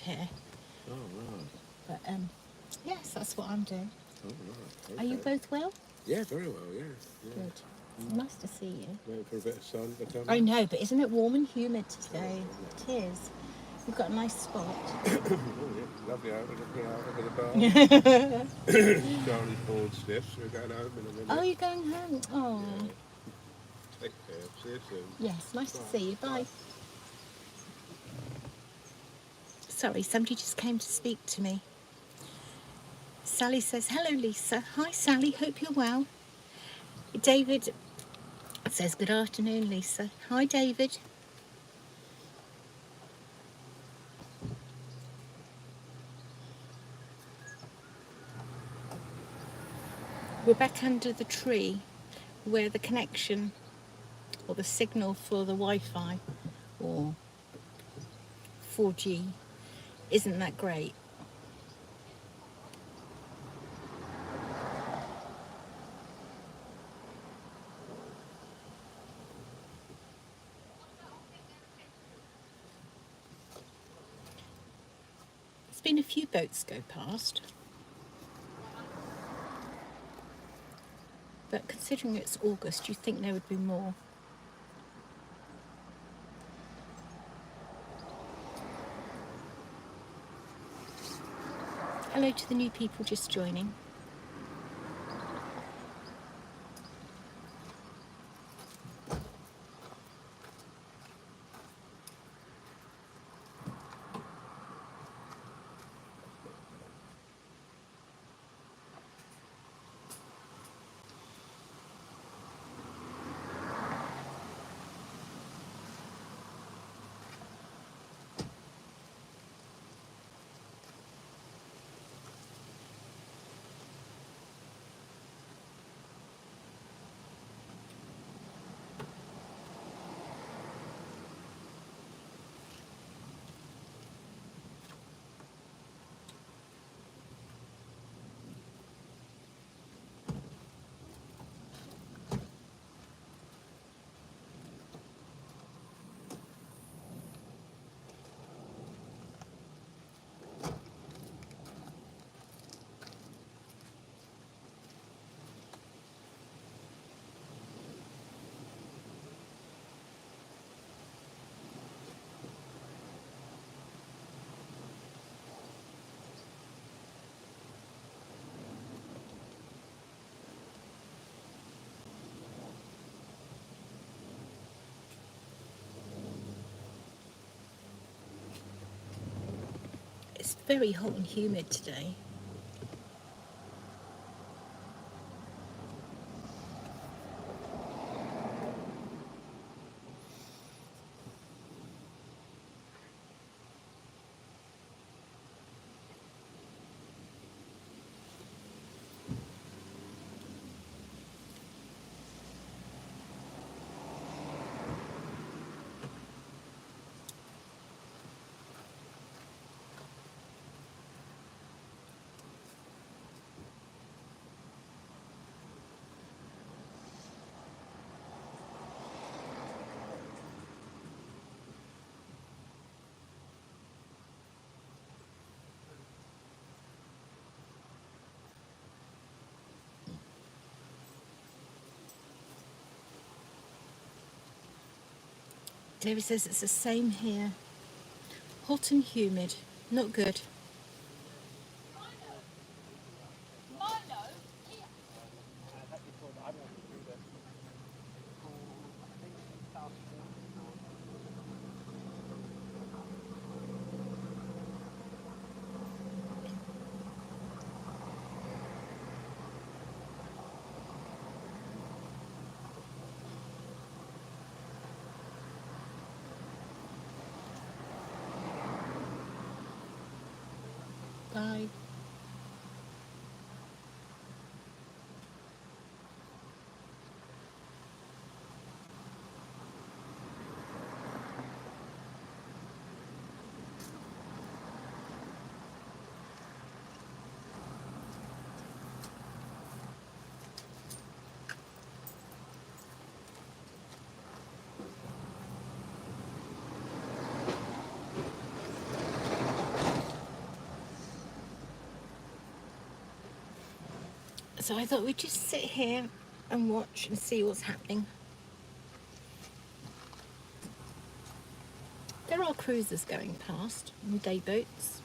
here. Oh, right. But yes, that's what I'm doing. Oh, right. Okay. Are you both well? Yeah, very well, yeah. Good. It's nice to see you. Waiting for a bit of sun to come. I know, but isn't it warm and humid today? Oh, It is. We've got a nice spot. oh, yeah. Lovely looking out over the bar. Charlie Ford sniffs. We're going home in a minute. Oh, you're going home? Oh. Yeah. Take care. See you soon. Yes, nice to see you. Bye. Sorry, somebody just came to speak to me. Sally says, hello, Lisa. Hi, Sally. Hope you're well. David says, good afternoon, Lisa. Hi, David. We're back under the tree where the connection or the signal for the Wi-Fi or 4G isn't that great. There's been a few boats go past, but considering it's August, you'd think there would be more. Hello to the new people just joining. It's very hot and humid today. David says it's the same here. Hot and humid. Not good. Bye. So I thought we'd just sit here and watch and see what's happening. There are cruisers going past and day boats.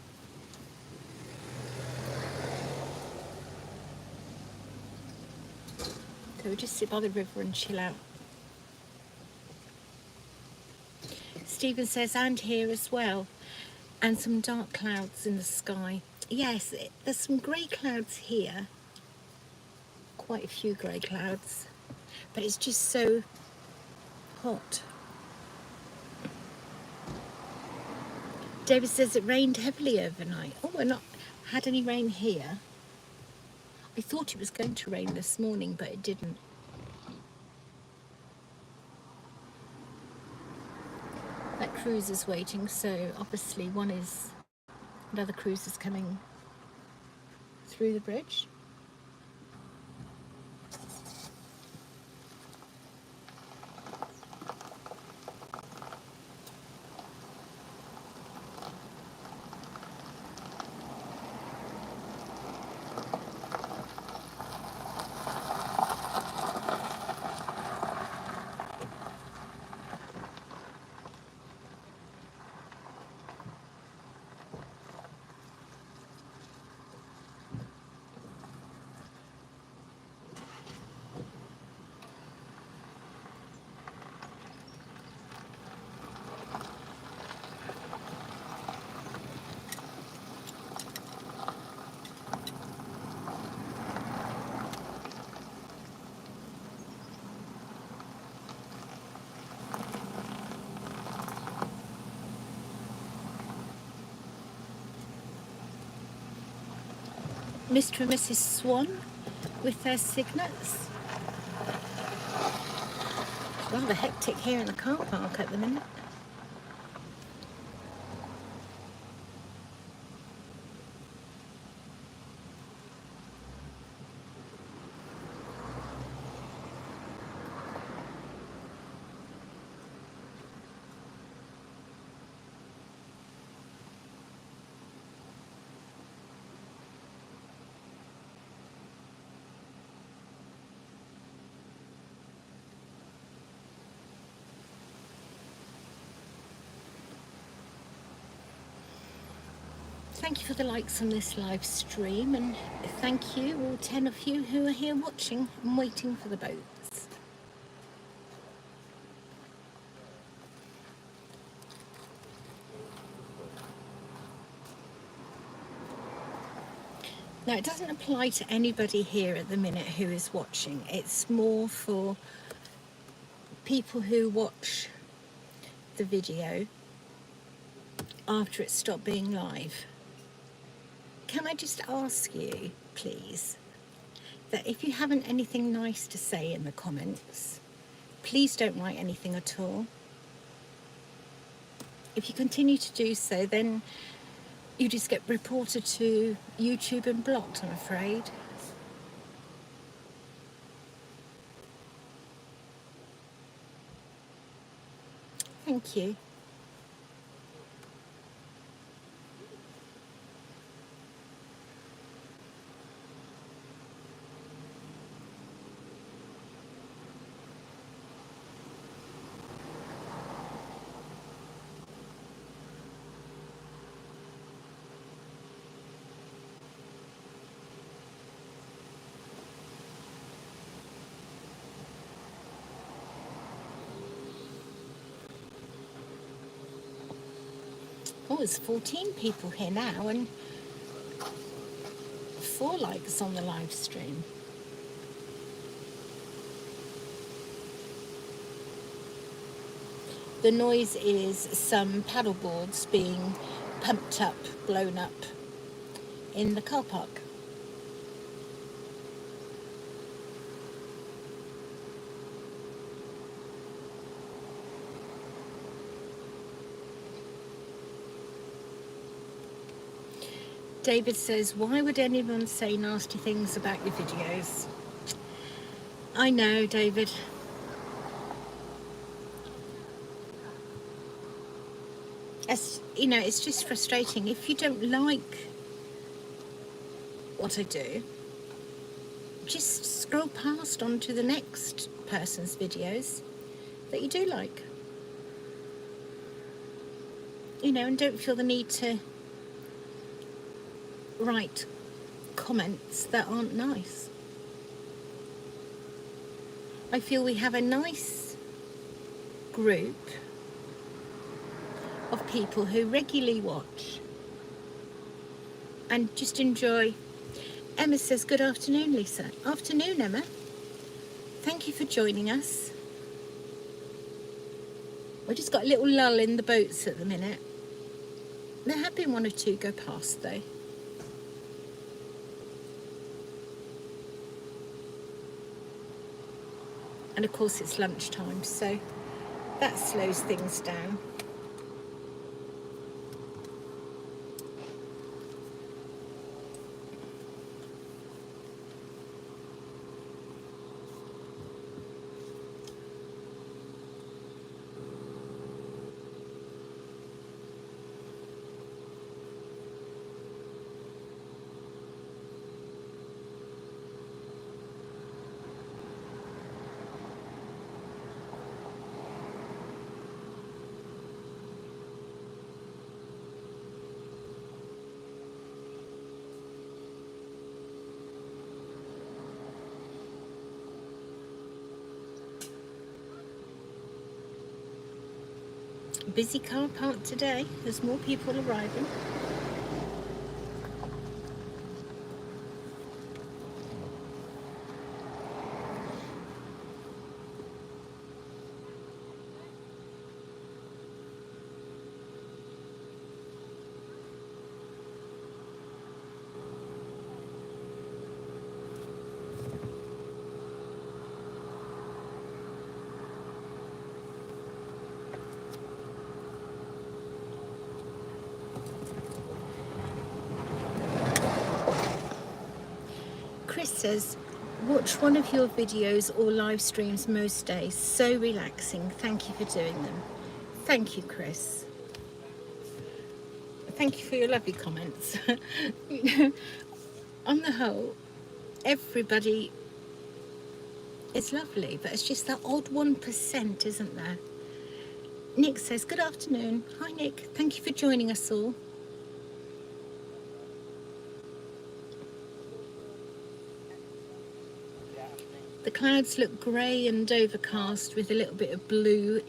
So we just sit by the river and chill out. Stephen says, and here as well, and some dark clouds in the sky. Yes, there's some grey clouds here, quite a few grey clouds, but it's just so hot. David says it rained heavily overnight. Oh, we're not had any rain here. I thought it was going to rain this morning, but it didn't. That cruise is waiting, so obviously another cruise is coming through the bridge. Mr. and Mrs. Swan with their signets. It's rather hectic here in the car park at the minute. Thank you for the likes on this live stream, and thank you, all 10 of you who are here watching and waiting for the boats. Now, it doesn't apply to anybody here at the minute who is watching. It's more for people who watch the video after it stopped being live. Can I just ask you, please, that if you haven't anything nice to say in the comments, please don't write anything at all. If you continue to do so, then you just get reported to YouTube and blocked, I'm afraid. Thank you. Oh, there's 14 people here now and 4 likes on the live stream. The noise is some paddleboards being pumped up, blown up in the car park. David says, why would anyone say nasty things about your videos? I know, David. As you know, it's just frustrating. If you don't like what I do, just scroll past onto the next person's videos that you do like. You know, and don't feel the need to write comments that aren't nice. I feel we have a nice group of people who regularly watch and just enjoy. Emma says, good afternoon, Lisa. Afternoon, Emma. Thank you for joining us. We just got a little lull in the boats at the minute. There have been one or two go past though. And of course it's lunchtime, so that slows things down. Busy car park today. There's more people arriving. Chris says, watch one of your videos or live streams most days. So relaxing. Thank you for doing them. Thank you, Chris. Thank you for your lovely comments. You know, on the whole, everybody is lovely, but it's just that odd 1%, isn't there? Nick says, good afternoon. Hi, Nick. Thank you for joining us all. The clouds look grey and overcast with a little bit of blue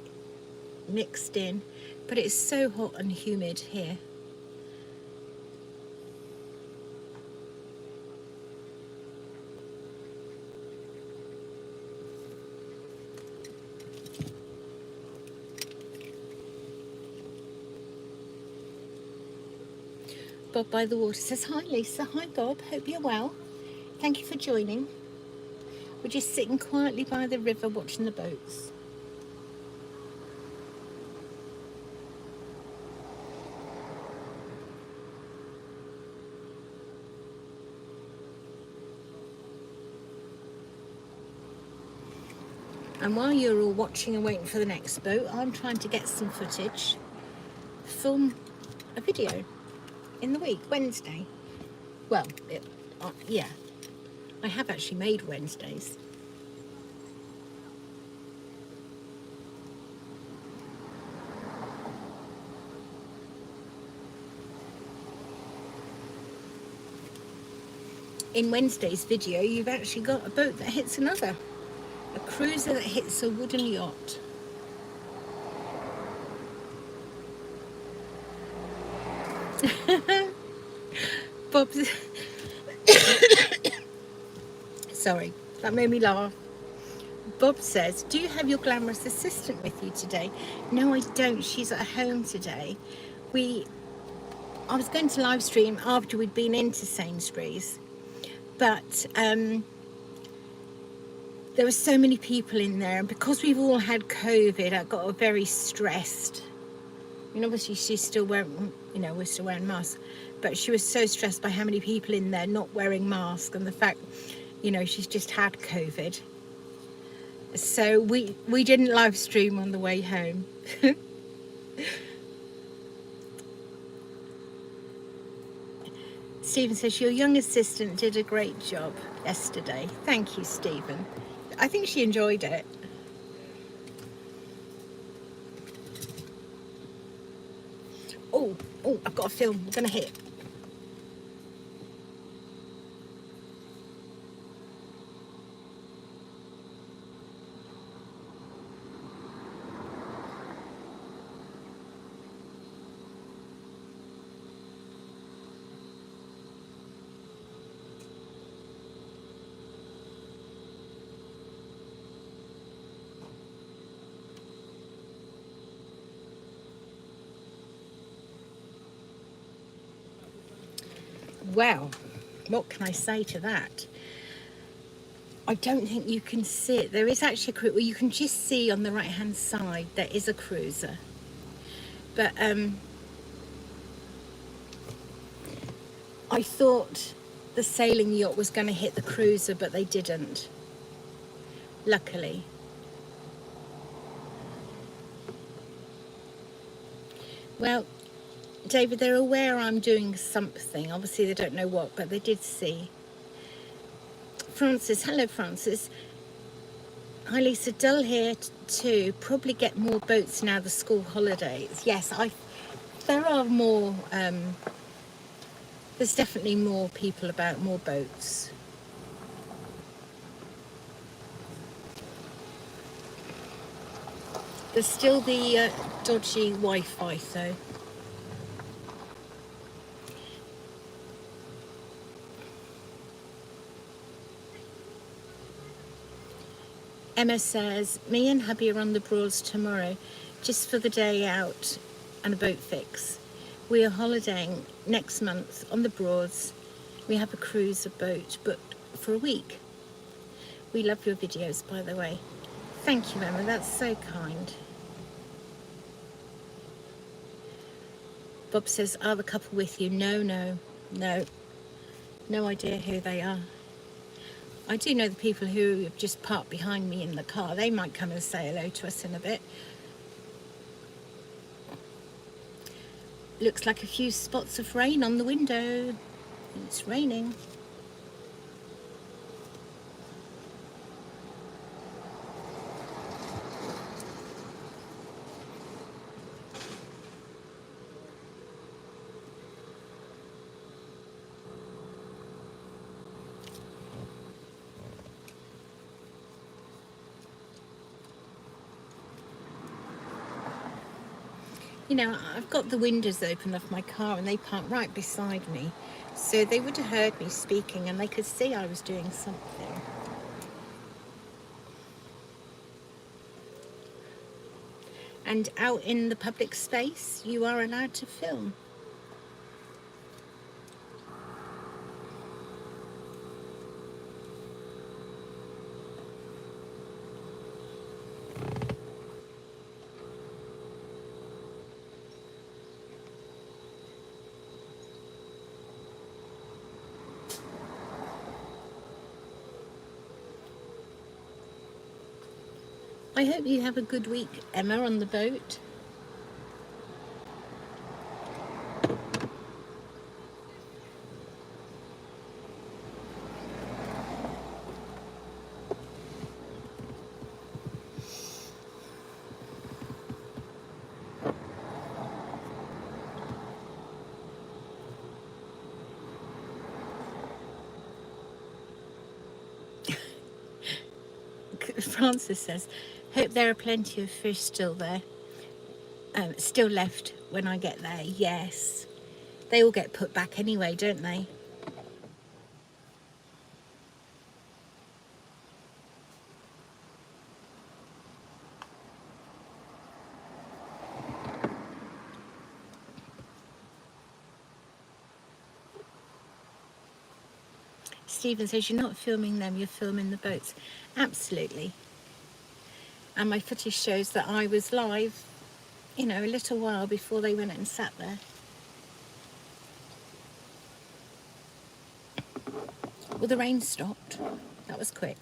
mixed in, but it's so hot and humid here. Bob by the water says, hi Lisa. Hi Bob, hope you're well. Thank you for joining. We're just sitting quietly by the river watching the boats. And while you're all watching and waiting for the next boat, I'm trying to get some footage, film a video in the week, Wednesday. Well, yeah, I have actually made Wednesdays. In Wednesday's video, you've actually got a boat that hits another. A cruiser that hits a wooden yacht. Bob's... Sorry, that made me laugh. Bob says, do you have your glamorous assistant with you today? No, I don't. She's at home today. I was going to live stream after we'd been into Sainsbury's, but there were so many people in there, and because we've all had COVID, I got very stressed. I mean, obviously she's still wearing, we're still wearing masks, but she was so stressed by how many people in there not wearing masks and the fact, she's just had COVID. So we didn't live stream on the way home. Stephen says, your young assistant did a great job yesterday. Thank you, Stephen. I think she enjoyed it. Oh, I've got a film. We're going to hit. Well, what can I say to that? I don't think you can see it. There is actually a cruiser. Well, you can just see on the right hand side there is a cruiser. But I thought the sailing yacht was going to hit the cruiser, but they didn't. Luckily. Well, David, they're aware I'm doing something. Obviously, they don't know what, but they did see. Francis, hello, Francis. Hi, Lisa. Dull here too. Probably get more boats now the school holidays. Yes, there are more. There's definitely more people about, more boats. There's still the dodgy Wi-Fi though. Emma says, me and hubby are on the Broads tomorrow, just for the day out and a boat fix. We are holidaying next month on the Broads. We have a cruiser boat booked for a week. We love your videos, by the way. Thank you, Emma, that's so kind. Bob says, are the couple with you? No. No idea who they are. I do know the people who have just parked behind me in the car. They might come and say hello to us in a bit. Looks like a few spots of rain on the window. It's raining. You know, I've got the windows open of my car and they parked right beside me. So they would have heard me speaking and they could see I was doing something. And out in the public space, you are allowed to film. I hope you have a good week, Emma, on the boat. Francis says, hope there are plenty of fish still there. Still left when I get there. Yes. They all get put back anyway, don't they? Stephen says, you're not filming them, you're filming the boats. Absolutely. And my footage shows that I was live, you know, a little while before they went and sat there. Well, the rain stopped. That was quick.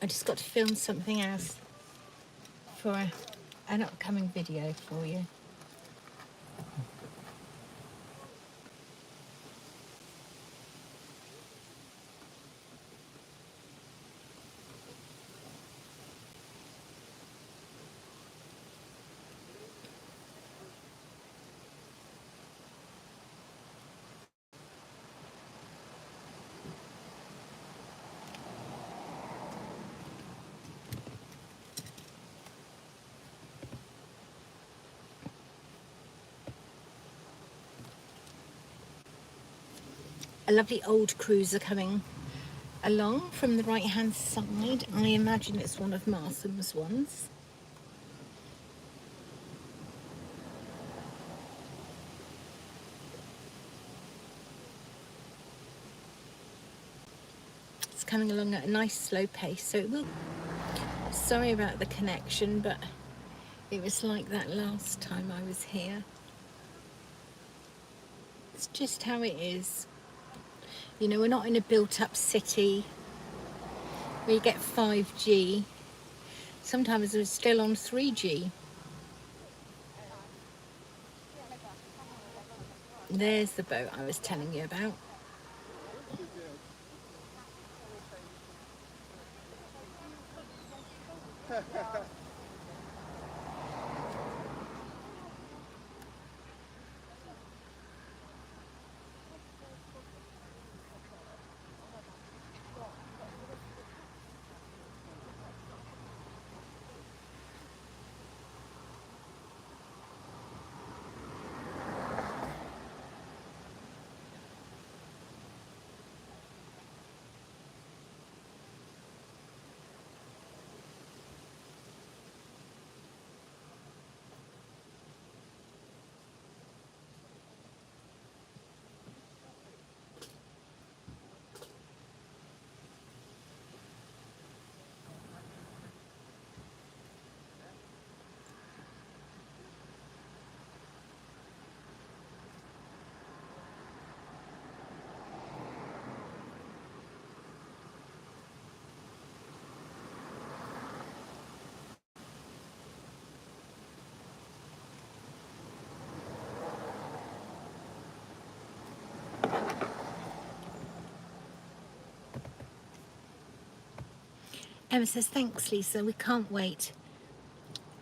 I just got to film something else for an upcoming video for you. A lovely old cruiser coming along from the right hand side. I imagine it's one of Martham's ones. It's coming along at a nice slow pace, so it will. Sorry about the connection, but it was like that last time I was here. It's just how it is. You know, we're not in a built-up city where you get 5G. Sometimes we're still on 3G. There's the boat I was telling you about. Emma says, thanks, Lisa. We can't wait.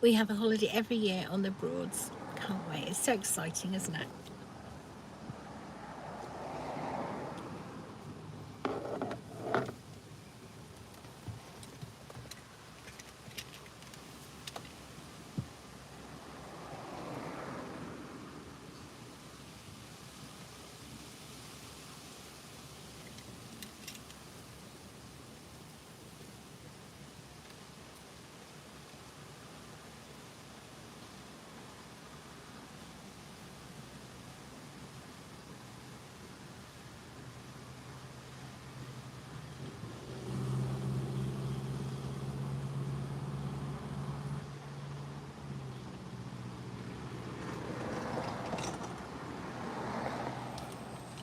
We have a holiday every year on the Broads. Can't wait. It's so exciting, isn't it?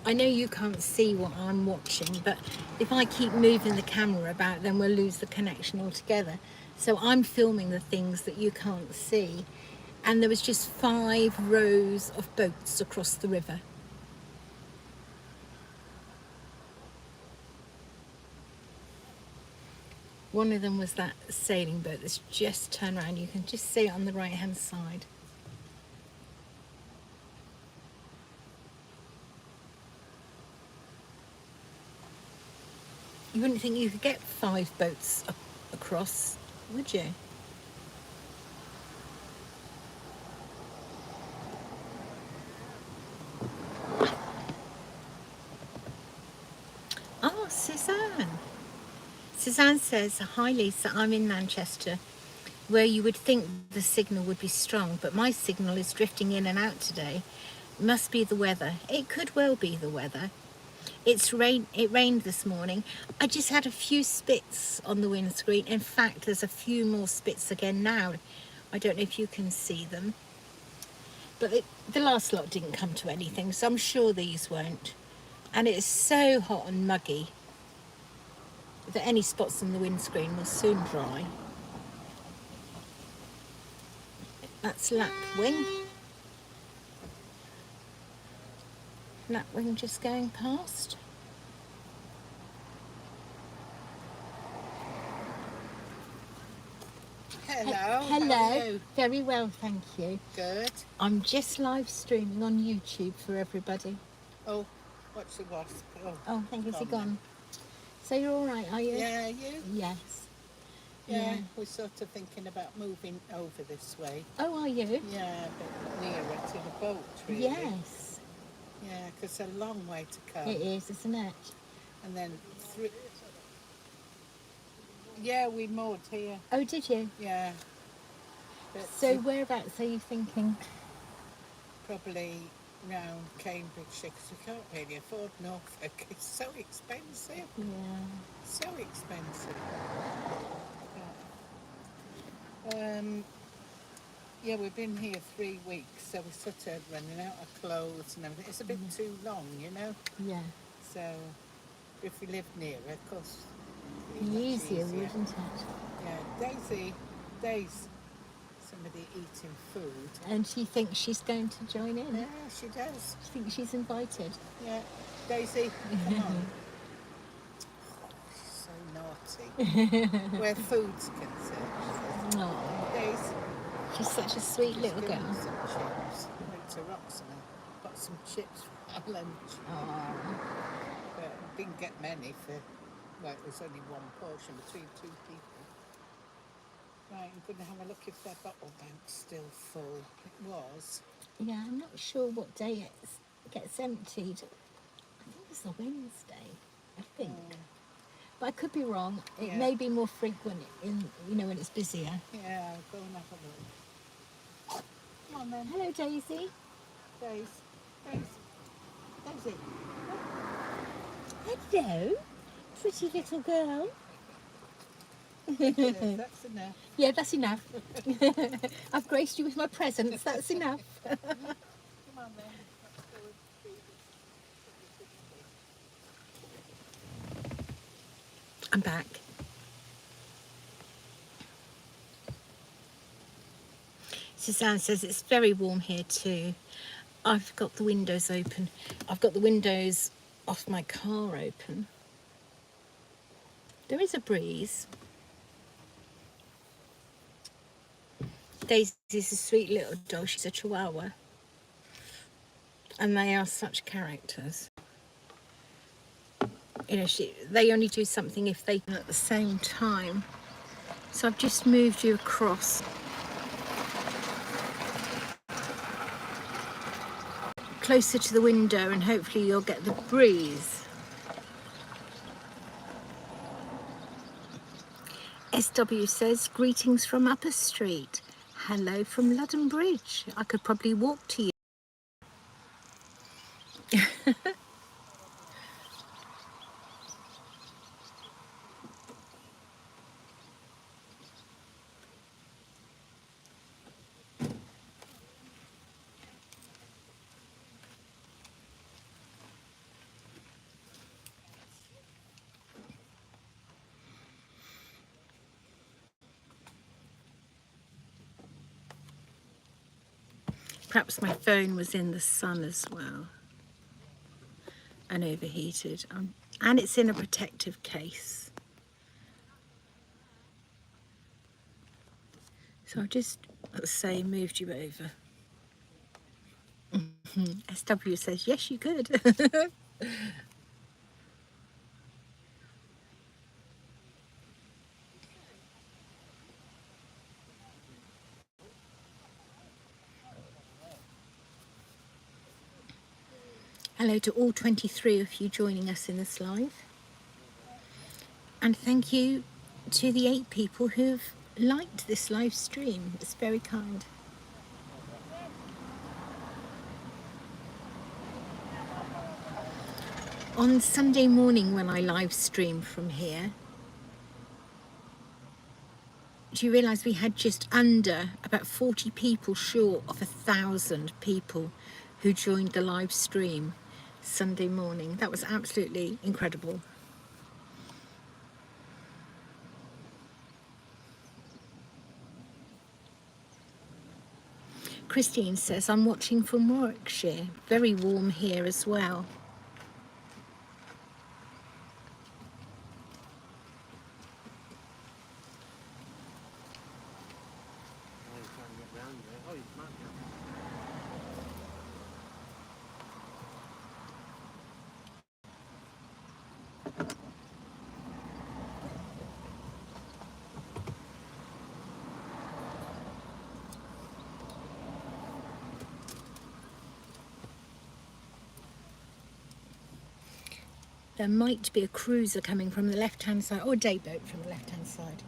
I know you can't see what I'm watching, but if I keep moving the camera about, then we'll lose the connection altogether. So I'm filming the things that you can't see. And there was just 5 rows of boats across the river. One of them was that sailing boat that's just turned around. You can just see it on the right hand side. You wouldn't think you could get 5 boats across, would you? Oh, Suzanne. Suzanne says, hi Lisa, I'm in Manchester, where you would think the signal would be strong, but my signal is drifting in and out today. Must be the weather. It could well be the weather. It rained this morning. I just had a few spits on the windscreen. In fact, there's a few more spits again now. I don't know if you can see them. But the last lot didn't come to anything, so I'm sure these won't. And it's so hot and muggy. that any spots on the windscreen will soon dry. That's Lapwing. Lapwing just going past. Hello. Hello. How are you? Very well, thank you. Good. I'm just live streaming on YouTube for everybody. Oh, what's the wasp? Oh, thank you. Is he gone gone? So you're all right, are you? Yeah, you? Yes. Yeah, we're sort of thinking about moving over this way. Oh, are you? Yeah, a bit nearer to the boat, really. Yes. Yeah, because it's a long way to come. It is, isn't it? And then yeah, we mowed here. Oh, did you? Yeah. But So whereabouts are you thinking? probably round Cambridgeshire, because we can't really afford Norfolk. It's so expensive. Yeah. So expensive. Yeah, we've been here 3 weeks, so we're sort of running out of clothes and everything. It's a bit too long, you know. Yeah. So if we lived nearer, of course, Be much easier, wouldn't it? Yeah, Daisy, somebody eating food. And she thinks she's going to join in. Yeah, she does. She thinks she's invited. Yeah, Daisy, come on. She's so naughty. Where food's concerned. Oh, Daisy. she's such a sweet little Give me girl. some chips. Went to Roxana, got some chips for our lunch. Oh. But we didn't get many well, it was only one portion between 2 people. Right, I'm going to have a look if their bottle bank's still full. It was. Yeah, I'm not sure what day it gets emptied. I think it's a Wednesday, I think. But I could be wrong. It Yeah. may be more frequent when it's busier. Yeah, I'll go and have a look. Come on then. Hello, Daisy. Daisy. Hello, pretty little girl. Yeah, that's enough. Yeah, that's enough. I've graced you with my presence. That's enough. Come on then. Let's go and see. I'm back. Suzanne says it's very warm here too. I've got the windows open. I've got the windows off my car open. There is a breeze. Daisy's a sweet little dog. She's a Chihuahua. And they are such characters. You know, they only do something if they can at the same time. So I've just moved you across. Closer to the window, and hopefully you'll get the breeze. SW says, greetings from Upper Street. Hello from Ludden Bridge. I could probably walk to you. Perhaps my phone was in the sun as well and overheated. And it's in a protective case. So I've just, let's say, moved you over. SW says, yes, you could. Hello to all 23 of you joining us in this live. And thank you to the 8 people who've liked this live stream. It's very kind. On Sunday morning when I live stream from here, do you realise we had just under about 40 people short of 1,000 people who joined the live stream Sunday morning? That was absolutely incredible. Christine says, I'm watching from Warwickshire. Very warm here as well. Oh, you're trying to get round there. Oh, you might be. There might be a cruiser coming from the left-hand side, or a day boat from the left-hand side.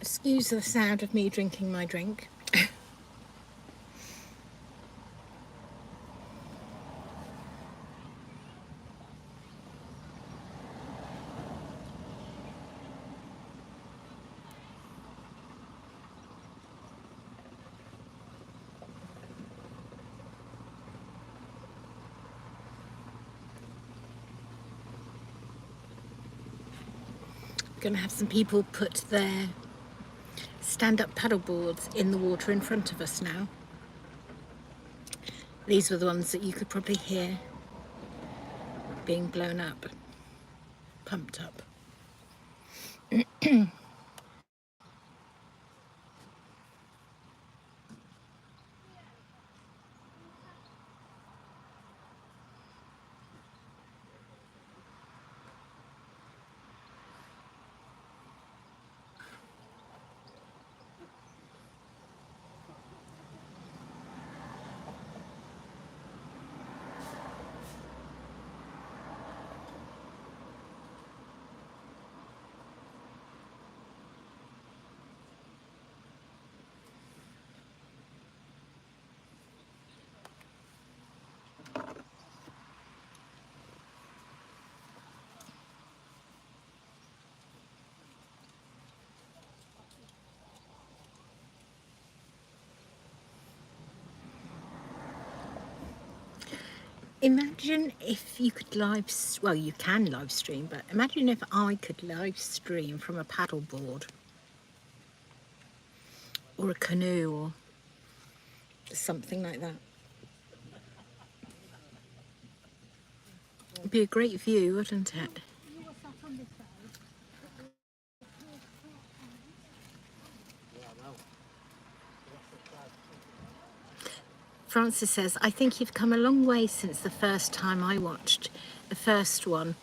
Excuse the sound of me drinking my drink. Going to have some people put their stand-up paddleboards in the water in front of us now. These were the ones that you could probably hear being blown up, pumped up. Imagine if you could well, you can live stream, but imagine if I could live stream from a paddleboard or a canoe or something like that. It'd be a great view, wouldn't it? Francis says, I think you've come a long way since the first time I watched the first one.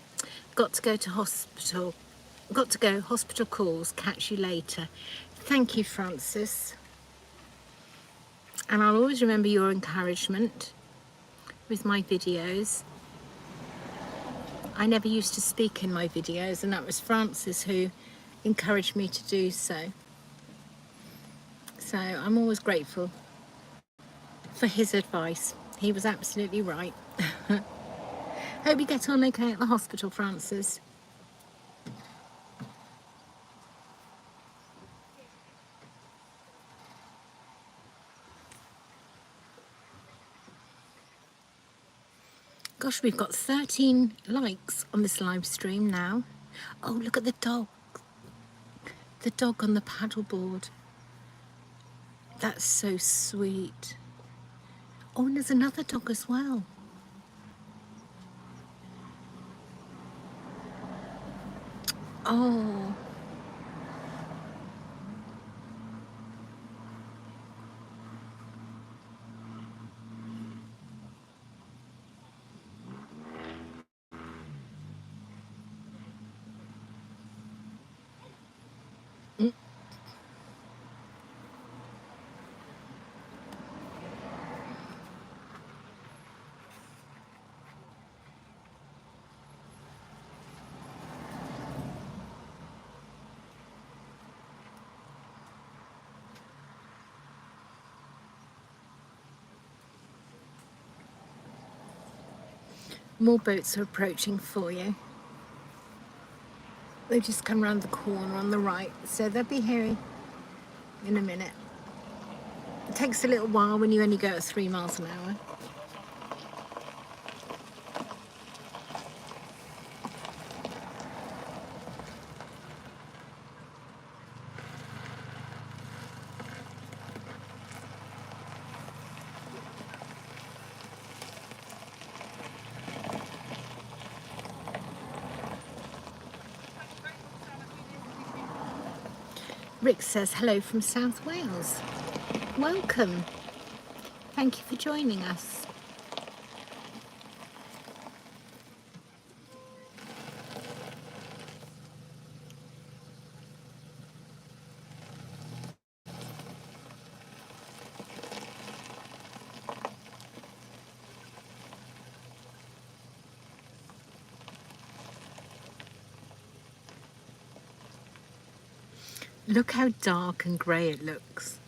Got to go to hospital. Got to go. Hospital calls. Catch you later. Thank you, Francis. And I'll always remember your encouragement with my videos. I never used to speak in my videos, and that was Francis who encouraged me to do so. So I'm always grateful for his advice. He was absolutely right. Hope you get on okay at the hospital, Francis. Gosh, we've got 13 likes on this live stream now. Oh, look at the dog. The dog on the paddleboard. That's so sweet. Oh, and there's another dog as well. Oh. More boats are approaching for you. They've just come round the corner on the right, so they'll be here in a minute. It takes a little while when you only go at 3 miles an hour. Rick says hello from South Wales. Welcome. Thank you for joining us. Look how dark and grey it looks.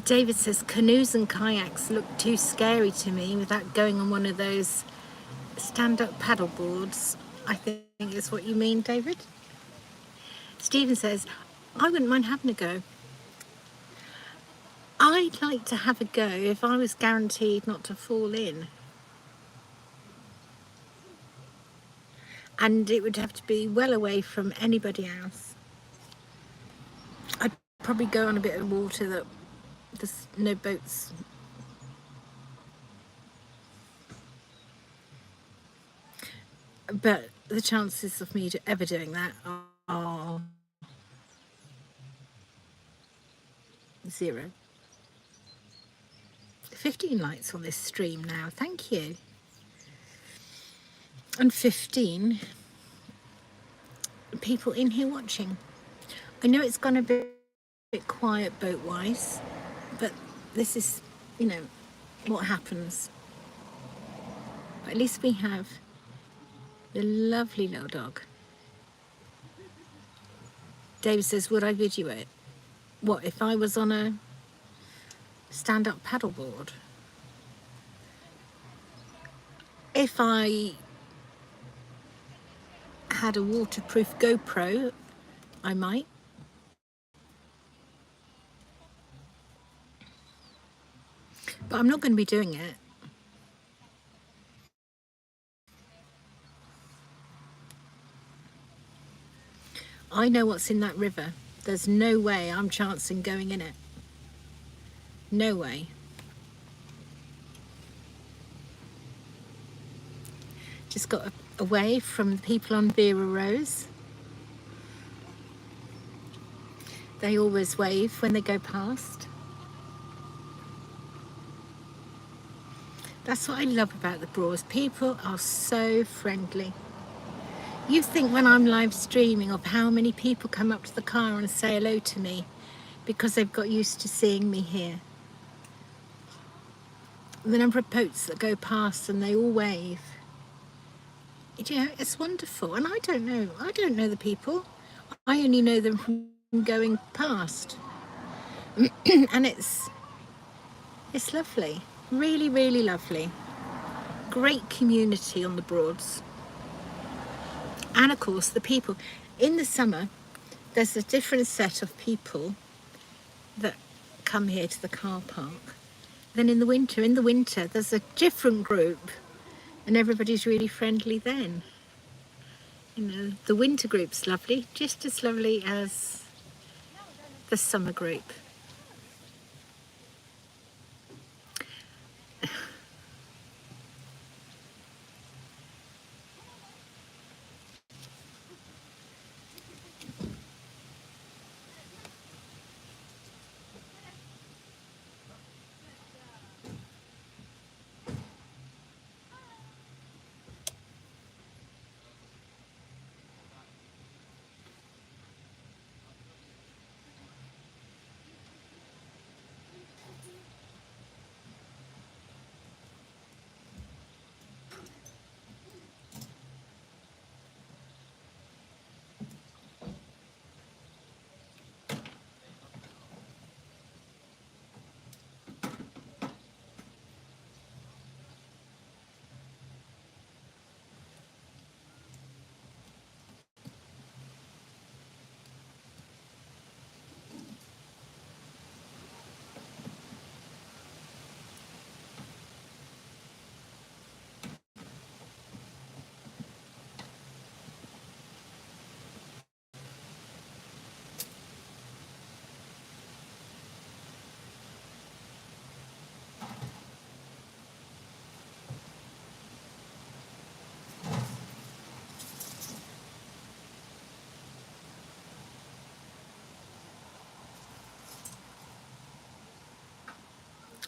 David says canoes and kayaks look too scary to me without going on one of those stand-up paddleboards. I think is what you mean, David. Stephen says, I wouldn't mind having a go. I'd like to have a go if I was guaranteed not to fall in. And it would have to be well away from anybody else. I'd probably go on a bit of water that there's no boats. But the chances of me ever doing that are 0. 15 likes on this stream now, thank you. And 15 people in here watching. I know it's gone a bit quiet boat-wise, but this is, you know, what happens. But at least we have the lovely little dog. David says, would I video it? What, if I was on a stand-up paddleboard? If I had a waterproof GoPro, I might. But I'm not going to be doing it. I know what's in that river. There's no way I'm chancing going in it. No way. Just got away from the people on Vera Rose. They always wave when they go past. That's what I love about the Broads. People are so friendly. You think when I'm live streaming of how many people come up to the car and say hello to me because they've got used to seeing me here. The number of boats that go past and they all wave. You know, it's wonderful. And I don't know the people. I only know them from going past. And it's lovely. Really, really lovely. Great community on the Broads. And of course the people. In the summer, there's a different set of people that come here to the car park than in the winter. In the winter, there's a different group and everybody's really friendly then. You know, the winter group's lovely, just as lovely as the summer group.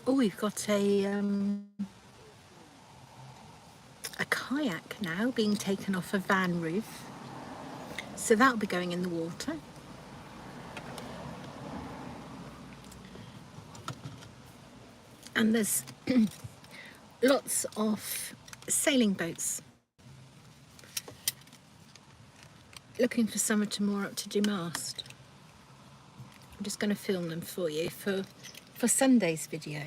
Oh, we've got a kayak now being taken off a van roof. So that'll be going in the water. And there's lots of sailing boats looking for someone to moor up to do mast. I'm just going to film them for you for Sunday's video.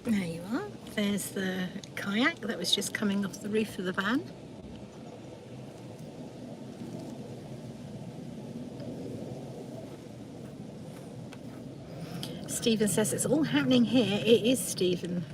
There you are. There's the kayak that was just coming off the roof of the van. Stephen says it's all happening here. It is, Stephen.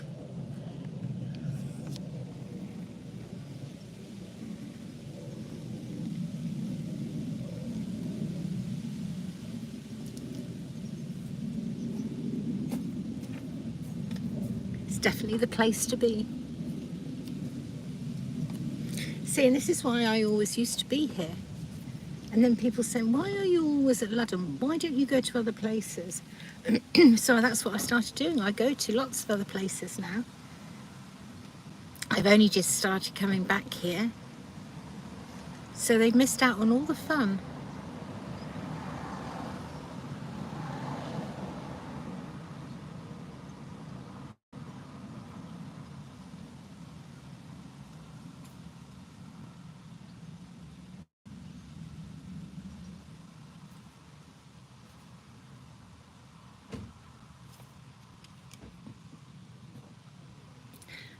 It's definitely the place to be. See, and this is why I always used to be here. And then people say, why are you always at Ludden? Why don't you go to other places? So that's what I started doing. I go to lots of other places now. I've only just started coming back here. So they've missed out on all the fun.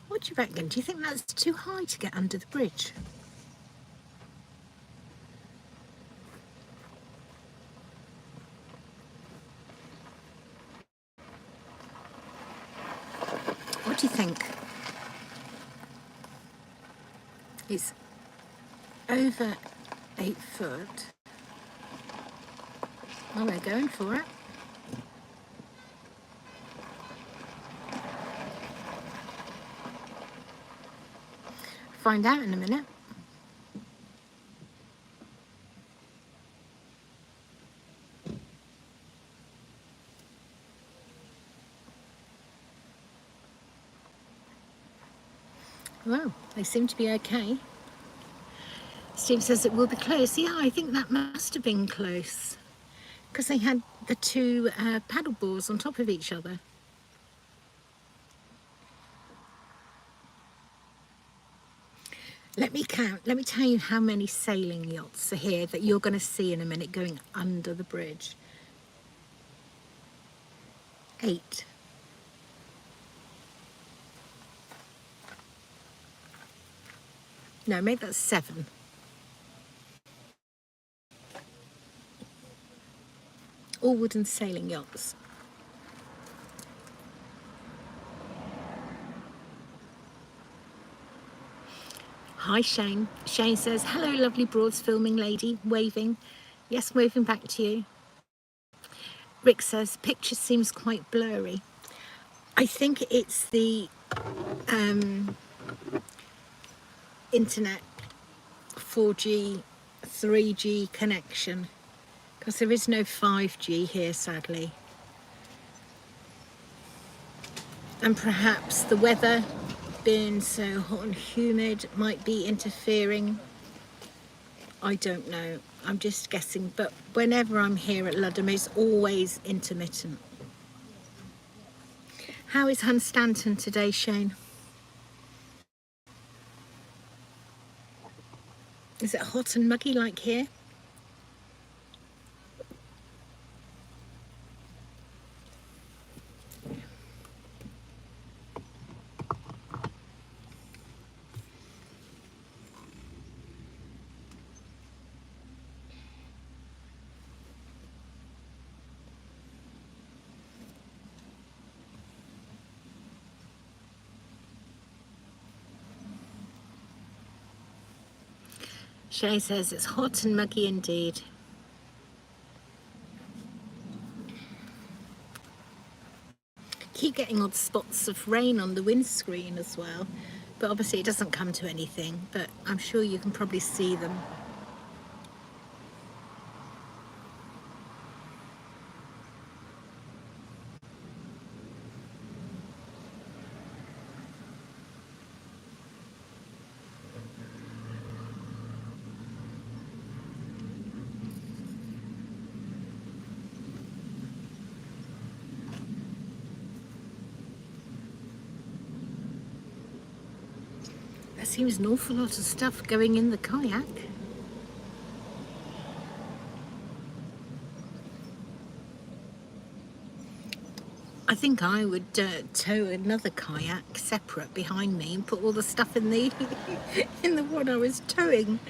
What do you reckon? Do you think that's too high to get under the bridge? What do you think? It's over 8 foot. Oh, we're going for it. Find out in a minute. Well, they seem to be okay. Steve says it will be close. Yeah, I think that must have been close because they had the two paddleboards on top of each other. Let me count. Let me tell you how many sailing yachts are here that you're going to see in a minute going under the bridge. 8. No, maybe that's 7. All wooden sailing yachts. Hi, Shane. Shane says, hello, lovely Broads filming lady, waving. Yes, waving back to you. Rick says, picture seems quite blurry. I think it's the internet 4G, 3G connection, because there is no 5G here, sadly. And perhaps the weather being so hot and humid might be interfering. I don't know. I'm just guessing. But whenever I'm here at Ludham, it's always intermittent. How is Hunstanton today, Shane? Is it hot and muggy like here? Shay says it's hot and muggy indeed. Keep getting odd spots of rain on the windscreen as well, but obviously it doesn't come to anything, but I'm sure you can probably see them. There seems an awful lot of stuff going in the kayak. I think I would tow another kayak separate behind me and put all the stuff in the in the one I was towing.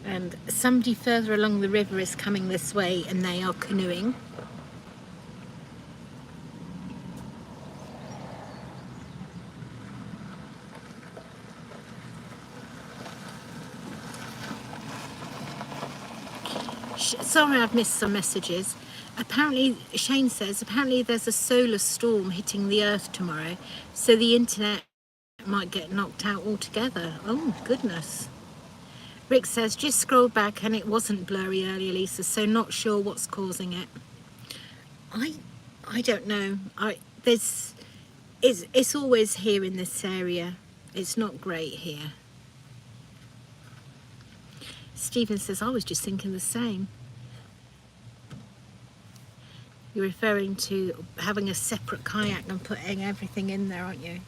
And somebody further along the river is coming this way and they are canoeing. Sorry, I've missed some messages. Apparently, Shane says, apparently there's a solar storm hitting the earth tomorrow, so the internet might get knocked out altogether. Oh, goodness. Rick says, just scroll back and it wasn't blurry earlier, Lisa, so not sure what's causing it. I don't know. It's always here in this area. It's not great here. Stephen says, I was just thinking the same. You're referring to having a separate kayak and putting everything in there, aren't you?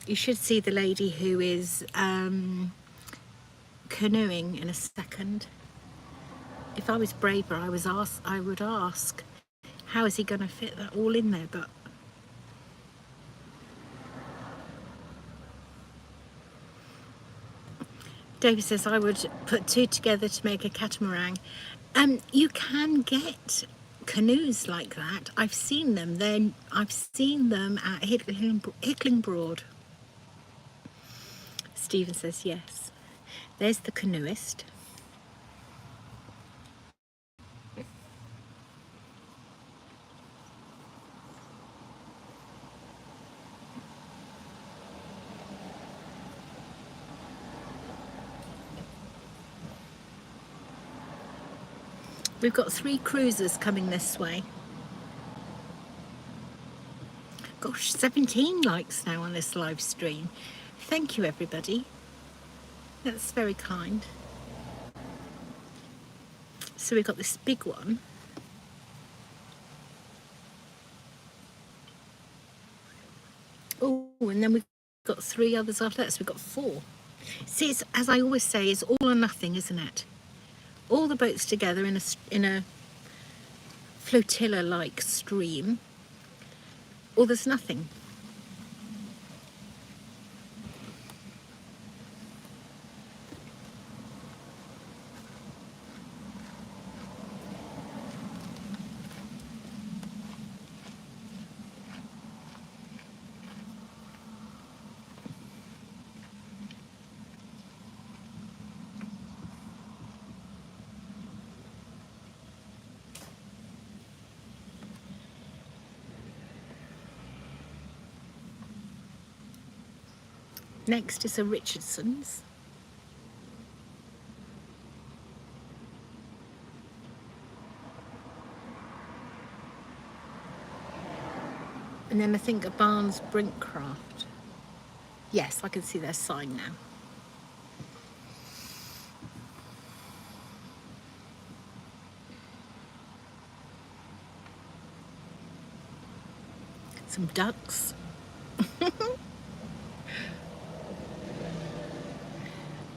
You should see the lady who is canoeing in a second. If I was braver, I would ask, how is he going to fit that all in there? But David says, I would put 2 together to make a catamaran. You can get canoes like that. I've seen them. I've seen them at Hickling Broad. Stephen says, yes. There's the canoeist. We've got 3 cruisers coming this way. Gosh, 17 likes now on this live stream. Thank you, everybody. That's very kind. So we've got this big one. Oh, and then we've got 3 others after that, so we've got 4. See, it's, as I always say, it's all or nothing, isn't it? All the boats together in a flotilla-like stream, or there's nothing. Next is a Richardson's. And then I think a Barnes Brinkcraft. Yes, I can see their sign now. Some ducks.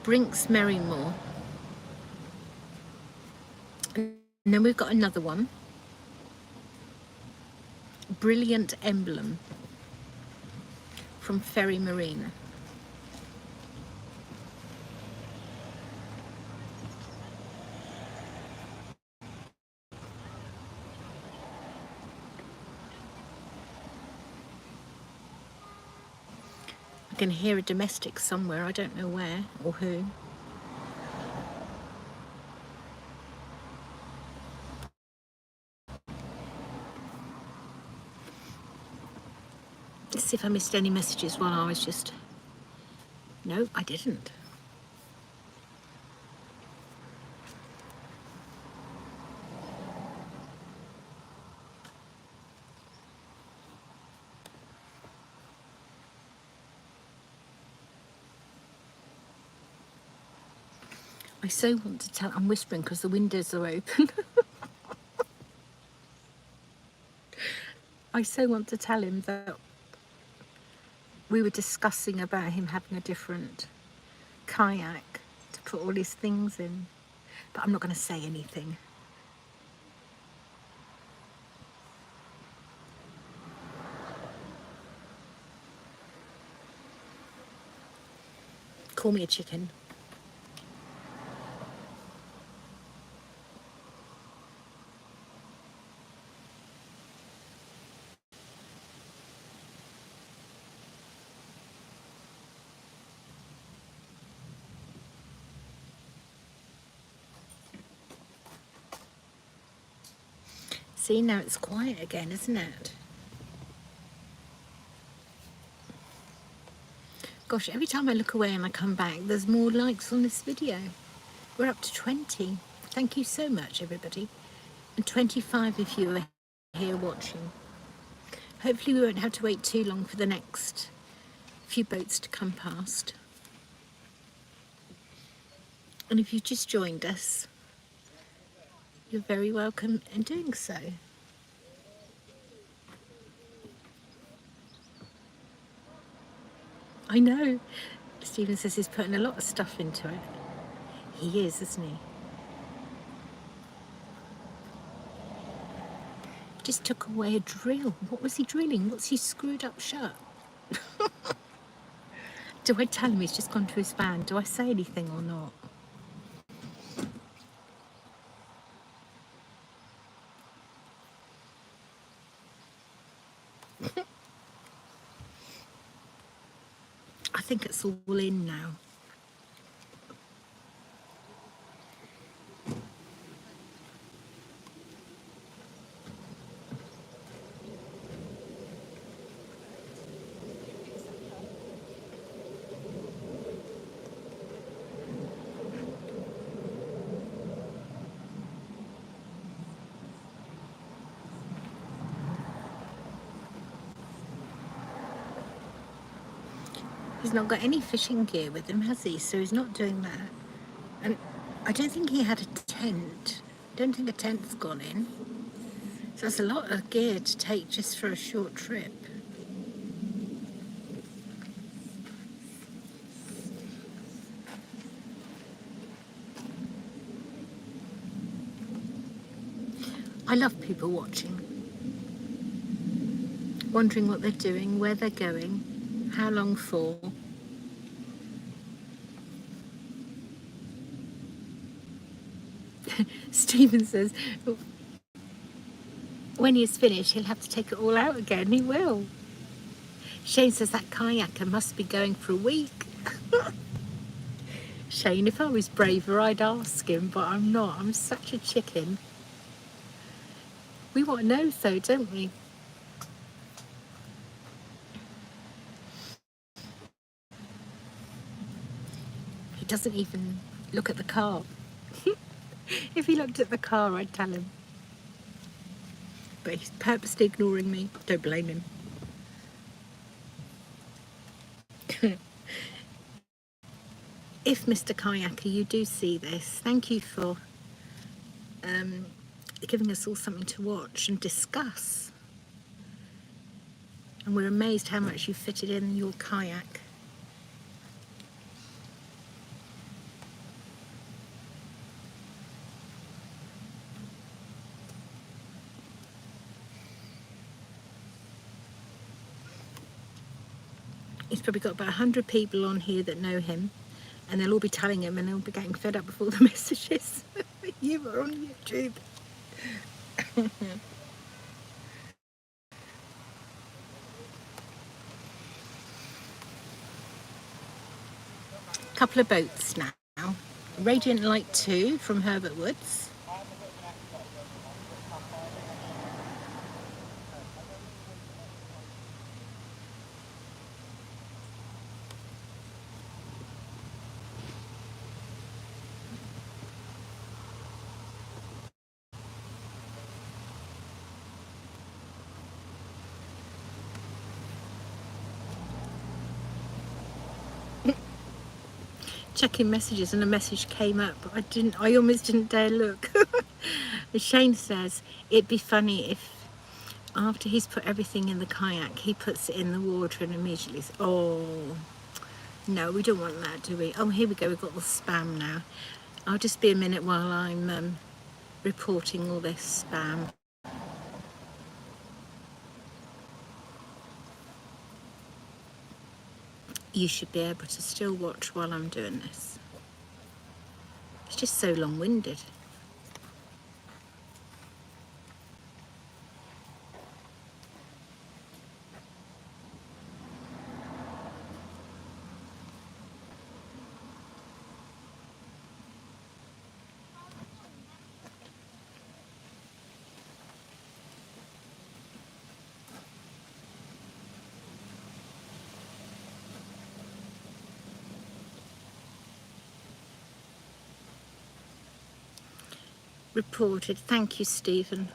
Brinks Merrymore. And then we've got another one. Brilliant Emblem from Ferry Marina. I can hear a domestic somewhere, I don't know where or who. Let's see if I missed any messages while I was just... No, I didn't. I so want to tell... I'm whispering because the windows are open. I so want to tell him that we were discussing about him having a different kayak to put all his things in. But I'm not going to say anything. Call me a chicken. See, now it's quiet again, isn't it? Gosh, every time I look away and I come back, there's more likes on this video. We're up to 20. Thank you so much, everybody. And 25 if you are here watching. Hopefully we won't have to wait too long for the next few boats to come past. And if you've just joined us, you're very welcome in doing so. I know. Stephen says he's putting a lot of stuff into it. He is, isn't he? Just took away a drill. What was he drilling? What's he screwed up shut? Do I tell him he's just gone to his van? Do I say anything or not? I think it's all in now. He's not got any fishing gear with him, has he? So he's not doing that. And I don't think he had a tent. I don't think a tent's gone in. So that's a lot of gear to take just for a short trip. I love people watching, wondering what they're doing, where they're going, how long for. Stephen says, when he's finished, he'll have to take it all out again. He will. Shane says that kayaker must be going for a week. Shane, if I was braver, I'd ask him, but I'm not. I'm such a chicken. We want to know, though, don't we? He doesn't even look at the car. If he looked at the car, I'd tell him. But he's purposely ignoring me. Don't blame him. If, Mr. Kayaker, you do see this, thank you for giving us all something to watch and discuss. And we're amazed how much you fitted in your kayak. He's probably got about 100 people on here that know him, and they'll all be telling him, and they'll be getting fed up with all the messages. You were on YouTube. Couple of boats now. Radiant Light 2 from Herbert Woods. Checking messages, and a message came up. I almost didn't dare look. Shane says it'd be funny if after he's put everything in the kayak, he puts it in the water and immediately says, oh no, we don't want that, do we? Oh, here we go, we've got the spam now. I'll just be a minute while I'm reporting all this spam. You should be able to still watch while I'm doing this. It's just so long-winded. Reported. Thank you, Stephen.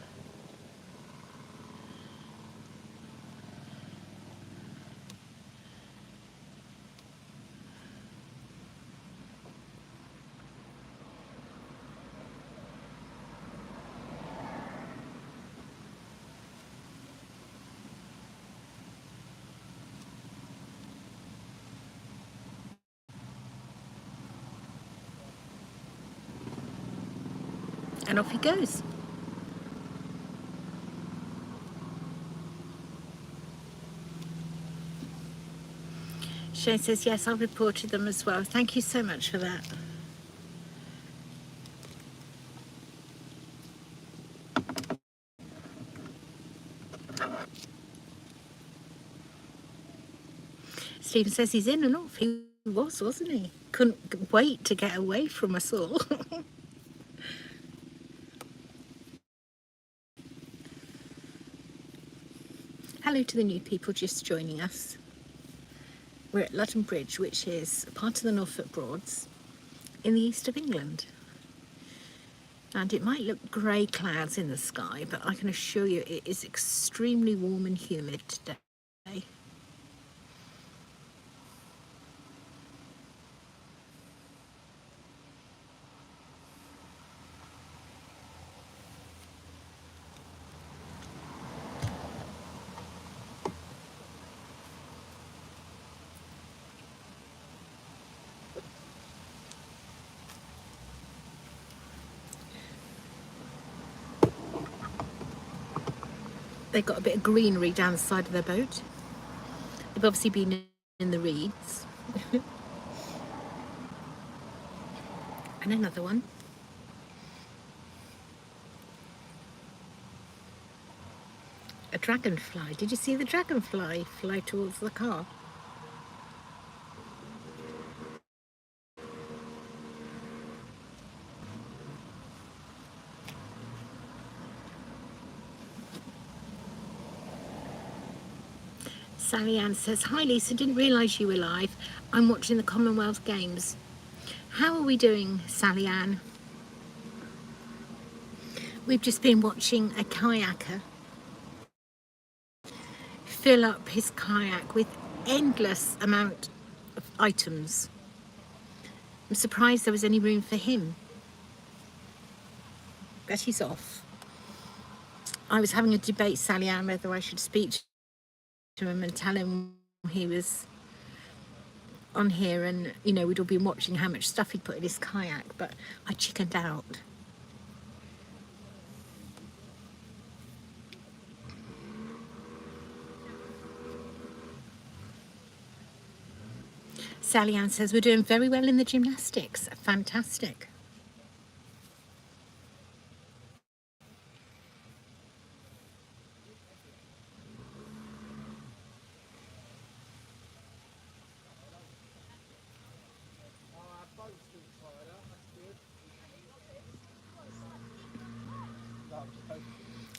And off he goes. Shane says, yes, I reported them as well. Thank you so much for that. Stephen says he's in and off. He was, wasn't he? Couldn't wait to get away from us all. Hello to the new people just joining us. We're at Ludden Bridge, which is part of the Norfolk Broads in the east of England. And it might look grey clouds in the sky, but I can assure you it is extremely warm and humid today. They've got a bit of greenery down the side of their boat. They've obviously been in the reeds. And another one. A dragonfly. Did you see the dragonfly fly towards the car? Sally Ann says, "Hi Lisa, didn't realise you were live. I'm watching the Commonwealth Games." How are we doing, Sally Ann? We've just been watching a kayaker fill up his kayak with endless amount of items. I'm surprised there was any room for him. But he's off. I was having a debate, Sally Ann, whether I should speak to him and tell him he was on here and, you know, we'd all been watching how much stuff he'd put in his kayak, but I chickened out. Sally Ann says, "We're doing very well in the gymnastics." Fantastic.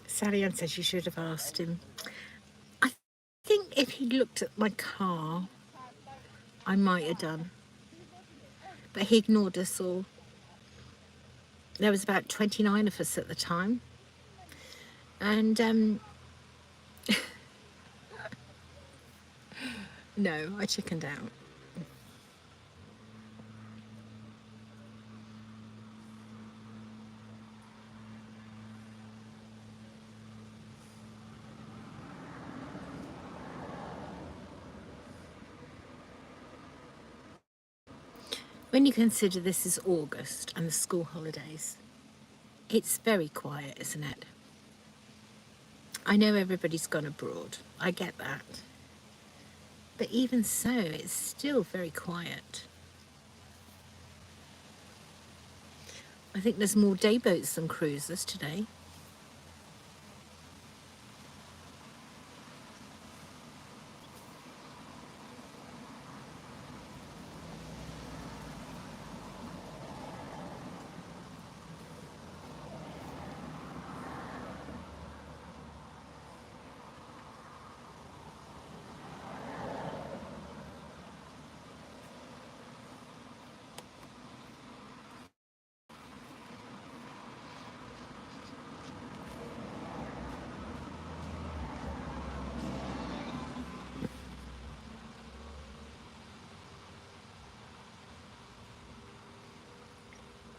Sally Ann says you should have asked him. I think if he'd looked at my car, I might have done. But he ignored us all. There was about 29 of us at the time. And no, I chickened out. When you consider this is August and the school holidays, it's very quiet, isn't it? I know everybody's gone abroad. I get that. But even so, it's still very quiet. I think there's more day boats than cruisers today.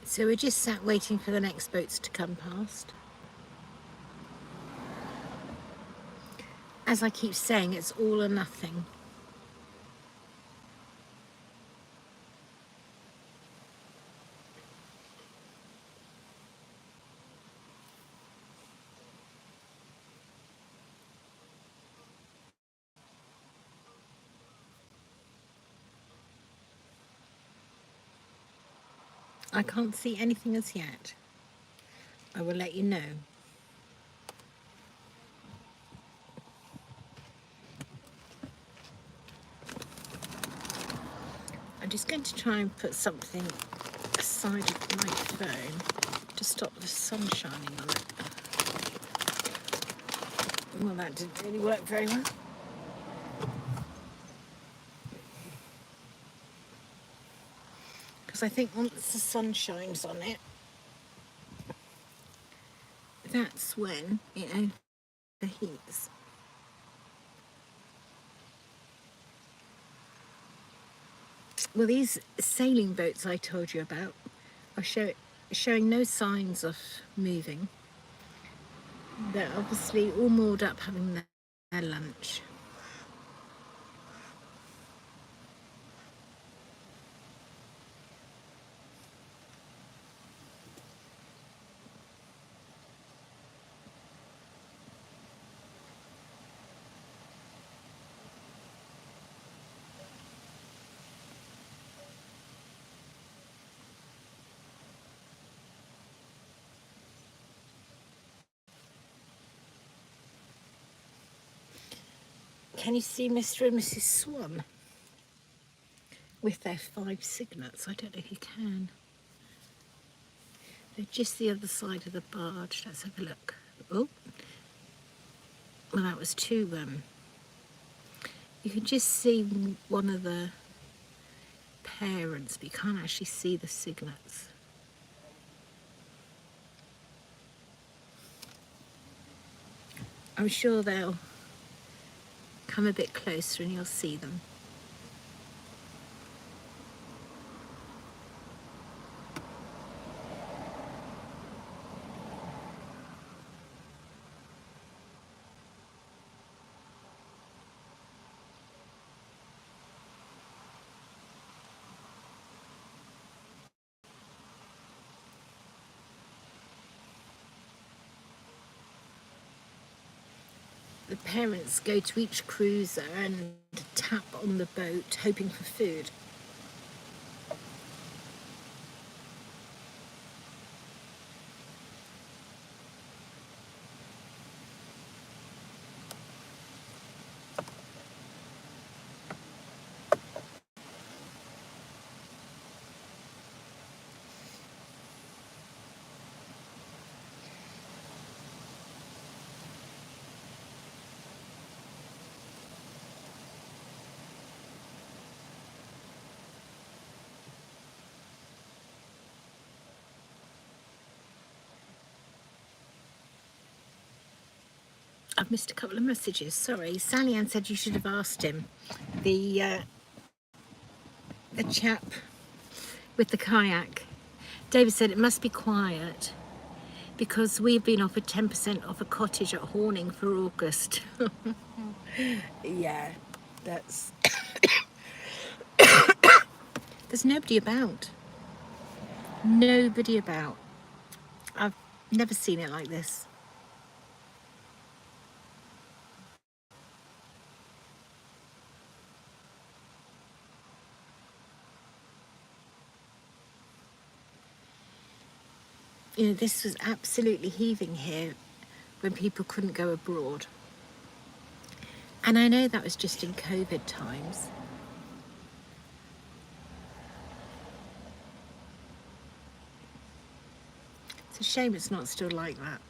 So we're just sat waiting for the next boats to come past. As I keep saying, it's all or nothing. I can't see anything as yet. I will let you know. I'm just going to try and put something aside of my phone to stop the sun shining on it. Well, that didn't really work very well. Because I think once the sun shines on it, that's when it overheats. Well, these sailing boats I told you about are showing no signs of moving. They're obviously all moored up having their lunch. Can you see Mr. and Mrs. Swan with their 5 cygnets? I don't know if you can. They're just the other side of the barge. Let's have a look. Oh, well, that was 2. You can just see one of the parents, but you can't actually see the cygnets. I'm sure they'll come a bit closer and you'll see them. The parents go to each cruiser and tap on the boat, hoping for food. I've missed a couple of messages, sorry. Sally Ann said you should have asked him. The chap with the kayak. David said it must be quiet because we've been offered 10% off a cottage at Horning for August. Yeah, that's... There's nobody about. Nobody about. I've never seen it like this. You know, this was absolutely heaving here when people couldn't go abroad. And I know that was just in COVID times. It's a shame it's not still like that.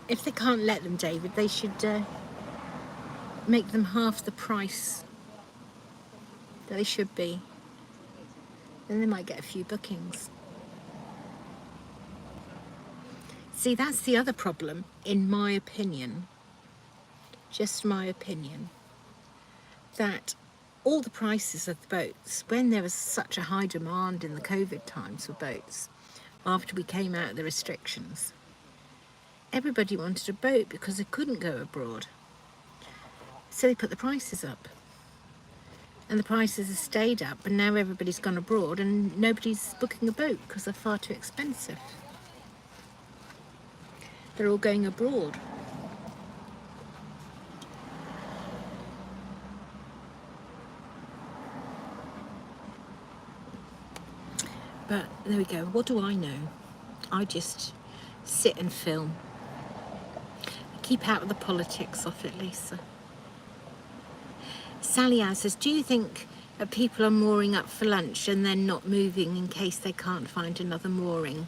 If they can't let them, David, they should make them half the price that they should be. Then they might get a few bookings. See, that's the other problem, in my opinion, just my opinion, that all the prices of the boats, when there was such a high demand in the COVID times for boats, after we came out of the restrictions, everybody wanted a boat because they couldn't go abroad. So they put the prices up. And the prices have stayed up, and now everybody's gone abroad and nobody's booking a boat because they're far too expensive. They're all going abroad. But there we go. What do I know? I just sit and film. Keep out of the politics of it, Lisa. Sally Ann says, do you think that people are mooring up for lunch and then not moving in case they can't find another mooring?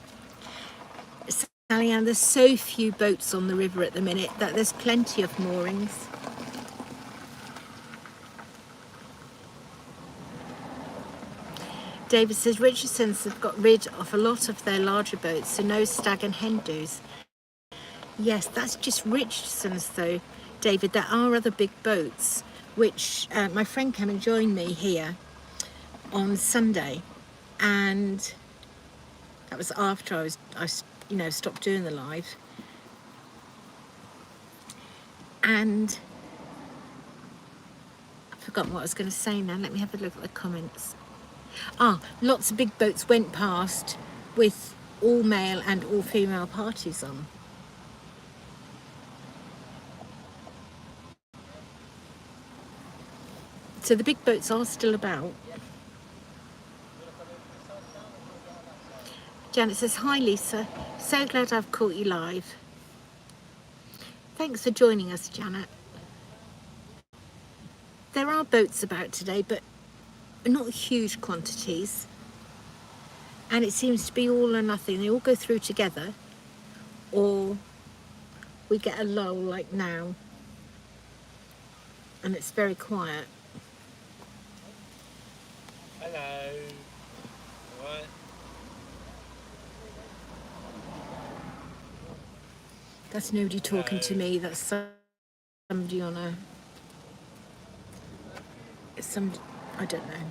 Sally Ann, there's so few boats on the river at the minute that there's plenty of moorings. David says Richardson's have got rid of a lot of their larger boats, so no stag and hen do's. Yes, that's just Richardson's though, David. There are other big boats, which my friend came and joined me here on Sunday, and that was after I stopped doing the live. And I've forgotten what I was going to say now. Let me have a look at the comments. Lots of big boats went past with all male and all female parties on. So the big boats are still about. Janet says, hi Lisa, so glad I've caught you live. Thanks for joining us, Janet. There are boats about today, but not huge quantities. And it seems to be all or nothing. They all go through together, or we get a lull like now, and it's very quiet. Hello. What? That's nobody talking to me. That's somebody on a... I don't know.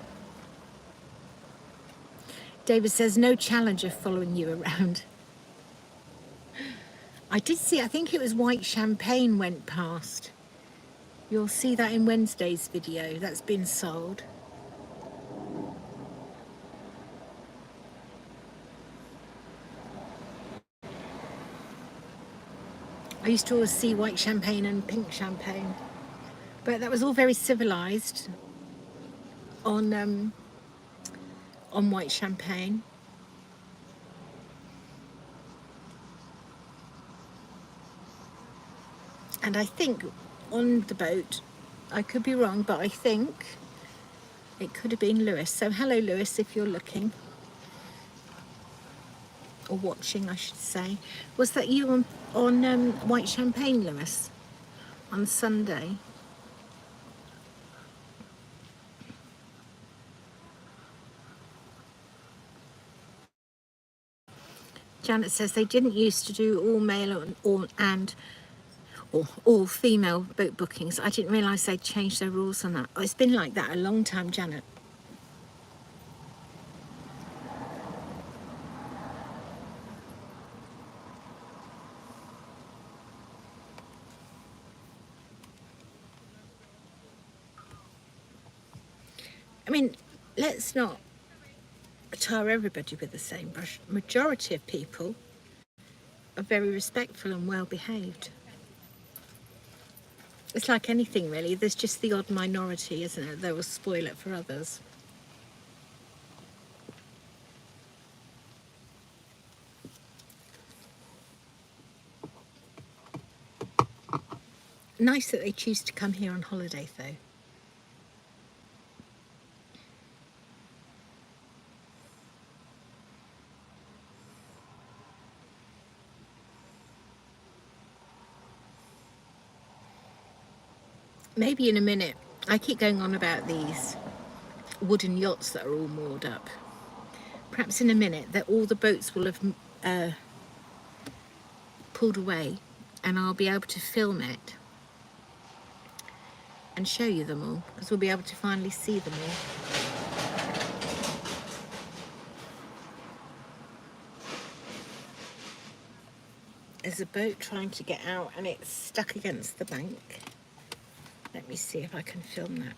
David says, no Challenger following you around. I did see, I think it was white champagne went past. You'll see that in Wednesday's video. That's been sold. I used to always see white champagne and pink champagne. But that was all very civilised on white champagne. And I think on the boat, I could be wrong, but I think it could have been Lewis. So hello Lewis, if you're looking. Or watching, I should say. Was that you on white champagne, Lewis? On Sunday? Janet says they didn't used to do all male or all female boat bookings. I didn't realise they'd changed their rules on that. Oh, it's been like that a long time, Janet. I mean, let's not tar everybody with the same brush. Majority of people are very respectful and well behaved. It's like anything really, there's just the odd minority, isn't it, that will spoil it for others. Nice that they choose to come here on holiday though. Maybe in a minute. I keep going on about these wooden yachts that are all moored up. Perhaps in a minute that all the boats will have pulled away and I'll be able to film it and show you them all, because we'll be able to finally see them all. There's a boat trying to get out and it's stuck against the bank. Let me see if I can film that.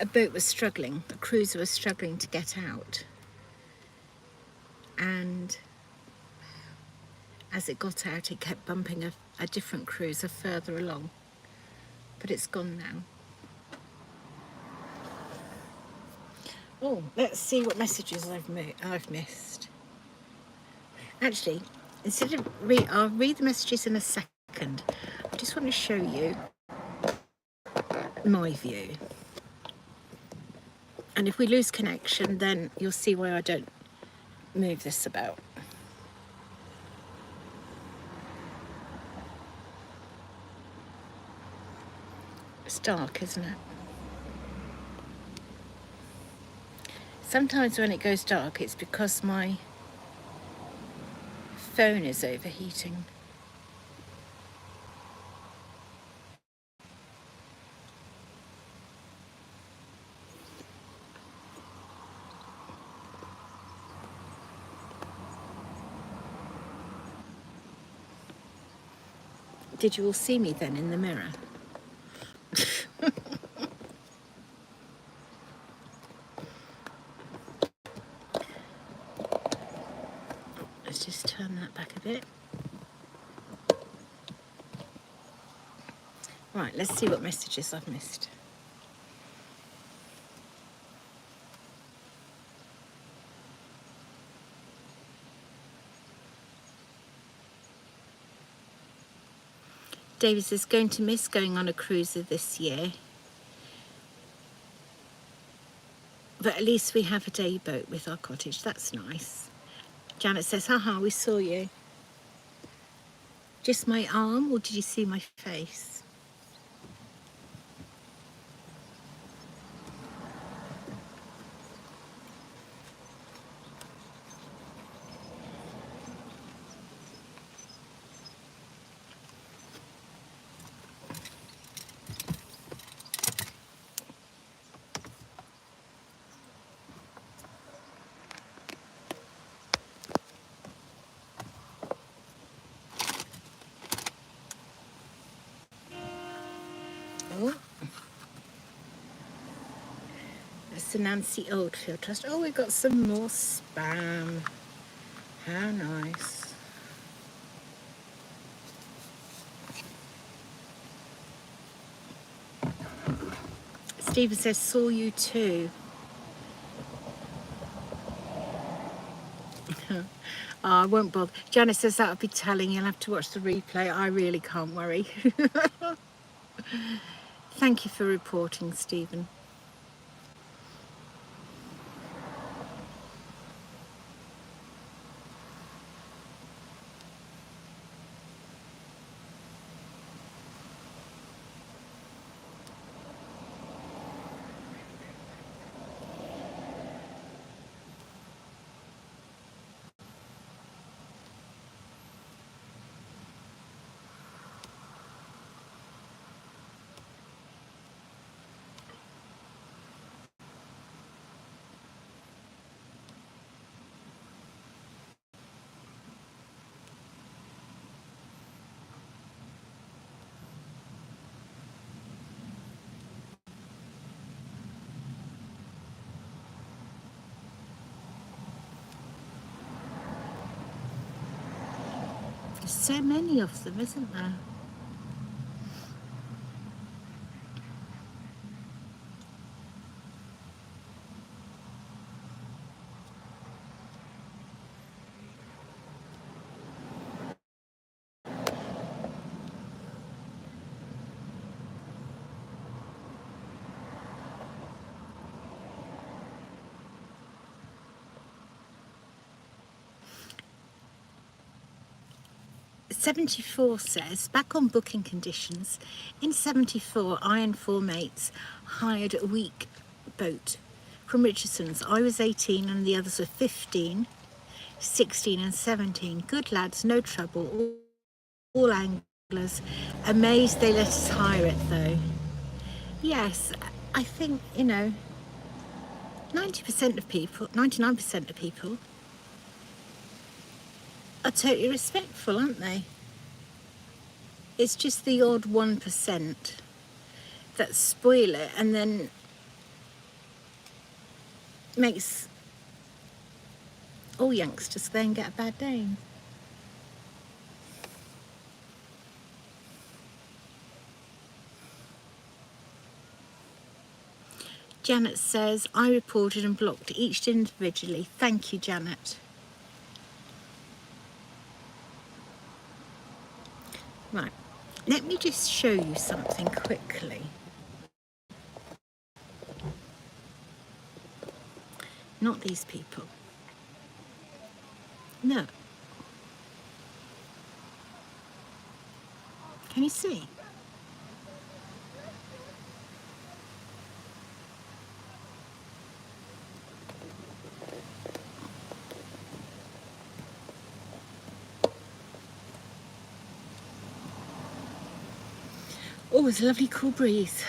a boat was struggling, a cruiser was struggling to get out, and as it got out, it kept bumping a different cruiser further along, but it's gone now. Oh, let's see what messages I've missed. Actually, instead of I'll read the messages in a second. I just want to show you my view. And if we lose connection, then you'll see why I don't move this about. It's dark, isn't it? Sometimes when it goes dark, it's because my phone is overheating. Did you all see me then in the mirror? Let's just turn that back a bit. Right, let's see what messages I've missed. David says, going to miss going on a cruiser this year. But at least we have a day boat with our cottage. That's nice. Janet says, haha, we saw you. Just my arm, or did you see my face? Oh, that's the Nancy Oldfield Trust. Oh, we've got some more spam. How nice. Stephen says, saw you too. I won't bother. Janice says that'll be telling. You'll have to watch the replay. I really can't worry. Thank you for reporting, Stephen. There's so many of them, isn't there? '74 says, back on booking conditions, in '74 I and four mates hired a week boat from Richardson's. I was 18 and the others were 15, 16 and 17. Good lads, no trouble, all anglers. Amazed they let us hire it though. Yes, I think, 90% of people, 99% of people are totally respectful, aren't they? It's just the odd 1% that spoil it, and then makes all youngsters then get a bad name. Janet says, I reported and blocked each individually. Thank you, Janet. Right, let me just show you something quickly. Not these people. No. Can you see? Oh, it's a lovely cool breeze.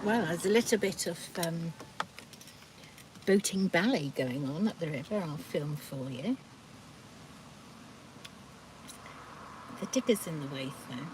Well, there's a little bit of boating ballet going on at the river. I'll film for you. The digger's in the way though.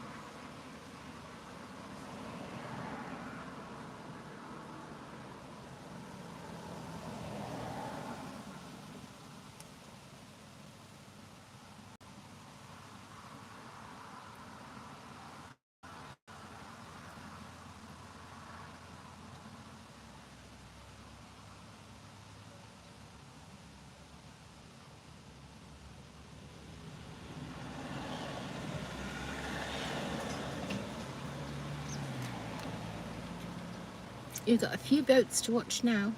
You've got a few boats to watch now.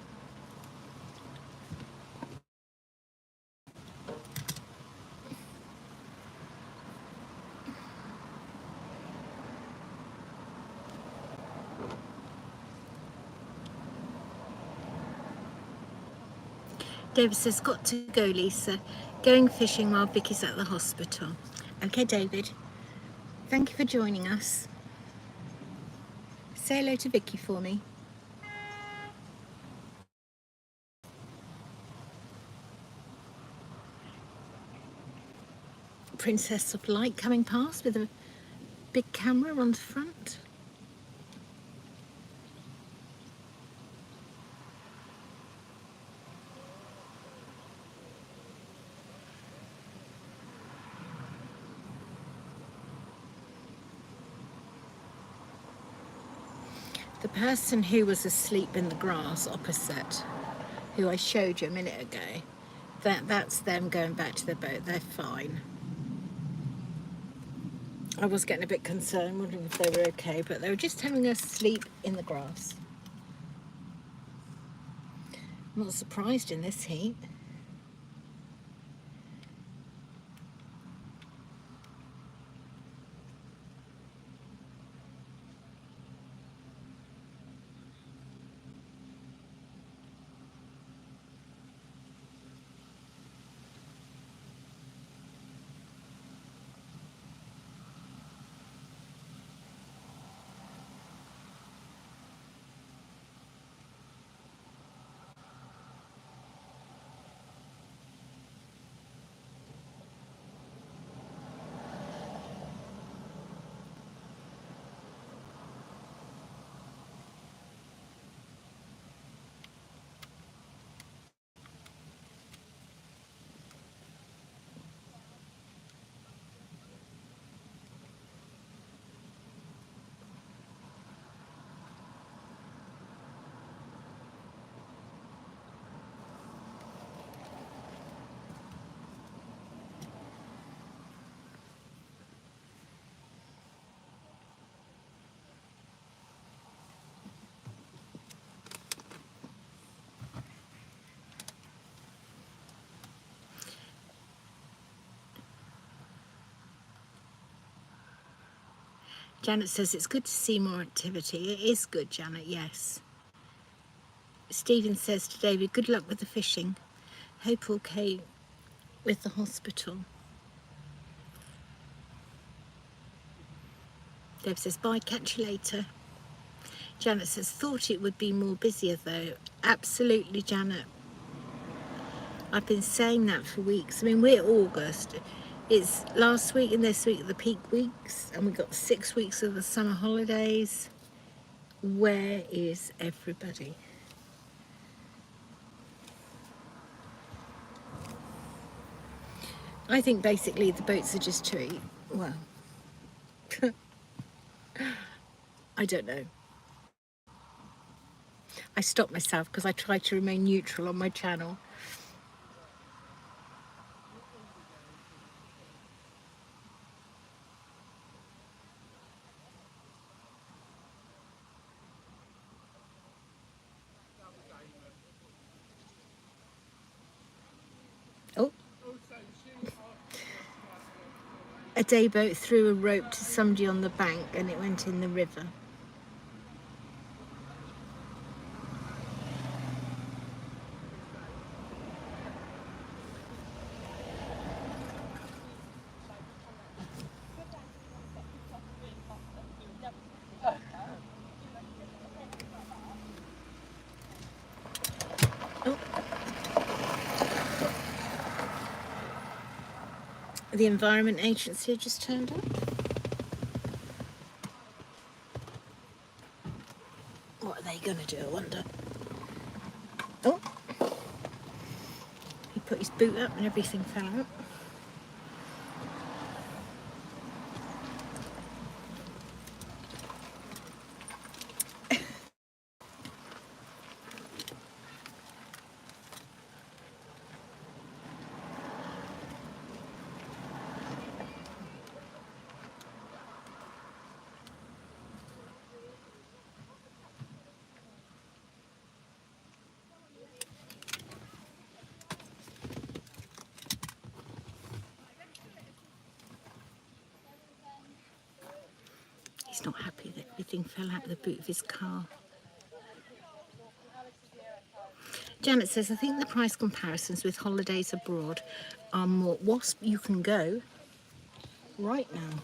David says, got to go, Lisa. Going fishing while Vicky's at the hospital. Okay, David. Thank you for joining us. Say hello to Vicky for me. Princess of Light coming past with a big camera on the front. The person who was asleep in the grass opposite, who I showed you a minute ago, that's them going back to the boat. They're fine. I was getting a bit concerned, wondering if they were okay, but they were just having a sleep in the grass. I'm not surprised in this heat. Janet says it's good to see more activity. It is good, Janet, yes. Stephen says to David, good luck with the fishing. Hope okay with the hospital. Deb says, bye, catch you later. Janet says, thought it would be more busier though. Absolutely, Janet. I've been saying that for weeks. I mean, we're August. It's last week and this week the peak weeks, and we've got 6 weeks of the summer holidays. Where is everybody? I think basically the boats are just too, well, I don't know. I stopped myself because I try to remain neutral on my channel. Oh, a day boat threw a rope to somebody on the bank and it went in the river. Oh. The Environment Agency just turned up. What are they going to do, I wonder? Oh, he put his boot up and everything fell out. He's not happy that everything fell out of the boot of his car. Janet says, I think the price comparisons with holidays abroad are more. Wasp, you can go right now.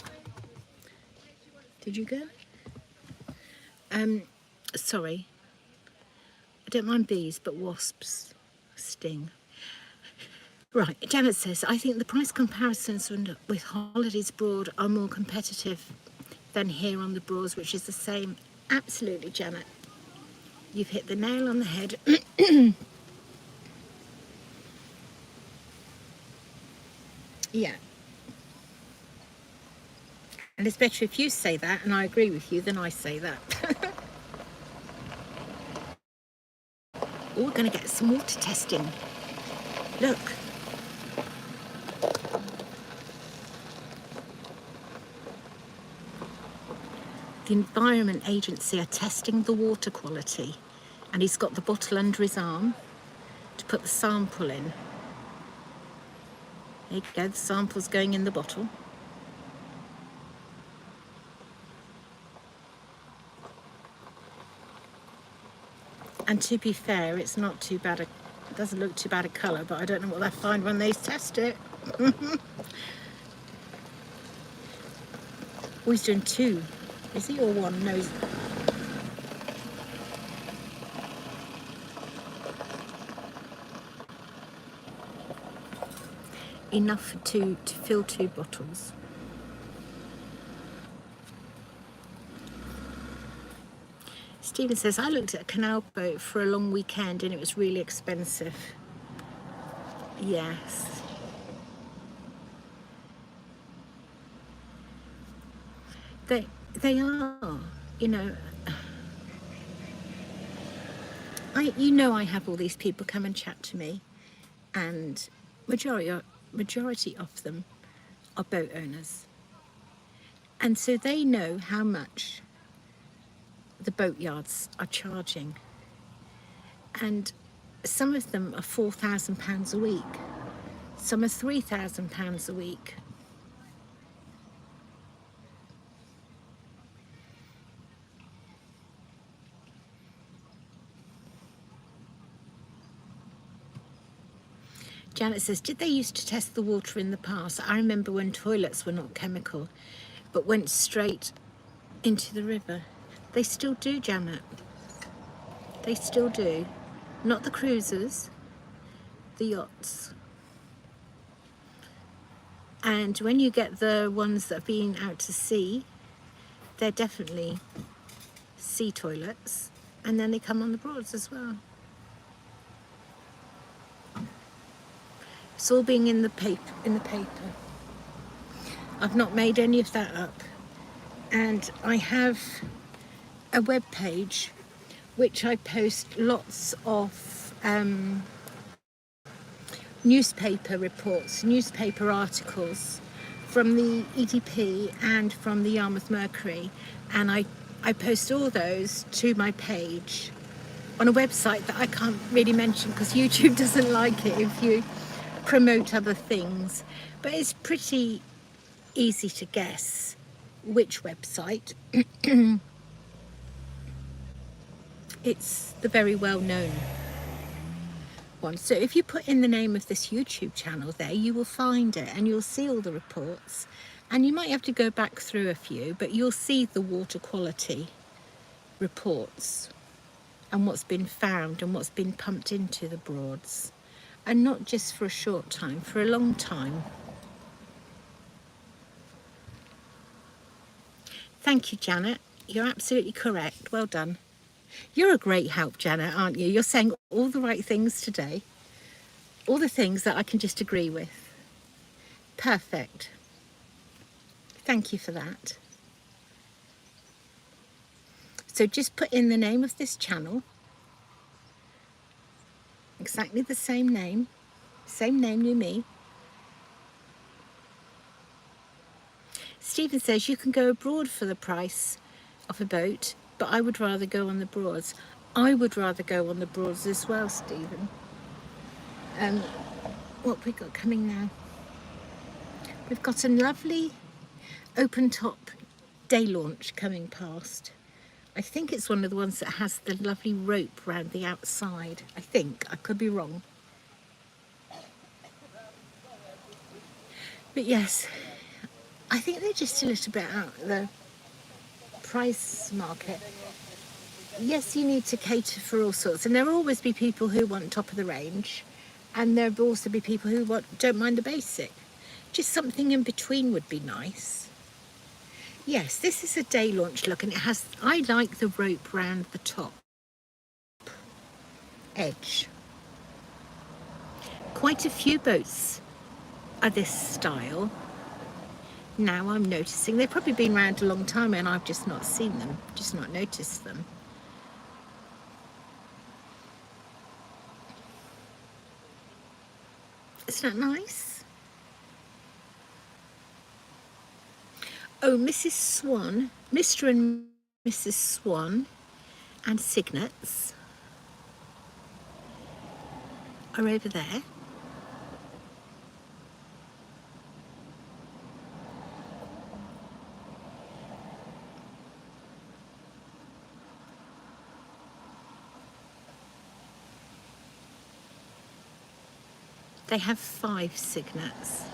Did you go? Sorry. I don't mind bees, but wasps sting. Right, Janet says, I think the price comparisons with holidays abroad are more competitive than here on the Broads, which is the same. Absolutely, Janet. You've hit the nail on the head. Yeah. And it's better if you say that and I agree with you than I say that. Oh, we're going to get some water testing. Look. The Environment Agency are testing the water quality, and he's got the bottle under his arm to put the sample in. There you go, the sample's going in the bottle. And to be fair, it's not too bad, it doesn't look too bad a colour, but I don't know what they find when they test it. Oh, he's doing 2. Is he, or 1? No, he's... Enough for 2 to fill 2 bottles. Stephen says, I looked at a canal boat for a long weekend and it was really expensive. Yes. They are, you know. I have all these people come and chat to me, and majority of them are boat owners. And so they know how much the boat yards are charging. And some of them are £4,000 a week. Some are £3,000 a week. Janet says, did they used to test the water in the past? I remember when toilets were not chemical, but went straight into the river. They still do, Janet. They still do. Not the cruisers, the yachts. And when you get the ones that have been out to sea, they're definitely sea toilets. And then they come on the Broads as well. It's all being in the paper. I've not made any of that up. And I have a web page which I post lots of newspaper reports, newspaper articles from the EDP and from the Yarmouth Mercury, and I post all those to my page on a website that I can't really mention because YouTube doesn't like it if you promote other things, but it's pretty easy to guess which website. It's the very well known one. So if you put in the name of this YouTube channel there, you will find it and you'll see all the reports, and you might have to go back through a few, but you'll see the water quality reports and what's been found and what's been pumped into the Broads, and not just for a short time, for a long time. Thank you, Janet. You're absolutely correct. Well done. You're a great help, Janet, aren't you? You're saying all the right things today. All the things that I can just agree with. Perfect. Thank you for that. So just put in the name of this channel. Exactly the same name. Same name, you, me. Stephen says you can go abroad for the price of a boat, but I would rather go on the Broads. I would rather go on the Broads as well, Stephen. What have we got coming now? We've got a lovely open top day launch coming past. I think it's one of the ones that has the lovely rope round the outside. I think, I could be wrong. But yes, I think they're just a little bit out of the price market. Yes, you need to cater for all sorts, and there will always be people who want top of the range, and there will also be people who don't mind the basic. Just something in between would be nice. Yes, this is a day launch look, and it has, I like the rope round the top edge. Quite a few boats are this style. Now I'm noticing they've probably been around a long time and I've just not seen them, just not noticed them. Isn't that nice? Oh, Mrs. Swan, Mr. and Mrs. Swan and Signets are over there. They have 5 Signets.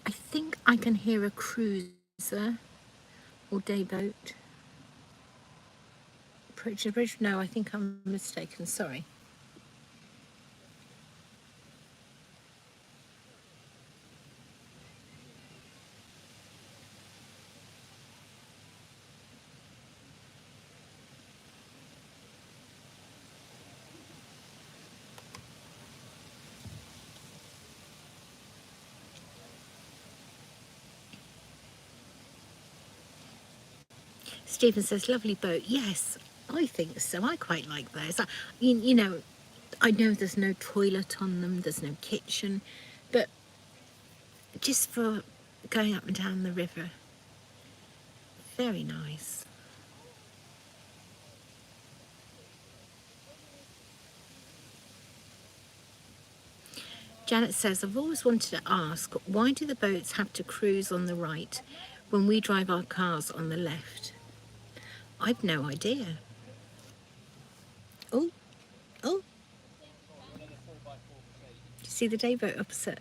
I think I can hear a cruiser or day boat. Approaching the bridge? No, I think I'm mistaken, sorry. Stephen says, lovely boat. Yes, I think so. I quite like those. You know, I know there's no toilet on them, there's no kitchen, but just for going up and down the river, very nice. Janet says, I've always wanted to ask, why do the boats have to cruise on the right when we drive our cars on the left? I've no idea. Oh, oh, do you see the day boat opposite?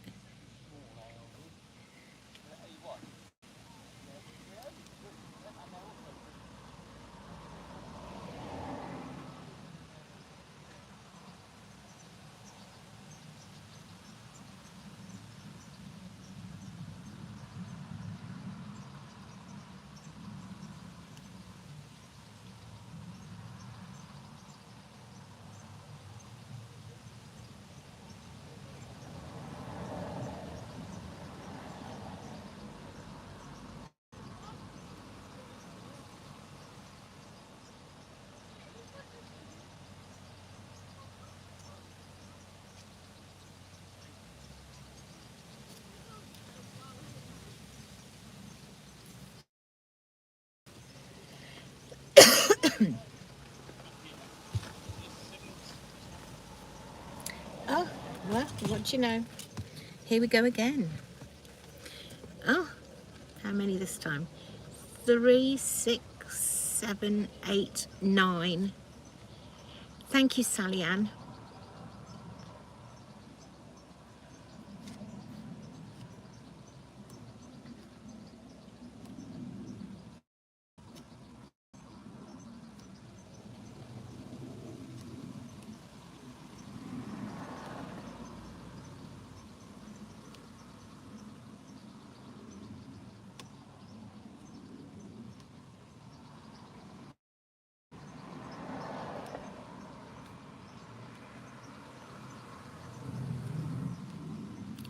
Oh, well, what do you know? Here we go again. Oh, how many this time? 3, 6, 7, 8, 9. Thank you, Sally Ann.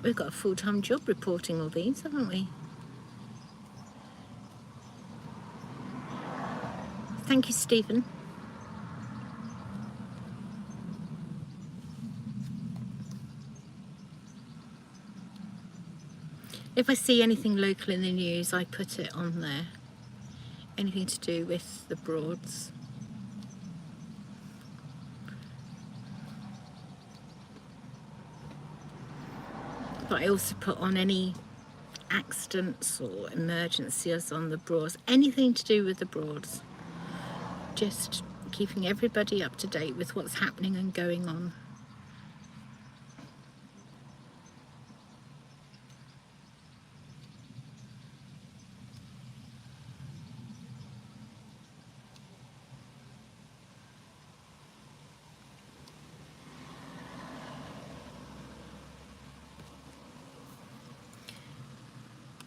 We've got a full-time job reporting all these, haven't we? Thank you, Stephen. If I see anything local in the news, I put it on there. Anything to do with the Broads. But I also put on any accidents or emergencies on the Broads. Anything to do with the Broads. Just keeping everybody up to date with what's happening and going on.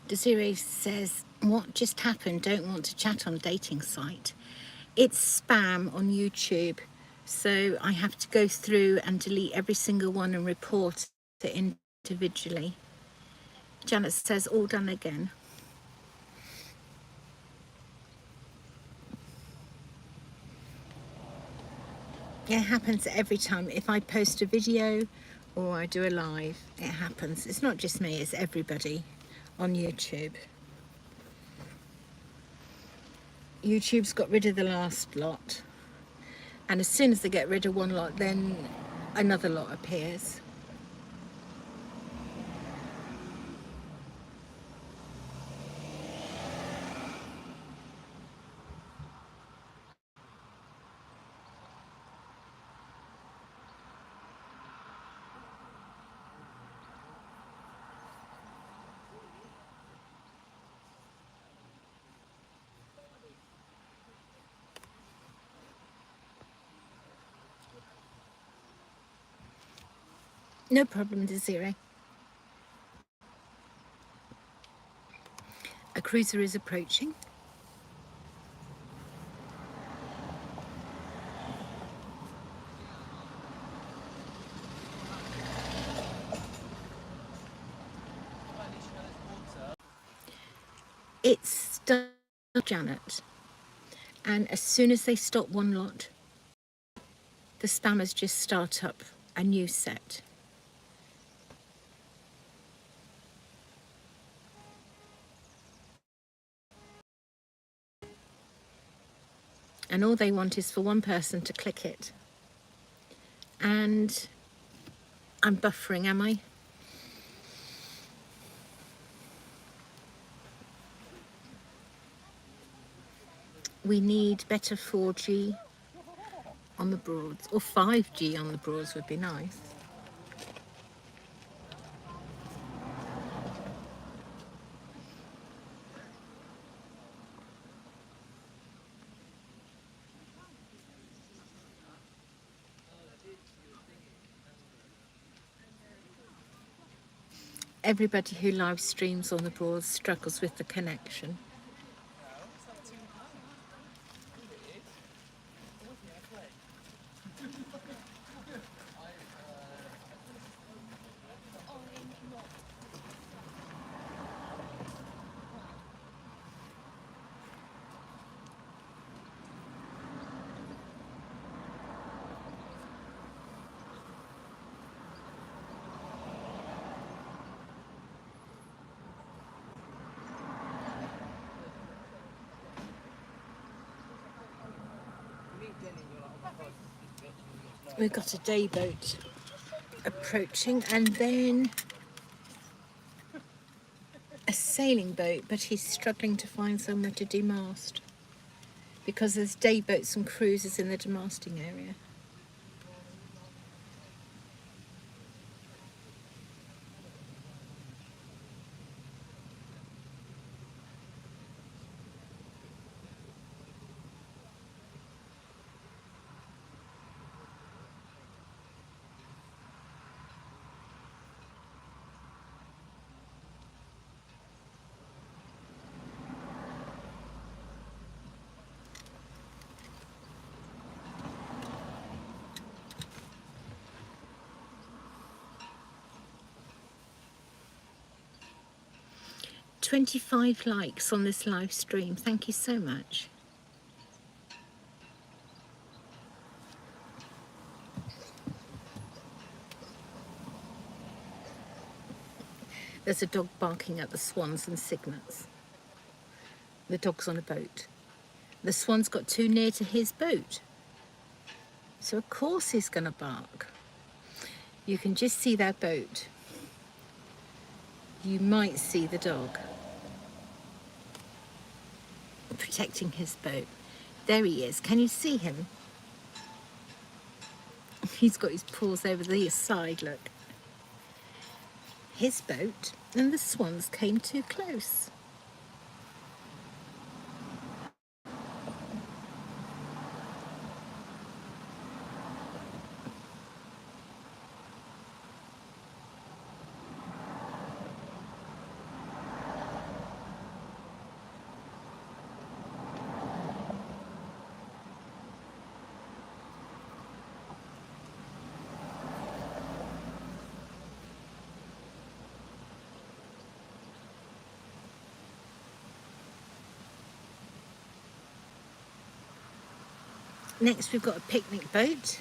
Desiree says, what just happened? Don't want to chat on dating site. It's spam on YouTube, so I have to go through and delete every single one and report it individually. Janet says, all done again. It happens every time. If I post a video or I do a live, it happens. It's not just me, it's everybody on YouTube. YouTube's got rid of the last lot, and as soon as they get rid of one lot, then another lot appears. No problem, Desiree. A cruiser is approaching. It's still Janet. And as soon as they stop one lot, the spammers just start up a new set. And all they want is for one person to click it. And I'm buffering, am I? We need better 4G on the Broads, or 5G on the Broads would be nice. Everybody who live streams on the Broads struggles with the connection. We've got a day boat approaching, and then a sailing boat, but he's struggling to find somewhere to demast because there's day boats and cruisers in the demasting area. "25 likes on this live stream. Thank you so much. There's a dog barking at the swans and cygnets. The dog's on a boat. The swan's got too near to his boat, so of course he's going to bark. You can just see their boat. You might see the dog protecting his boat. There he is. Can you see him? He's got his paws over the side, look. His boat, and the swans came too close. Next we've got a picnic boat.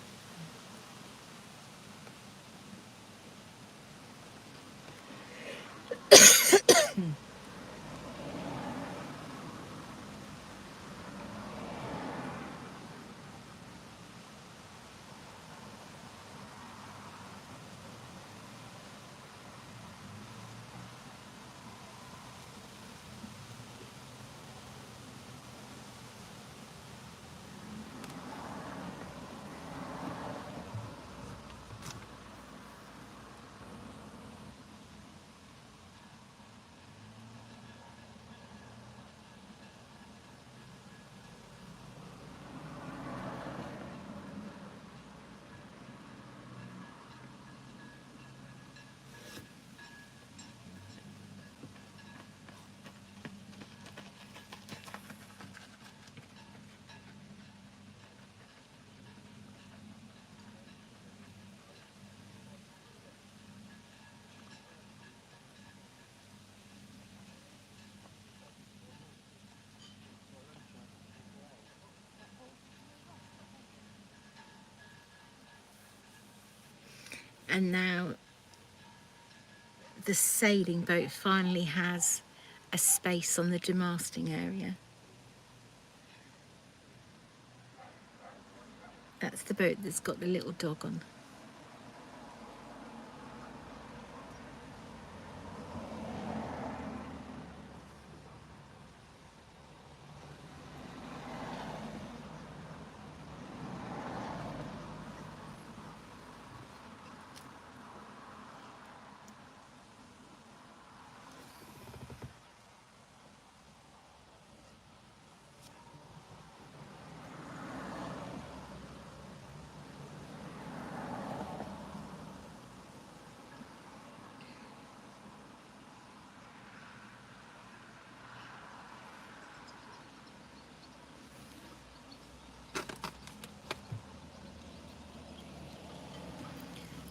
And now the sailing boat finally has a space on the demasting area. That's the boat that's got the little dog on.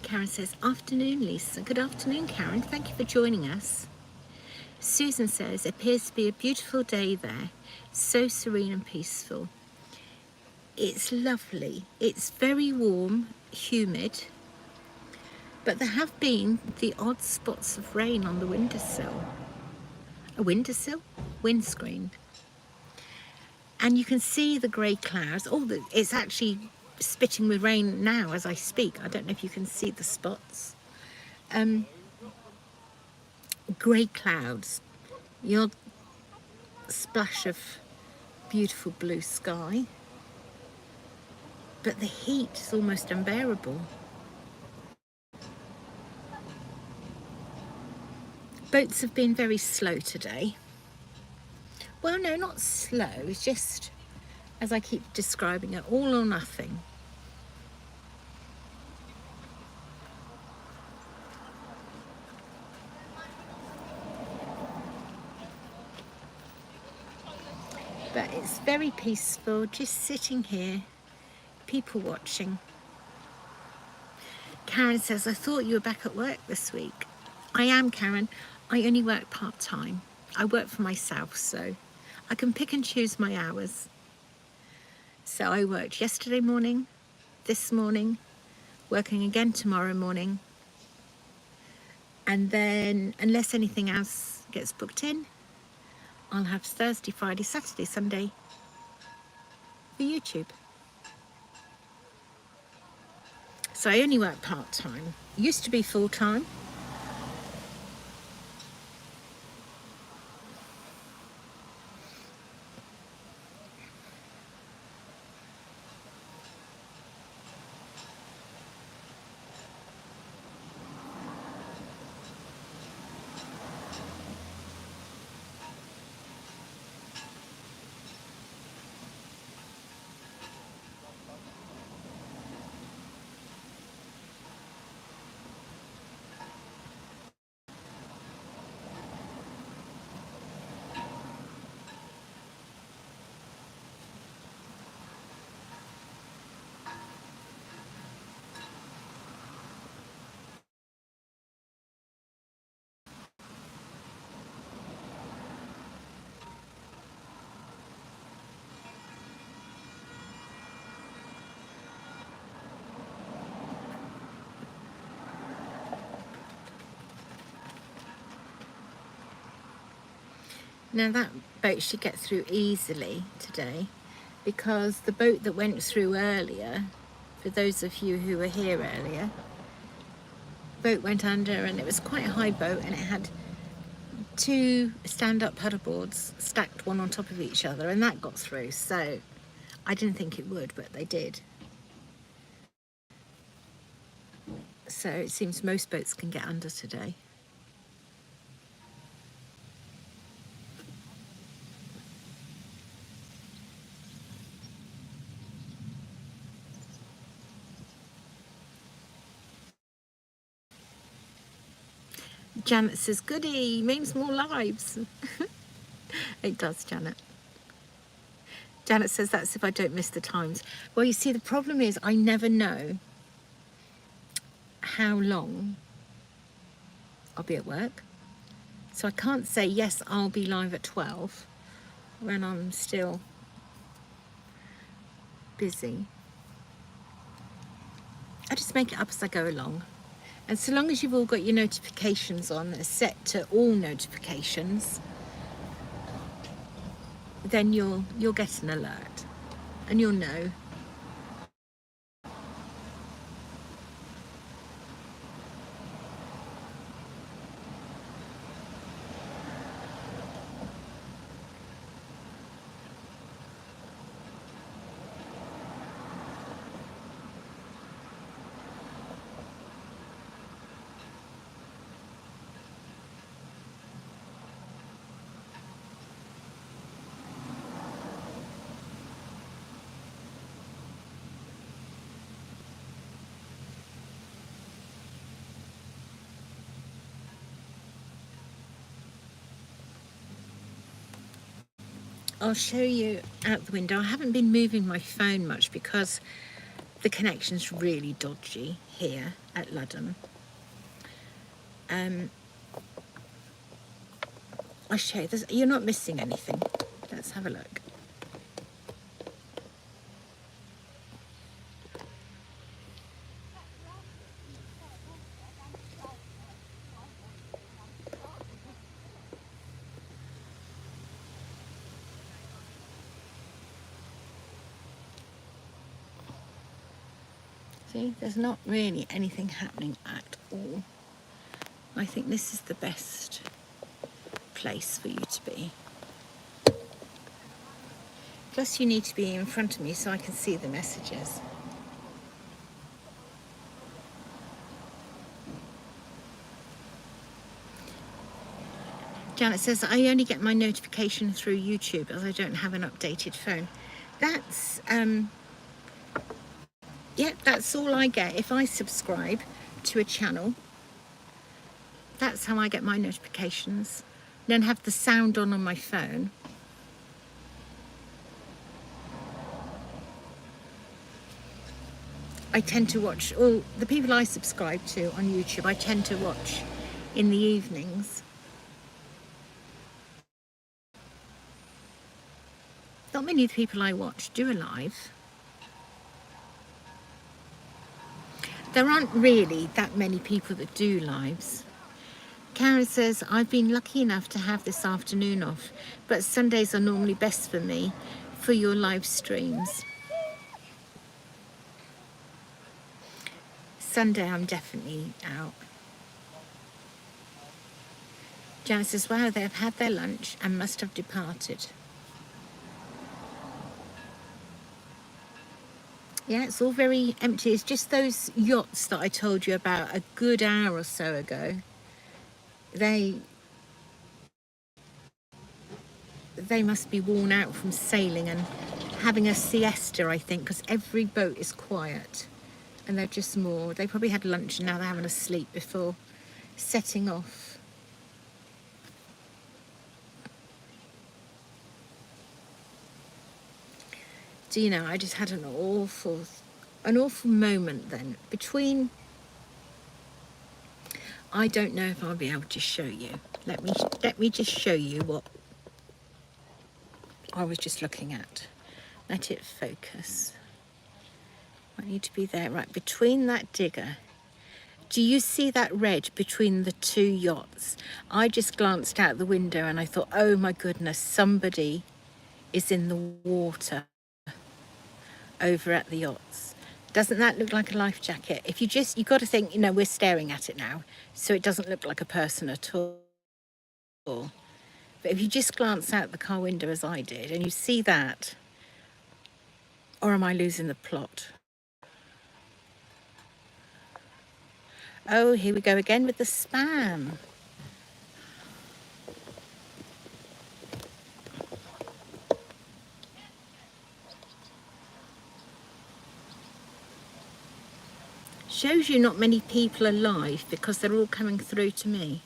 Karen says, afternoon, Lisa. Good afternoon, Karen. Thank you for joining us. Susan says, appears to be a beautiful day there. So serene and peaceful. It's lovely. It's very warm, humid, but there have been the odd spots of rain on the windowsill. A windowsill? Windscreen. And you can see the grey clouds. Oh, it's actually spitting with rain now as I speak. I don't know if you can see the spots. Grey clouds. The odd splash of beautiful blue sky. But the heat is almost unbearable. Boats have been very slow today. Well, no, not slow. It's just, as I keep describing it, all or nothing. But it's very peaceful, just sitting here, people watching. Karen says, I thought you were back at work this week. I am, Karen. I only work part-time. I work for myself, so I can pick and choose my hours. So I worked yesterday morning, this morning, working again tomorrow morning. And then, unless anything else gets booked in, I'll have Thursday, Friday, Saturday, Sunday for YouTube. So I only work part-time. Used to be full-time. Now that boat should get through easily today, because the boat that went through earlier, for those of you who were here earlier, boat went under, and it was quite a high boat, and it had two stand-up paddleboards stacked one on top of each other, and that got through. So I didn't think it would, but they did. So it seems most boats can get under today. Janet says, goody, means more lives. It does, Janet. Janet says, that's if I don't miss the times. Well, you see, the problem is I never know how long I'll be at work. So I can't say, yes, I'll be live at 12 when I'm still busy. I just make it up as I go along. And so long as you've all got your notifications on that are set to all notifications, then you'll get an alert and you'll know. I'll show you out the window. I haven't been moving my phone much because the connection's really dodgy here at Ludham. I'll show you. You're not missing anything. Let's have a look. See, there's not really anything happening at all. I think this is the best place for you to be. Plus you need to be in front of me so I can see the messages. Janet says, I only get my notification through YouTube as I don't have an updated phone. That's, yeah, that's all I get. If I subscribe to a channel, that's how I get my notifications. Then have the sound on my phone. I tend to watch all the people I subscribe to on YouTube. I tend to watch in the evenings. Not many of the people I watch do a live. There aren't really that many people that do lives. Karen says, I've been lucky enough to have this afternoon off, but Sundays are normally best for me for your live streams. Sunday I'm definitely out. Janet says, wow, they have had their lunch and must have departed. Yeah, it's all very empty. It's just those yachts that I told you about a good hour or so ago. They must be worn out from sailing and having a siesta, I think, because every boat is quiet and they're just moored. They probably had lunch and now they're having a sleep before setting off. Do you know, I just had an awful moment then between, I don't know if I'll be able to show you. Let me just show you what I was just looking at. Let it focus. I need to be there, right, between that digger. Do you see that red between the two yachts? I just glanced out the window and I thought, oh my goodness, somebody is in the water over at the yachts. Doesn't that look like a life jacket? If you got to think, you know, we're staring at it now, so it doesn't look like a person at all. But if you just glance out the car window as I did and you see that, or am I losing the plot? Oh, here we go again with the spam. Shows you not many people are live because they're all coming through to me.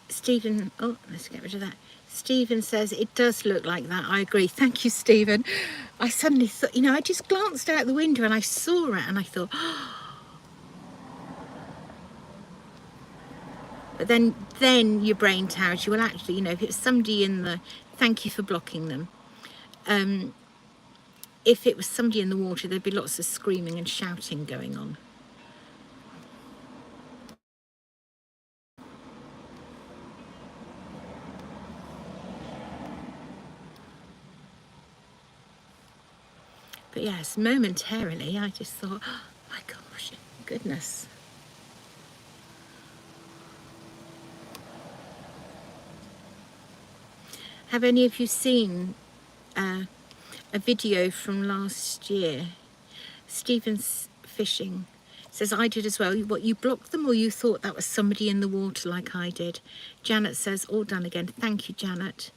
Stephen, oh, let's get rid of that. Stephen says, it does look like that. I agree. Thank you, Stephen. I suddenly thought, you know, I just glanced out the window and I saw it and I thought, oh. But then your brain tells you, well, actually, you know, if it's somebody in the, thank you for blocking them. if it was somebody in the water, there'd be lots of screaming and shouting going on. But yes, momentarily, I just thought, oh my gosh, goodness. Have any of you seen a video from last year? Stephen's Fishing says, I did as well. What, you blocked them or you thought that was somebody in the water like I did? Janet says, all done again. Thank you, Janet.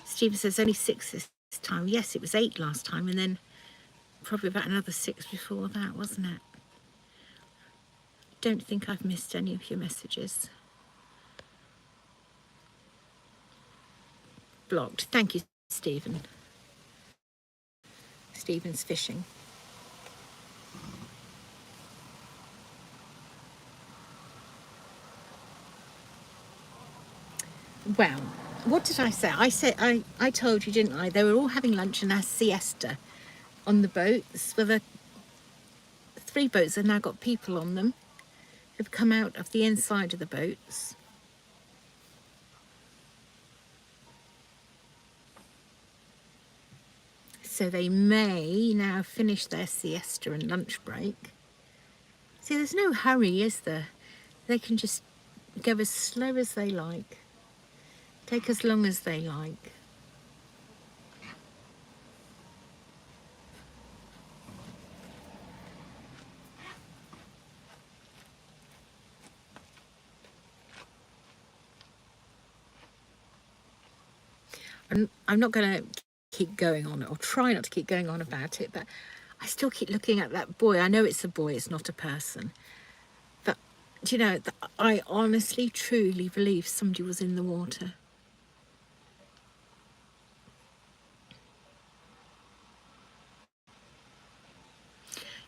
Stephen says, only 6 this time. Yes, it was 8 last time, and then probably about another 6 before that, wasn't it? Don't think I've missed any of your messages. Blocked. Thank you, Stephen. Stephen's Fishing. Well, what did I say? I told you, didn't I? They were all having lunch and a siesta on the boats. Well, the 3 boats have now got people on them who've come out of the inside of the boats. So they may now finish their siesta and lunch break. See, there's no hurry, is there? They can just go as slow as they like, take as long as they like. I'm not going to keep going on it, or try not to keep going on about it, but I still keep looking at that boy. I know it's a boy, it's not a person. But, do you know, I honestly, truly believe somebody was in the water.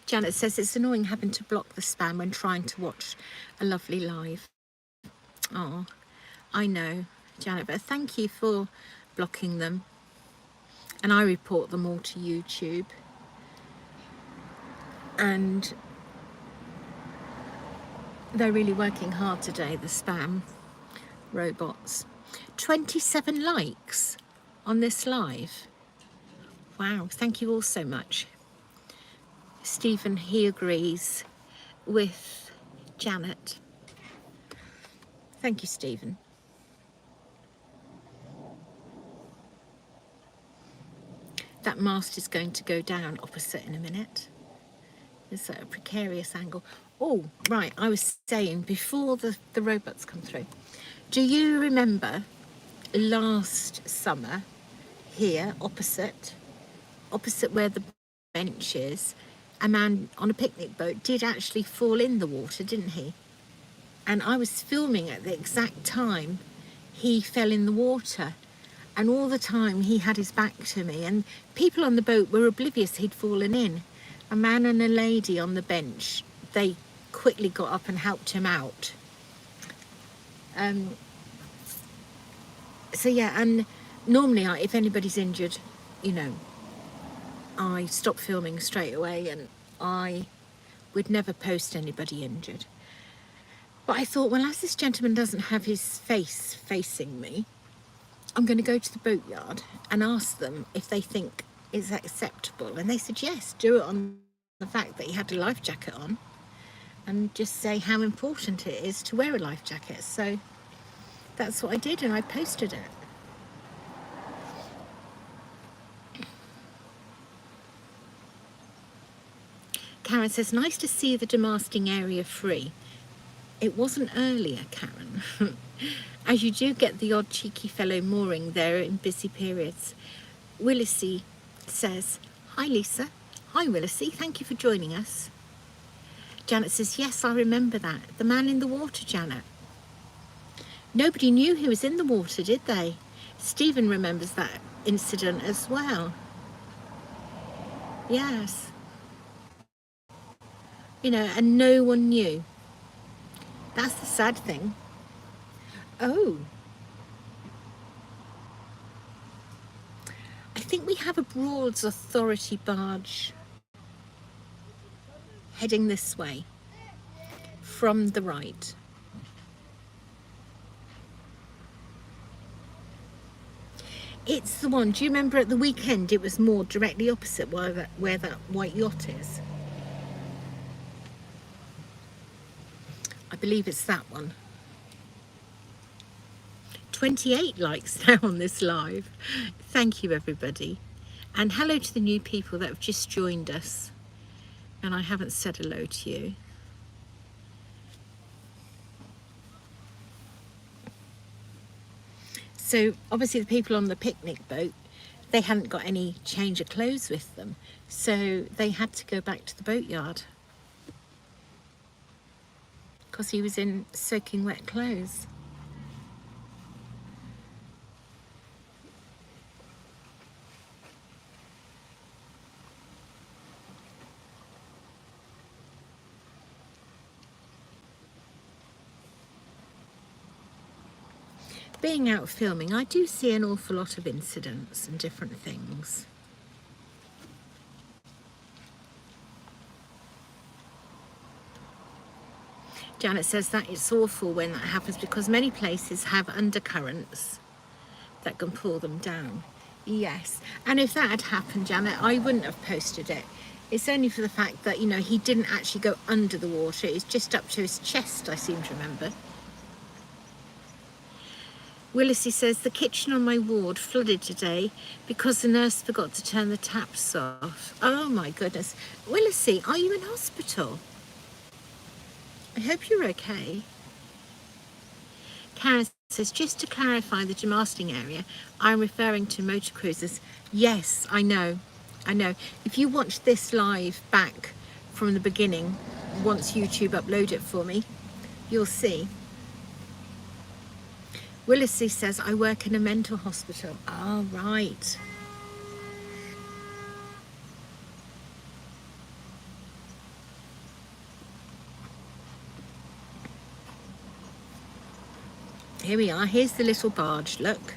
Janet says, it's annoying having to block the spam when trying to watch a lovely live. Oh, I know, Janet, but thank you for blocking them. And I report them all to YouTube. And they're really working hard today, the spam robots. 27 likes on this live. Wow, thank you all so much. Stephen, he agrees with Janet. Thank you, Stephen. That mast is going to go down opposite in a minute. It's a precarious angle. Oh, right, I was saying before the robots come through. Do you remember last summer here, opposite where the bench is, a man on a picnic boat did actually fall in the water, didn't he? And I was filming at the exact time he fell in the water. And all the time he had his back to me, and people on the boat were oblivious he'd fallen in. A man and a lady on the bench, they quickly got up and helped him out. So yeah, and normally if anybody's injured, you know, I stop filming straight away, and I would never post anybody injured. But I thought, well, as this gentleman doesn't have his face facing me, I'm going to go to the boatyard and ask them if they think it's acceptable. And they said, yes, do it on the fact that he had a life jacket on, and just say how important it is to wear a life jacket. So that's what I did, and I posted it. Karen says, nice to see the demasting area free. It wasn't earlier, Karen. As you do get the odd cheeky fellow mooring there in busy periods. Willisy says, hi Lisa. Hi Willisy, thank you for joining us. Janet says, yes, I remember that. The man in the water, Janet. Nobody knew he was in the water, did they? Stephen remembers that incident as well. Yes. You know, and no one knew. That's the sad thing. Oh. I think we have a Broads Authority barge heading this way from the right. It's the one, do you remember at the weekend it was more directly opposite where that white yacht is? I believe it's that one. 28 likes now on this live. Thank you everybody. And hello to the new people that have just joined us. And I haven't said hello to you. So obviously the people on the picnic boat, they hadn't got any change of clothes with them. So they had to go back to the boatyard because he was in soaking wet clothes. Being out filming, I do see an awful lot of incidents and different things. Janet says that it's awful when that happens because many places have undercurrents that can pull them down. Yes, and if that had happened, Janet, I wouldn't have posted it. It's only for the fact that, you know, he didn't actually go under the water. It's just up to his chest, I seem to remember. Willisy says, the kitchen on my ward flooded today because the nurse forgot to turn the taps off. Oh my goodness. Willisy, are you in hospital? I hope you're okay. Karen says, just to clarify the demasting area, I'm referring to motor cruisers. Yes, I know. I know. If you watch this live back from the beginning, once YouTube upload it for me, you'll see. Willisy says, I work in a mental hospital. Oh, right. Here we are. Here's the little barge. Look.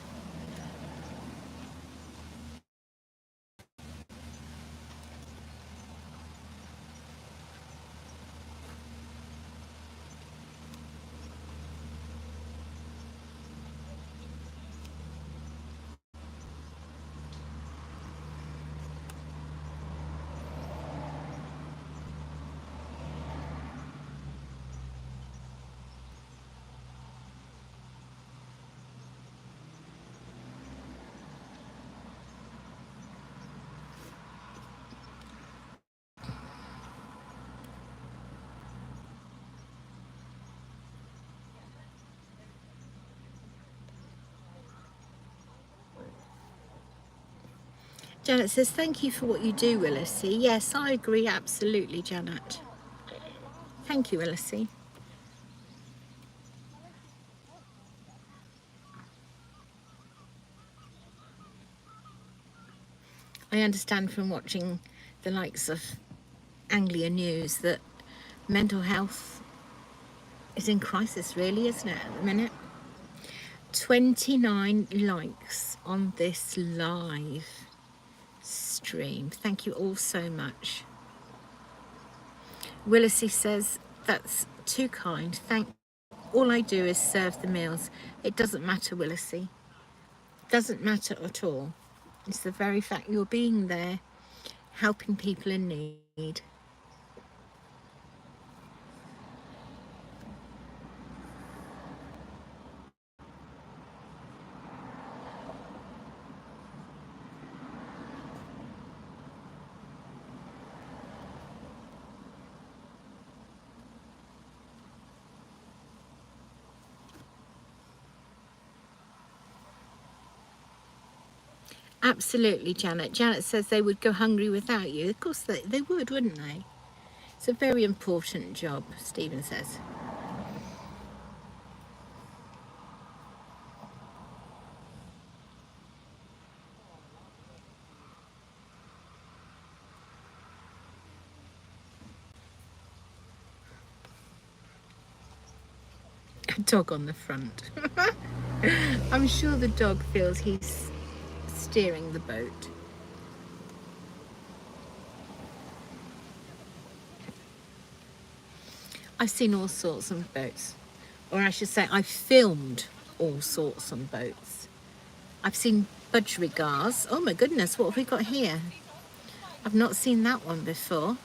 Janet says, thank you for what you do, Willisy. Yes, I agree, absolutely, Janet. Thank you, Willisy. I understand from watching the likes of Anglia News that mental health is in crisis, really, isn't it, at the minute? 29 likes on this live stream. Thank you all so much. Willisy says, that's too kind. All I do is serve the meals. It doesn't matter, Willisy. Doesn't matter at all. It's the very fact you're being there, helping people in need. Absolutely, Janet. Janet says they would go hungry without you. Of course they would, wouldn't they? It's a very important job, Stephen says. A dog on the front. I'm sure the dog feels he's steering the boat. I've seen all sorts of boats. Or I should say, I've filmed all sorts of boats. I've seen budgerigars. Oh my goodness, what have we got here? I've not seen that one before.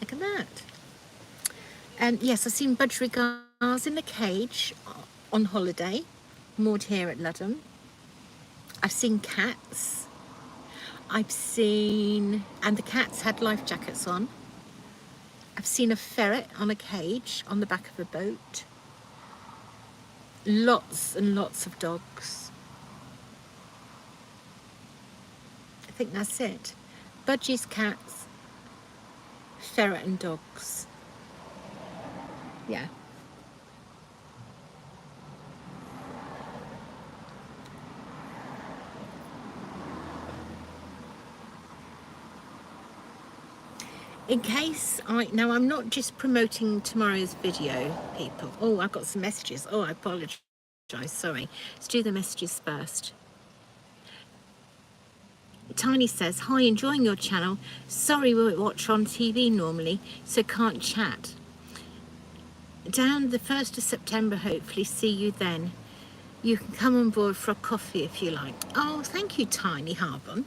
Look at that. Yes, I've seen budgerigars in a cage on holiday, moored here at Ludham. I've seen cats. I've seen, and the cats had life jackets on. I've seen a ferret on a cage on the back of a boat. Lots and lots of dogs. I think that's it. Budgies, cats, ferret and dogs. Yeah. In case now I'm not just promoting tomorrow's video, people. Oh, I've got some messages. Oh, I apologise. Sorry. Let's do the messages first. Tiny says, hi, enjoying your channel. Sorry we watch on TV normally, so can't chat. Down the 1st of September, hopefully see you then. You can come on board for a coffee if you like. Oh, thank you, Tiny Harbon.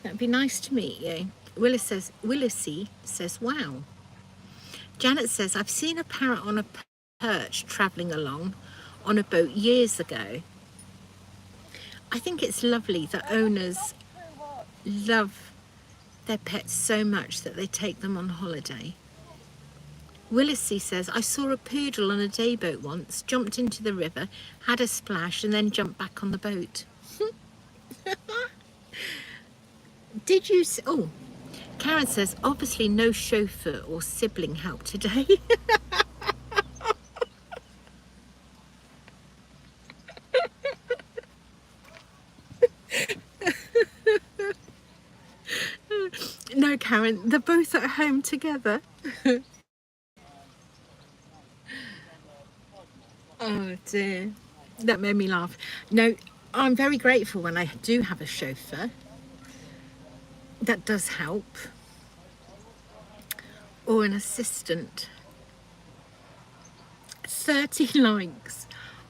That'd be nice to meet you. Willisy says, wow. Janet says, I've seen a parrot on a perch travelling along on a boat years ago. I think it's lovely that owners love their pets so much that they take them on holiday. Willisy says, I saw a poodle on a day boat once, jumped into the river, had a splash and then jumped back on the boat. Did you see, oh, Karen says, obviously no chauffeur or sibling help today. No, Karen, they're both at home together. Oh dear, that made me laugh. No, I'm very grateful when I do have a chauffeur. That does help. Or an assistant. 30 likes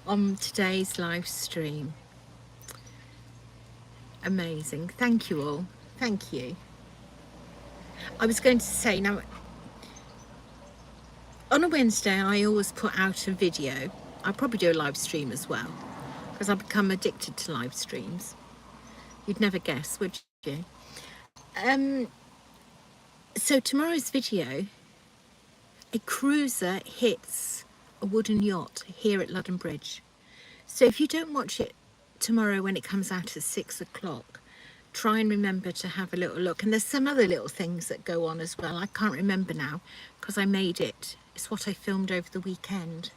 on today's live stream. Amazing. Thank you all. Thank you. I was going to say, now, on a Wednesday, I always put out a video. I'll probably do a live stream as well, because I've become addicted to live streams. You'd never guess, would you? So tomorrow's video, a cruiser hits a wooden yacht here at Ludham Bridge. So if you don't watch it tomorrow when it comes out at 6 o'clock, try and remember to have a little look. And there's some other little things that go on as well. I can't remember now because I made it. It's what I filmed over the weekend.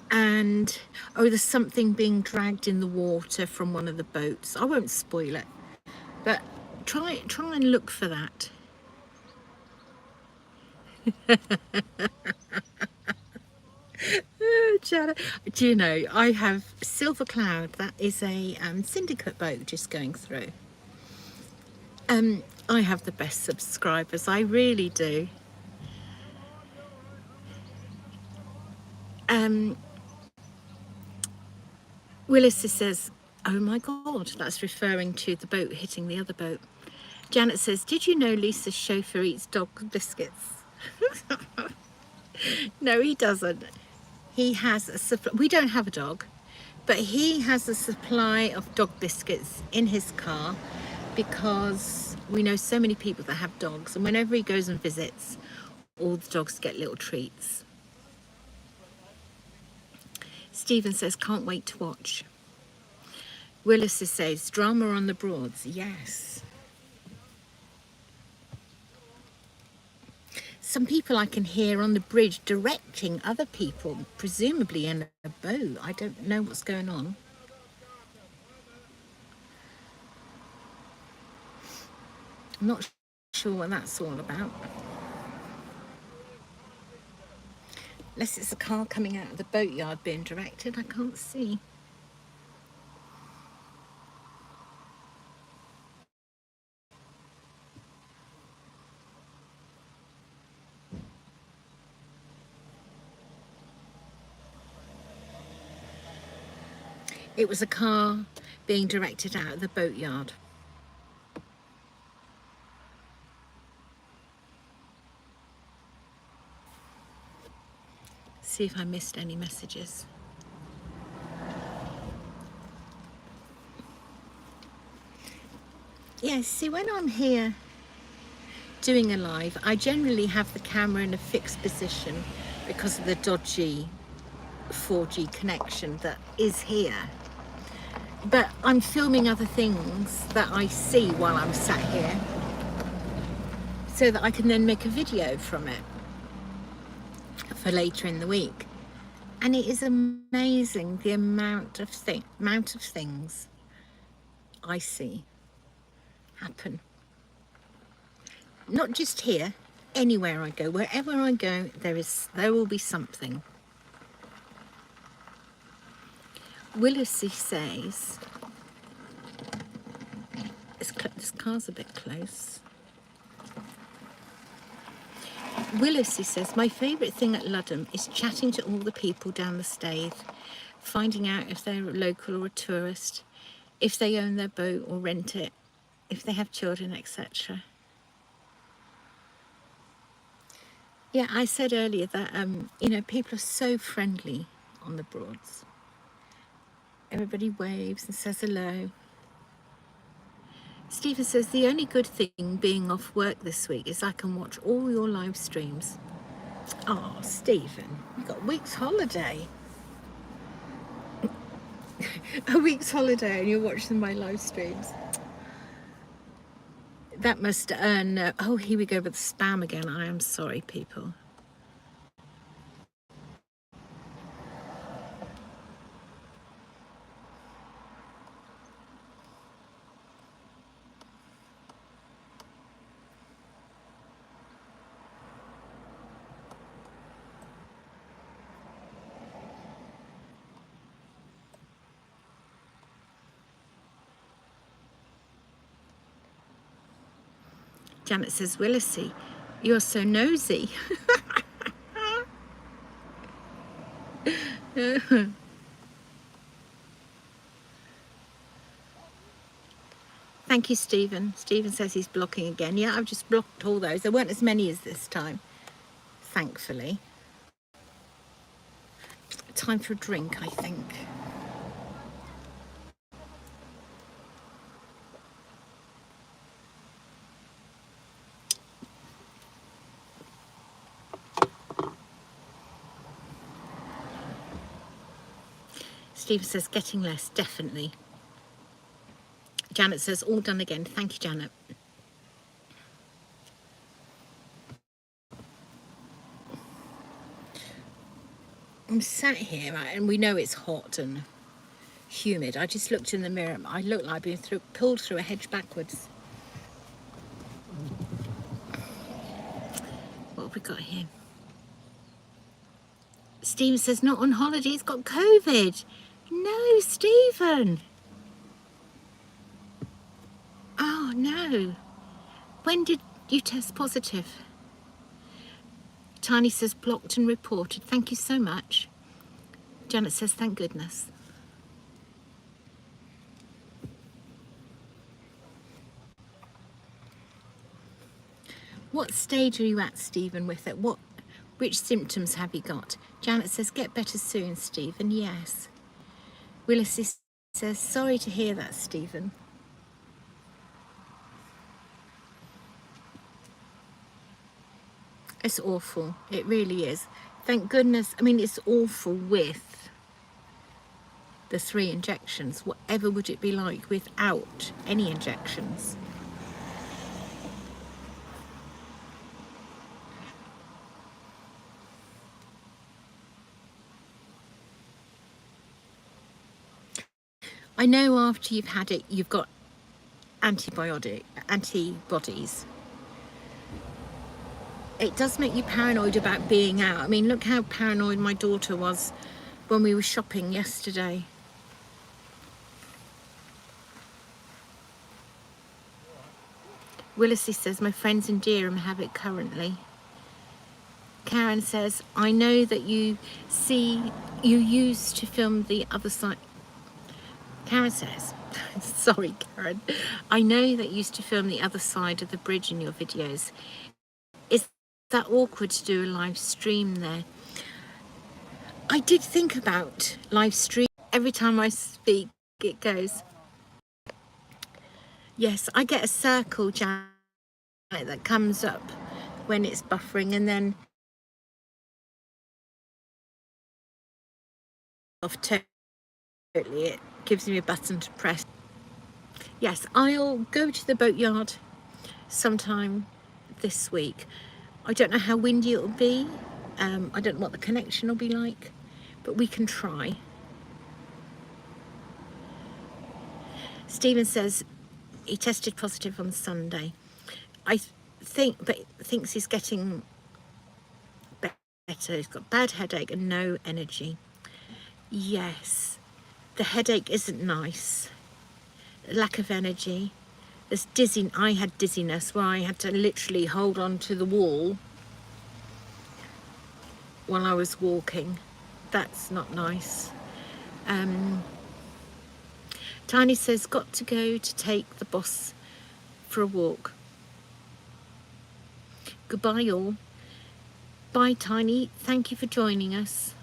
And oh, there's something being dragged in the water from one of the boats. I won't spoil it, but try and look for that. Janet, do you know, I have Silver Cloud, that is a syndicate boat just going through. I have the best subscribers, I really do. Willis says, oh my God, that's referring to the boat hitting the other boat. Janet says, did you know Lisa's chauffeur eats dog biscuits? No, he doesn't. He has a supply. We don't have a dog, but he has a supply of dog biscuits in his car because we know so many people that have dogs, and whenever he goes and visits, all the dogs get little treats. Stephen says, can't wait to watch. Willis says, drama on the Broads. Yes. Some people I can hear on the bridge directing other people, presumably in a boat. I don't know what's going on. I'm not sure what that's all about. Unless it's a car coming out of the boatyard being directed, I can't see. It was a car being directed out of the boatyard. See if I missed any messages. Yeah, see, when I'm here doing a live, I generally have the camera in a fixed position because of the dodgy 4G connection that is here. But I'm filming other things that I see while I'm sat here so that I can then make a video from it for later in the week. And it is amazing the amount of things I see happen. Not just here, anywhere I go, wherever I go, there will be something. Willisy says, this car's a bit close. Willisy says, my favourite thing at Ludham is chatting to all the people down the Staithe, finding out if they're a local or a tourist, if they own their boat or rent it, if they have children, etc. Yeah, I said earlier that, you know, people are so friendly on the Broads. Everybody waves and says hello. Stephen says, the only good thing being off work this week is I can watch all your live streams. Oh, Stephen, you've got a week's holiday. A week's holiday and you're watching my live streams. That must earn... oh, here we go with the spam again. I am sorry, people. Janet says, Willisy, you're so nosy. Thank you, Stephen. Stephen says he's blocking again. Yeah, I've just blocked all those. There weren't as many as this time, thankfully. Time for a drink, I think. Stephen says, getting less, definitely. Janet says, all done again. Thank you, Janet. I'm sat here, right, and we know it's hot and humid. I just looked in the mirror. I look like I've been pulled through a hedge backwards. What have we got here? Stephen says, not on holiday, he's got COVID. No, Stephen. Oh, no. When did you test positive? Tiny says, blocked and reported. Thank you so much. Janet says, thank goodness. What stage are you at, Stephen, with it? Which symptoms have you got? Janet says, get better soon, Stephen. Yes. Willis says, sorry to hear that, Stephen. It's awful. It really is. Thank goodness. I mean, it's awful with the 3 injections. Whatever would it be like without any injections? I know after you've had it, you've got antibodies. It does make you paranoid about being out. I mean, look how paranoid my daughter was when we were shopping yesterday. Willisy says, my friends in Dereham have it currently. Karen says, I know that you used to film the other side. Karen says, sorry, Karen, I know that you used to film the other side of the bridge in your videos. Is that awkward to do a live stream there? I did think about live stream. Every time I speak, it goes. Yes, I get a circle, Janet, that comes up when it's buffering, and then off totally. It gives me a button to press. Yes, I'll go to the boatyard sometime this week. I don't know how windy it'll be. I don't know what the connection will be like, but we can try. Stephen says he tested positive on Sunday. I think, but thinks he's getting better. He's got bad headache and no energy. Yes, the headache isn't nice. Lack of energy. There's dizzy. I had dizziness where I had to literally hold on to the wall while I was walking. That's not nice. Tiny says, got to go to take the boss for a walk. Goodbye all. Bye Tiny, thank you for joining us.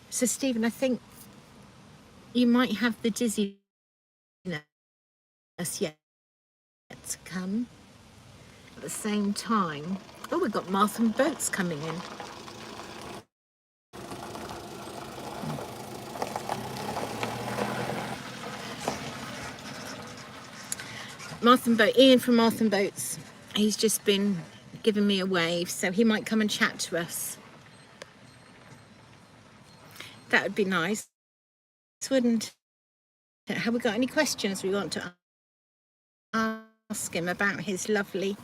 So Stephen, I think you might have the dizziness yet to come. At the same time, oh, we've got Martham Boats coming in. Ian from Martham Boats, he's just been giving me a wave, so he might come and chat to us. That would be nice, wouldn't it? Have we got any questions we want to ask him about his lovely...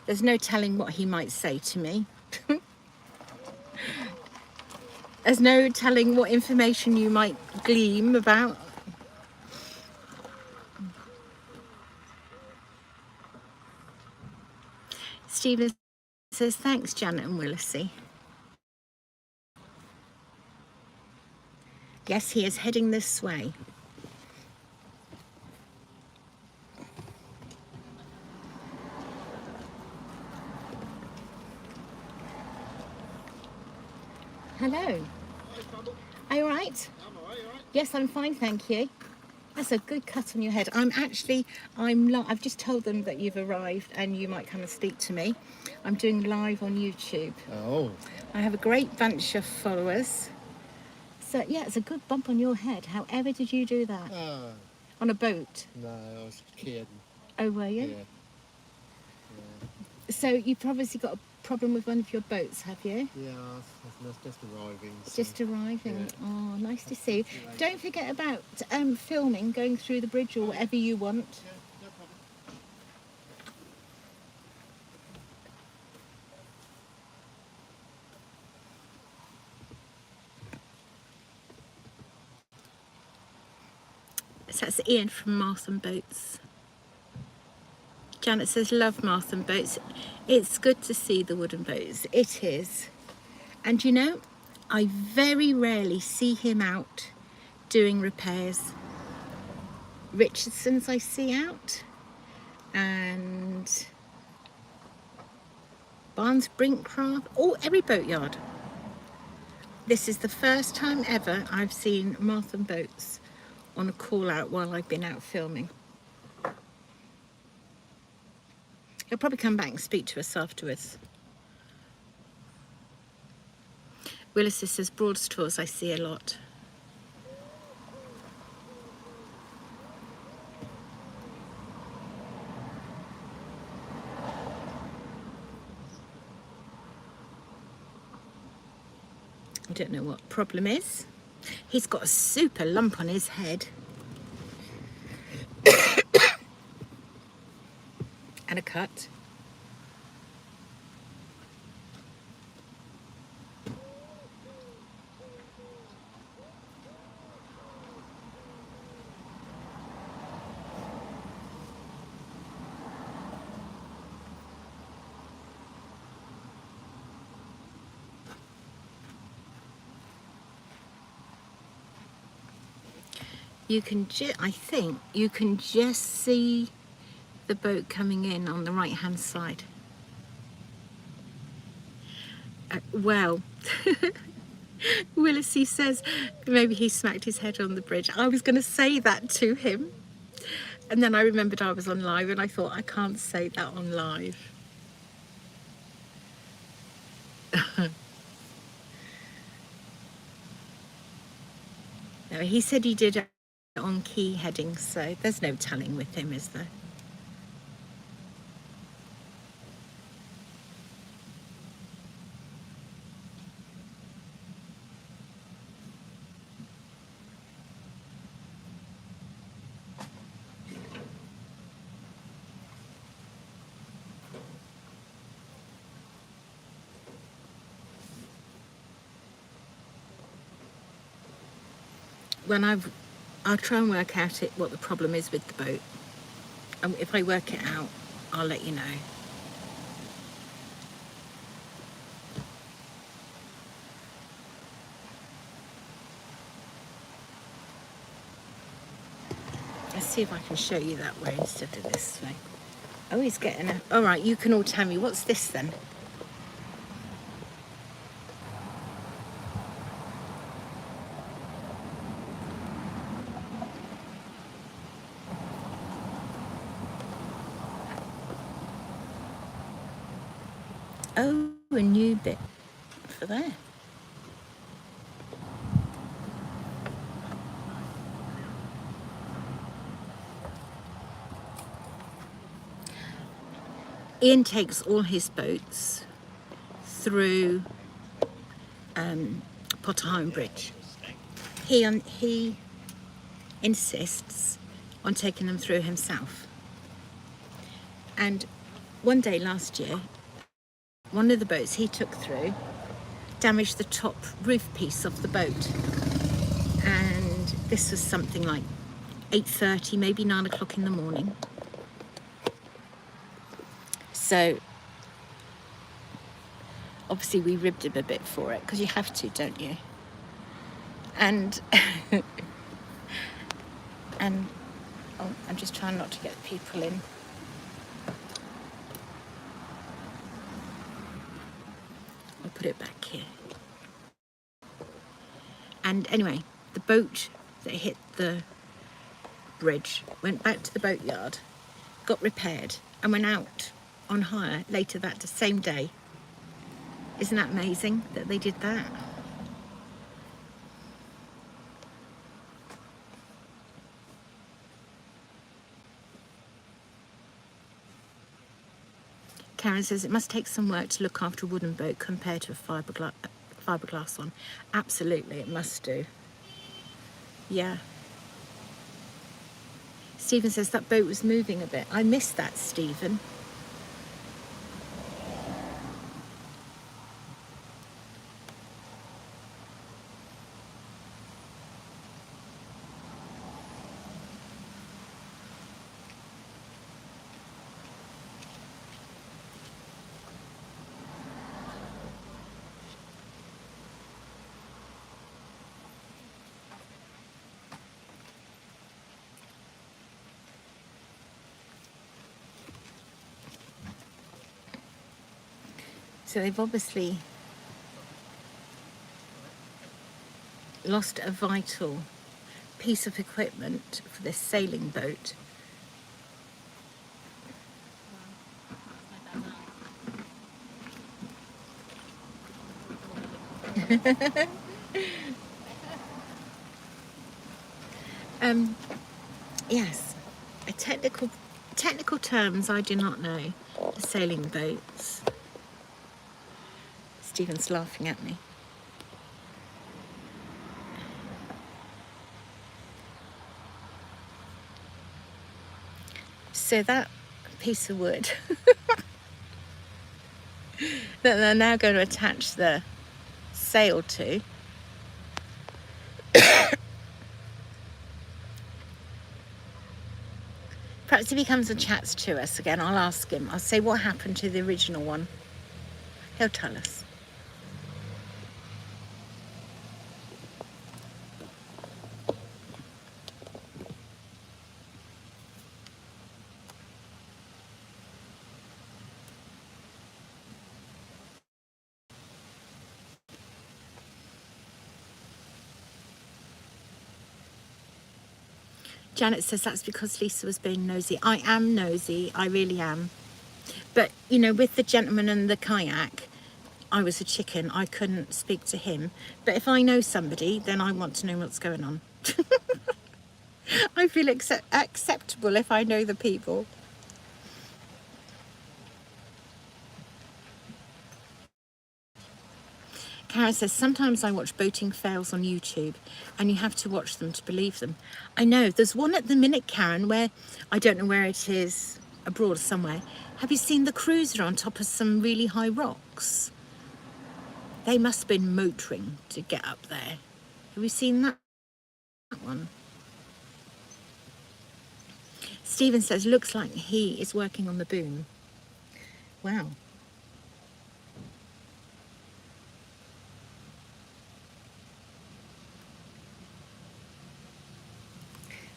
There's no telling what he might say to me. There's no telling what information you might glean about. Stephen says, thanks, Janet and Willisy. Yes, he is heading this way. Hello. Are you all right? I'm alright, you alright? Yes, I'm fine, thank you. That's a good cut on your head. I've just told them that you've arrived and you might come and speak to me. I'm doing live on YouTube. Oh. I have a great bunch of followers. So yeah, it's a good bump on your head. However did you do that? On a boat? No, I was kidding. Oh, were you? Yeah. So you've obviously got a problem with one of your boats, have you? Yeah, that's just arriving. So. Just arriving. Yeah. Oh, nice to see you. Don't forget about filming, going through the bridge or whatever you want. Yeah, no problem. So that's Ian from Martham Boats. Janet says, love Martham Boats. It's good to see the wooden boats. It is. And you know, I very rarely see him out doing repairs. Richardson's I see out. And Barnes Brinkcraft. Oh, every boatyard. This is the first time ever I've seen Martham Boats on a call out while I've been out filming. He'll probably come back and speak to us afterwards. Willis says Broad Tours I see a lot. I don't know what problem is. He's got a super lump on his head. And a cut. you can I think you can just see the boat coming in on the right hand side. Well, Willis, he says maybe he smacked his head on the bridge. I was going to say that to him, and then I remembered I was on live, and I thought I can't say that on live. No, he said he did it on key heading, so there's no telling with him, is there? When I'll try and work out what the problem is with the boat. And if I work it out, I'll let you know. Let's see if I can show you that way instead of this way. Oh, he's getting a... All right, you can all tell me. What's this then? Oh, a new bit for there. Ian takes all his boats through Potterhome Bridge. He insists on taking them through himself. And one day last year, one of the boats he took through damaged the top roof piece of the boat. And this was something like 8:30, maybe 9 o'clock in the morning. So obviously we ribbed him a bit for it, because you have to, don't you? And and oh, I'm just trying not to get people in. I'll put it back here. And anyway, the boat that hit the bridge went back to the boatyard, got repaired, and went out on hire later that same day. Isn't that amazing that they did that? Karen says it must take some work to look after a wooden boat compared to a fiberglass one. Absolutely, it must do. Yeah. Stephen says that boat was moving a bit. I missed that, Stephen. So they've obviously lost a vital piece of equipment for this sailing boat. Yes, technical terms I do not know. The sailing boats. Stephen's laughing at me. So that piece of wood that they're now going to attach the sail to, perhaps if he comes and chats to us again, I'll ask him. I'll say what happened to the original one. He'll tell us. Janet says that's because Lisa was being nosy. I am nosy, I really am. But, you know, with the gentleman and the kayak, I was a chicken. I couldn't speak to him. But if I know somebody, then I want to know what's going on. I feel acceptable if I know the people. Karen says, sometimes I watch boating fails on YouTube and you have to watch them to believe them. I know, there's one at the minute, Karen, where, I don't know where it is, abroad somewhere. Have you seen the cruiser on top of some really high rocks? They must have been motoring to get up there. Have you seen that one? Stephen says, looks like he is working on the boom. Wow.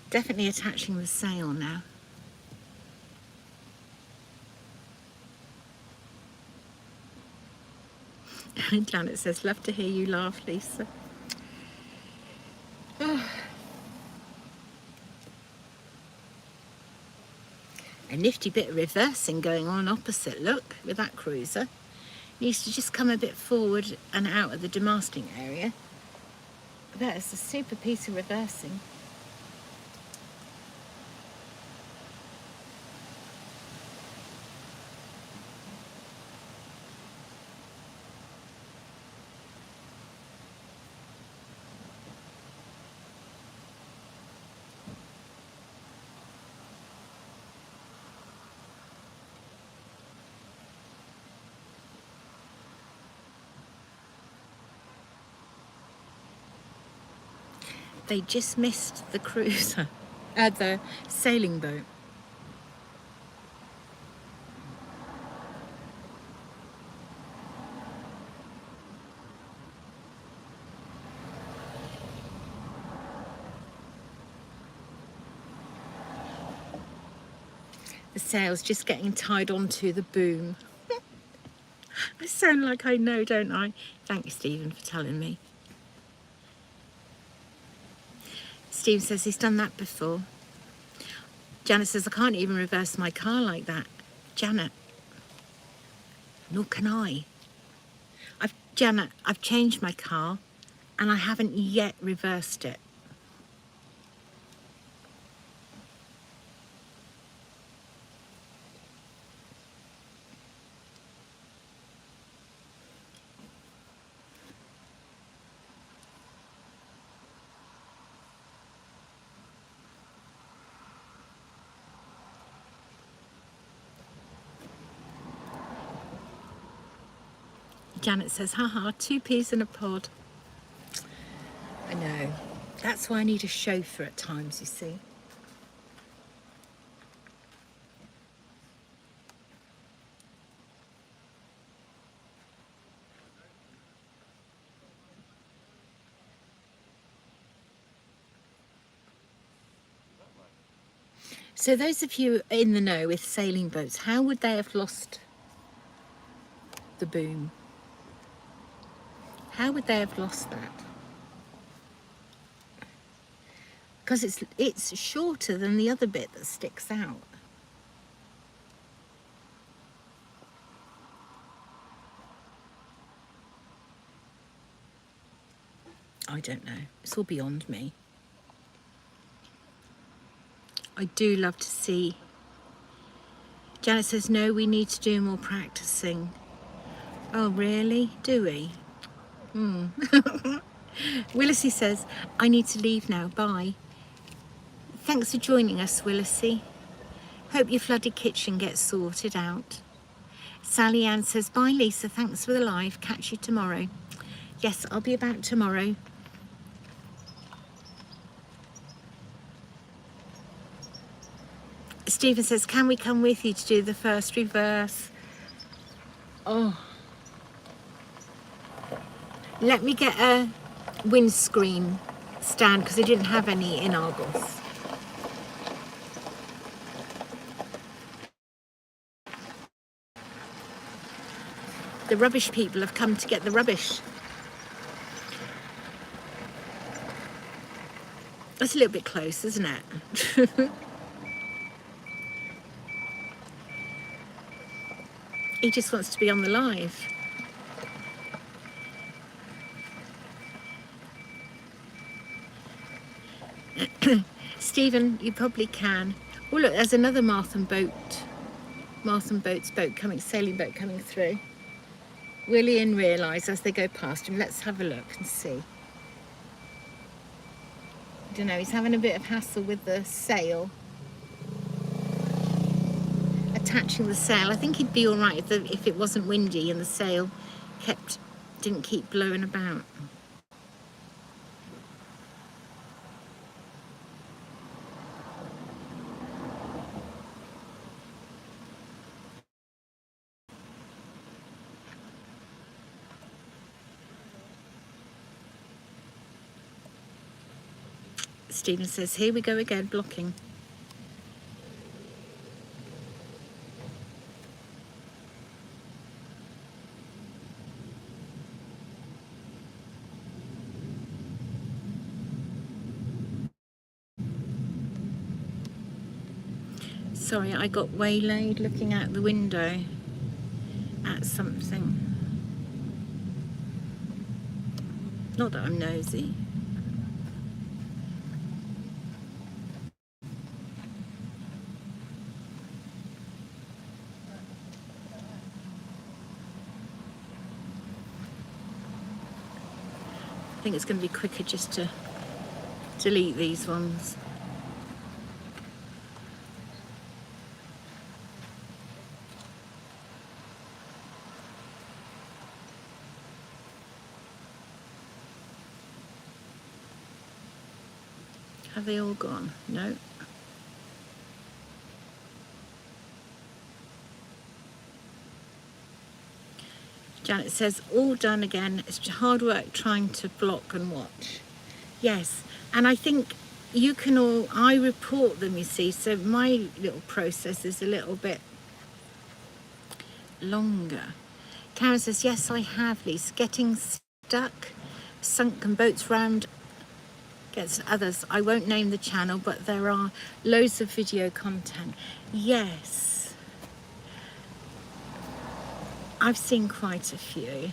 Definitely attaching the sail now. Janet says, love to hear you laugh, Lisa. Oh. A nifty bit of reversing going on opposite, look, with that cruiser. Needs to just come a bit forward and out of the demasting area. That is a super piece of reversing. They just missed the cruiser, the sailing boat. The sail's just getting tied onto the boom. I sound like I know, don't I? Thank you, Stephen, for telling me. Steve says he's done that before. Janet says, I can't even reverse my car like that. Janet, nor can I. Janet, I've changed my car and I haven't yet reversed it. Janet says, haha, 2 peas in a pod. I know. That's why I need a chauffeur at times, you see. So those of you in the know with sailing boats, how would they have lost the boom? How would they have lost that? Because it's shorter than the other bit that sticks out. I don't know. It's all beyond me. I do love to see. Janet says, no, we need to do more practicing. Oh, really? Do we? Willisy says, I need to leave now. Bye. Thanks for joining us, Willisy. Hope your flooded kitchen gets sorted out. Sally Ann says, bye, Lisa. Thanks for the live. Catch you tomorrow. Yes, I'll be about tomorrow. Stephen says, can we come with you to do the first reverse? Oh. Let me get a windscreen stand because I didn't have any in Argos. The rubbish people have come to get the rubbish. That's a little bit close, isn't it? He just wants to be on the live. Stephen, you probably can. Oh look, there's another Martham Boats boat coming, sailing boat coming through. Will Ian realise as they go past him? Let's have a look and see. I don't know, he's having a bit of hassle with the sail. Attaching the sail. I think he'd be all right if it wasn't windy and the sail didn't keep blowing about. Stephen says, here we go again, blocking. Sorry, I got waylaid looking out the window at something. Not that I'm nosy. I think it's going to be quicker just to delete these ones. Have they all gone? No. Janet says, all done again. It's hard work trying to block and watch. Yes, and I think you can all, I report them, you see, so my little process is a little bit longer. Karen says, yes, I have, Lise. Getting stuck, sunken boats round gets others. I won't name the channel, but there are loads of video content. Yes. I've seen quite a few.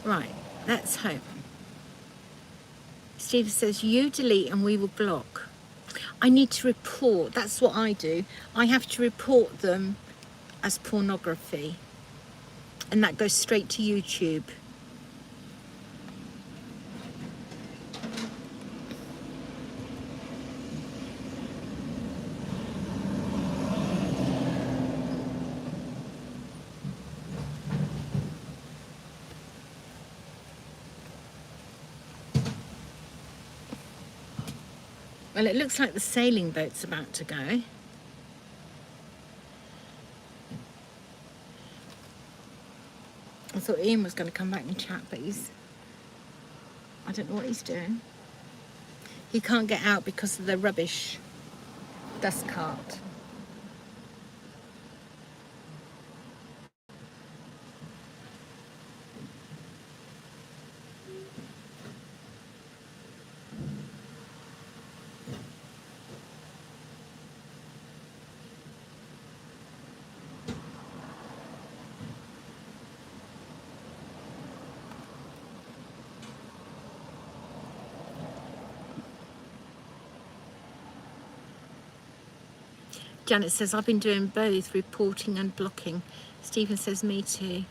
Right, let's hope. Steve says, you delete and we will block. I need to report, that's what I do. I have to report them as pornography. And that goes straight to YouTube. Well, it looks like the sailing boat's about to go. I thought Ian was going to come back and chat, but I don't know what he's doing. He can't get out because of the rubbish dust cart. Janet says, I've been doing both, reporting and blocking. Stephen says, me too.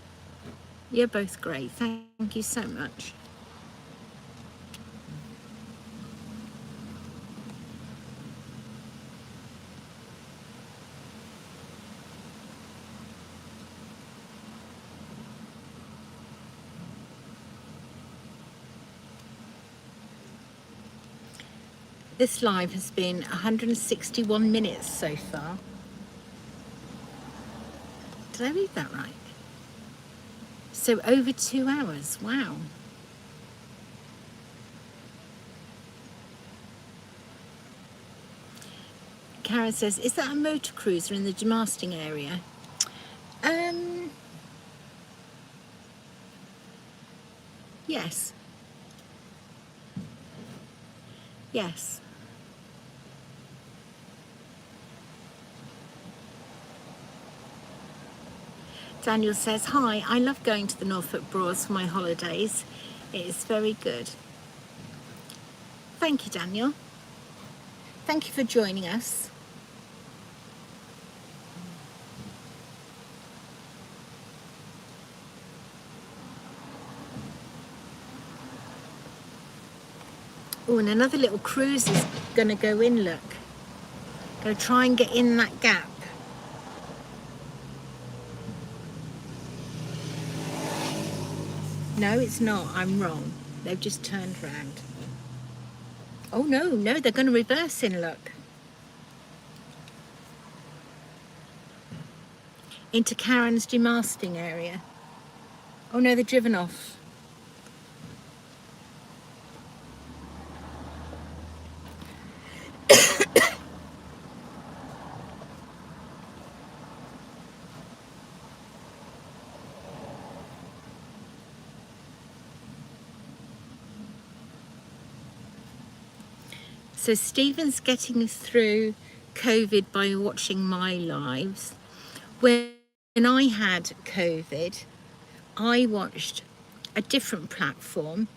You're both great. Thank you so much. This live has been 161 minutes so far. Did I read that right? So over 2 hours, wow. Karen says, is that a motor cruiser in the demasting area? Yes. Yes. Daniel says, hi, I love going to the Norfolk Broads for my holidays. It is very good. Thank you, Daniel. Thank you for joining us. Oh, and another little cruise is going to go in, look. Going to try and get in that gap. No, it's not. I'm wrong. They've just turned round. Oh, no, they're going to reverse in, look. Into Karen's demasting area. Oh, no, they're driven off. So Stephen's getting through COVID by watching my lives. When I had COVID, I watched a different platform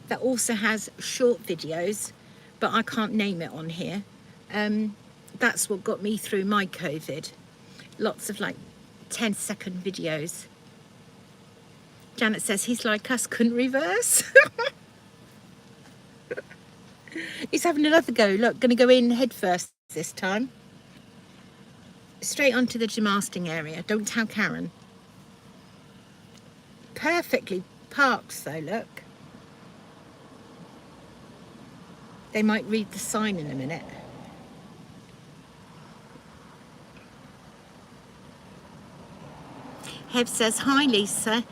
that also has short videos, but I can't name it on here. That's what got me through my COVID. Lots of like 10-second videos. Janet says he's like us, couldn't reverse. He's having another go. Look, going to go in head first this time. Straight onto the demasting area. Don't tell Karen. Perfectly parked though, look. They might read the sign in a minute. Heb says, hi Lisa.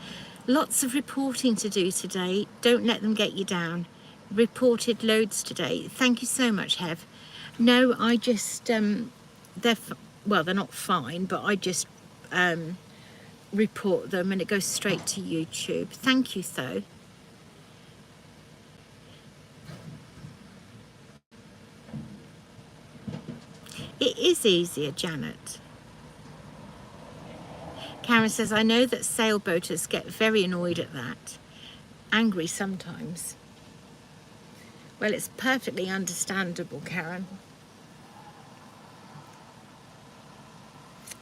Lots of reporting to do today. Don't let them get you down. Reported loads today. Thank you so much, Hev. No, I just, they're not fine, but I just report them and it goes straight to YouTube. Thank you, though. It is easier, Janet. Karen says, I know that sailboaters get very annoyed at that. Angry sometimes. Well, it's perfectly understandable, Karen.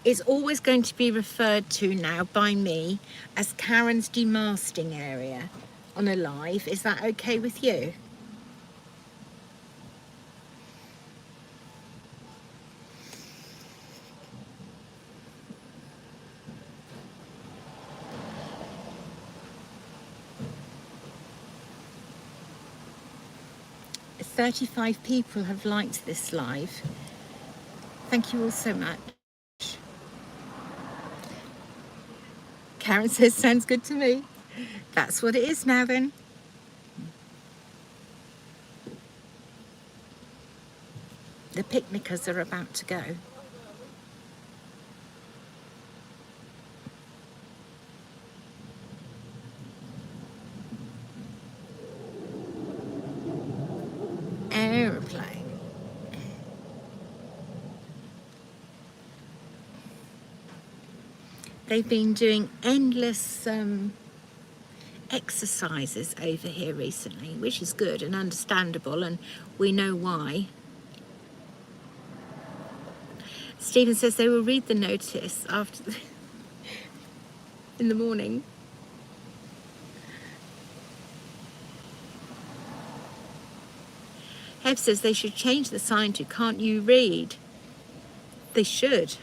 It's always going to be referred to now by me as Karen's demasting area on a live. Is that okay with you? "35 people have liked this live. Thank you all so much." Karen says, sounds good to me. That's what it is now then. The picnickers are about to go. Aeroplane. They've been doing endless exercises over here recently, which is good and understandable, and we know why. Stephen says they will read the notice after in the morning. Hev says they should change the sign to "Can't you read?" They should.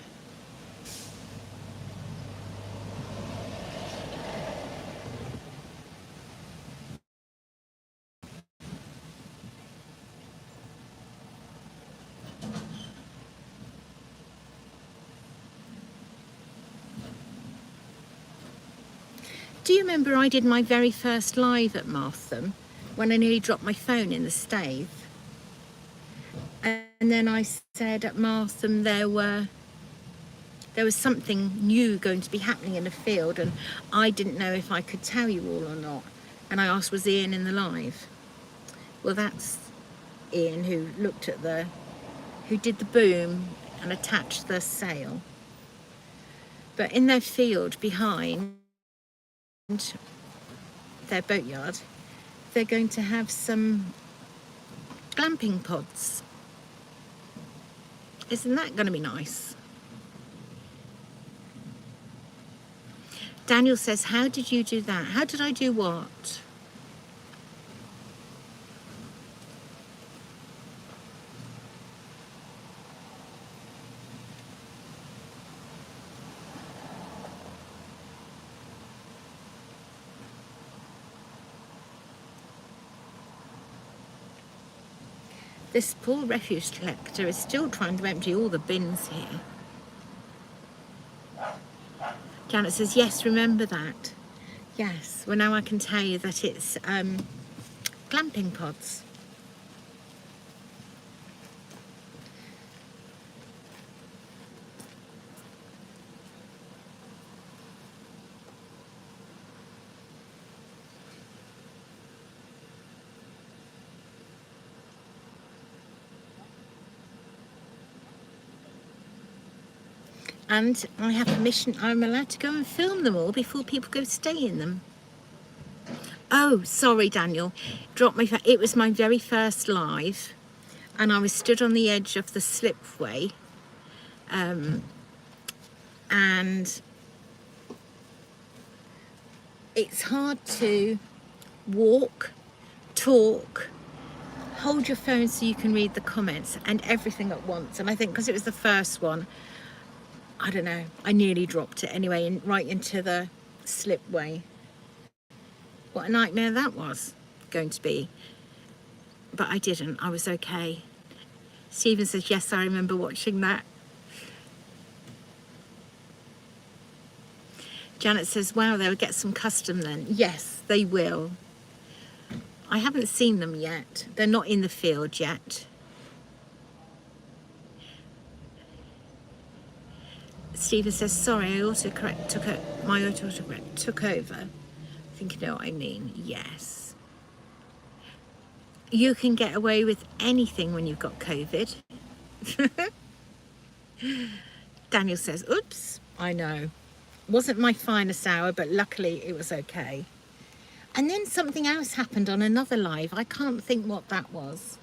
Do you remember I did my very first live at Martham when I nearly dropped my phone in the stave? And then I said at Martham there was something new going to be happening in the field, and I didn't know if I could tell you all or not. And I asked, was Ian in the live? Well, that's Ian who looked at who did the boom and attached the sail. But in their field behind their boatyard, they're going to have some glamping pods. Isn't that going to be nice? Daniel says, how did you do that? How did I do what? This poor refuse collector is still trying to empty all the bins here. Janet says, yes, remember that. Yes, well now I can tell you that it's glamping pods. And I have permission, I'm allowed to go and film them all before people go stay in them. Oh, sorry, Daniel. It was my very first live, and I was stood on the edge of the slipway, and it's hard to walk, talk, hold your phone so you can read the comments and everything at once. And I think because it was the first one, I don't know, I nearly dropped it anyway, right into the slipway. What a nightmare that was going to be. But I didn't, I was okay. Stephen says, yes, I remember watching that. Janet says, wow, they'll get some custom then. Yes, they will. I haven't seen them yet. They're not in the field yet. Stephen says, sorry, my autocorrect took over. I think you know what I mean. Yes. You can get away with anything when you've got COVID. Daniel says, oops, I know. Wasn't my finest hour, but luckily it was okay. And then something else happened on another live. I can't think what that was.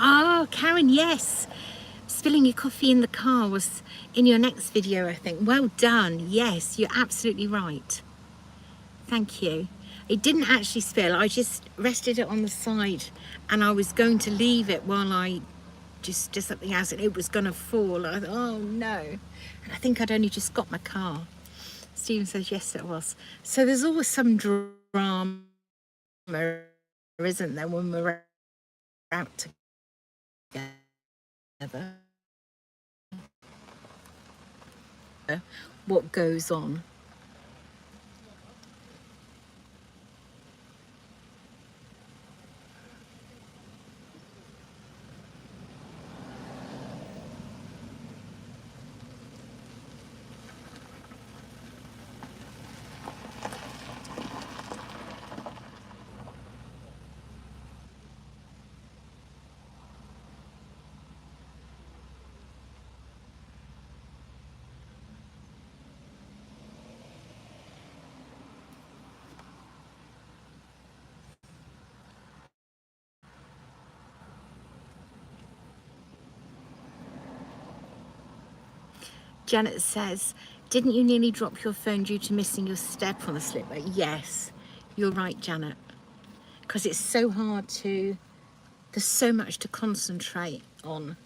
Oh, Karen, yes. Spilling your coffee in the car was in your next video, I think. Well done. Yes, you're absolutely right. Thank you. It didn't actually spill. I just rested it on the side and I was going to leave it while I just did something else and it was going to fall. I thought, oh no. And I think I'd only just got my car. Stephen says, yes, it was. So there's always some drama, isn't there, when we're out together? What goes on? Janet says, didn't you nearly drop your phone due to missing your step on the slipway? Yes, you're right, Janet. Because it's so hard to, there's so much to concentrate on.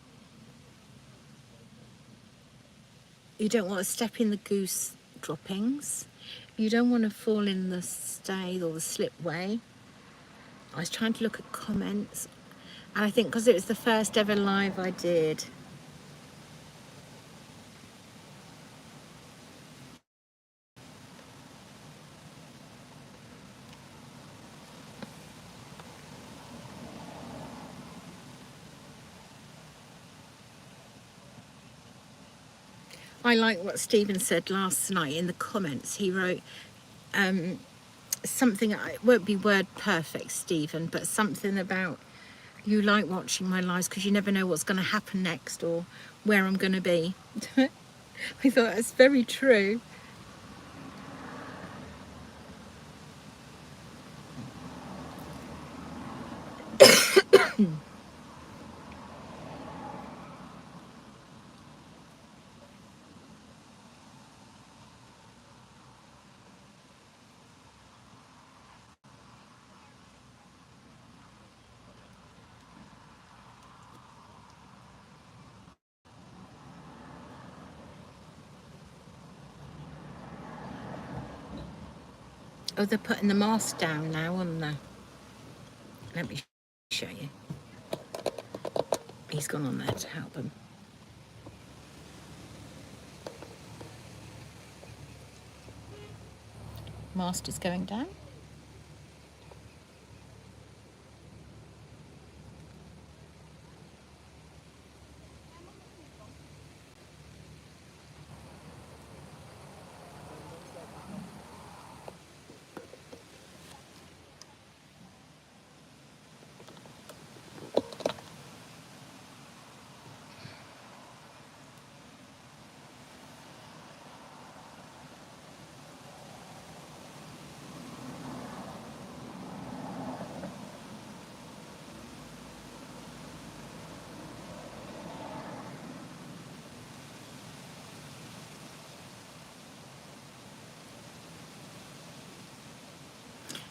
You don't want to step in the goose droppings. You don't want to fall in the stay or the slipway. I was trying to look at comments. And I think because it was the first ever live I did. I like what Stephen said last night in the comments. He wrote something, it won't be word perfect, Stephen, but something about you like watching my lives because you never know what's going to happen next or where I'm going to be. I thought that's very true. Oh, they're putting the mast down now, aren't they? Let me show you. He's gone on there to help them. Mast is going down.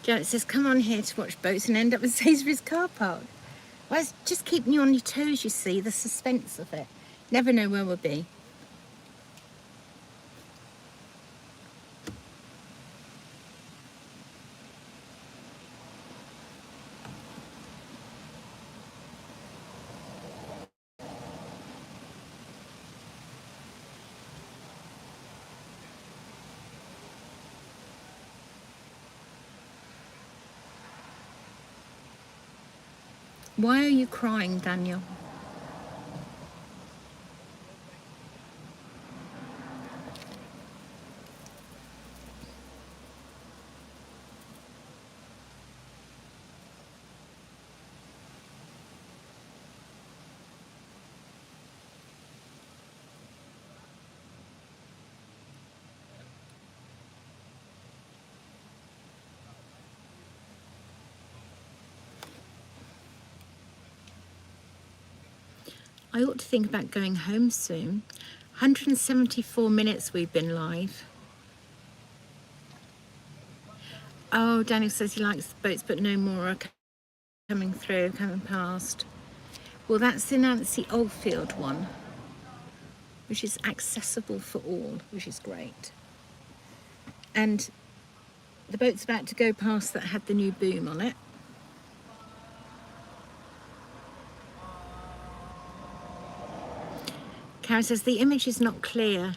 Janet says, come on here to watch boats and end up with Sainsbury's car park. Well, it's just keeping you on your toes, you see, the suspense of it. Never know where we'll be. Why are you crying, Daniel? I ought to think about going home soon. 174 minutes we've been live. Oh, Daniel says he likes the boats, but no more are coming through, coming past. Well, that's the Nancy Oldfield one, which is accessible for all, which is great. And the boat's about to go past that had the new boom on it. Karen says, the image is not clear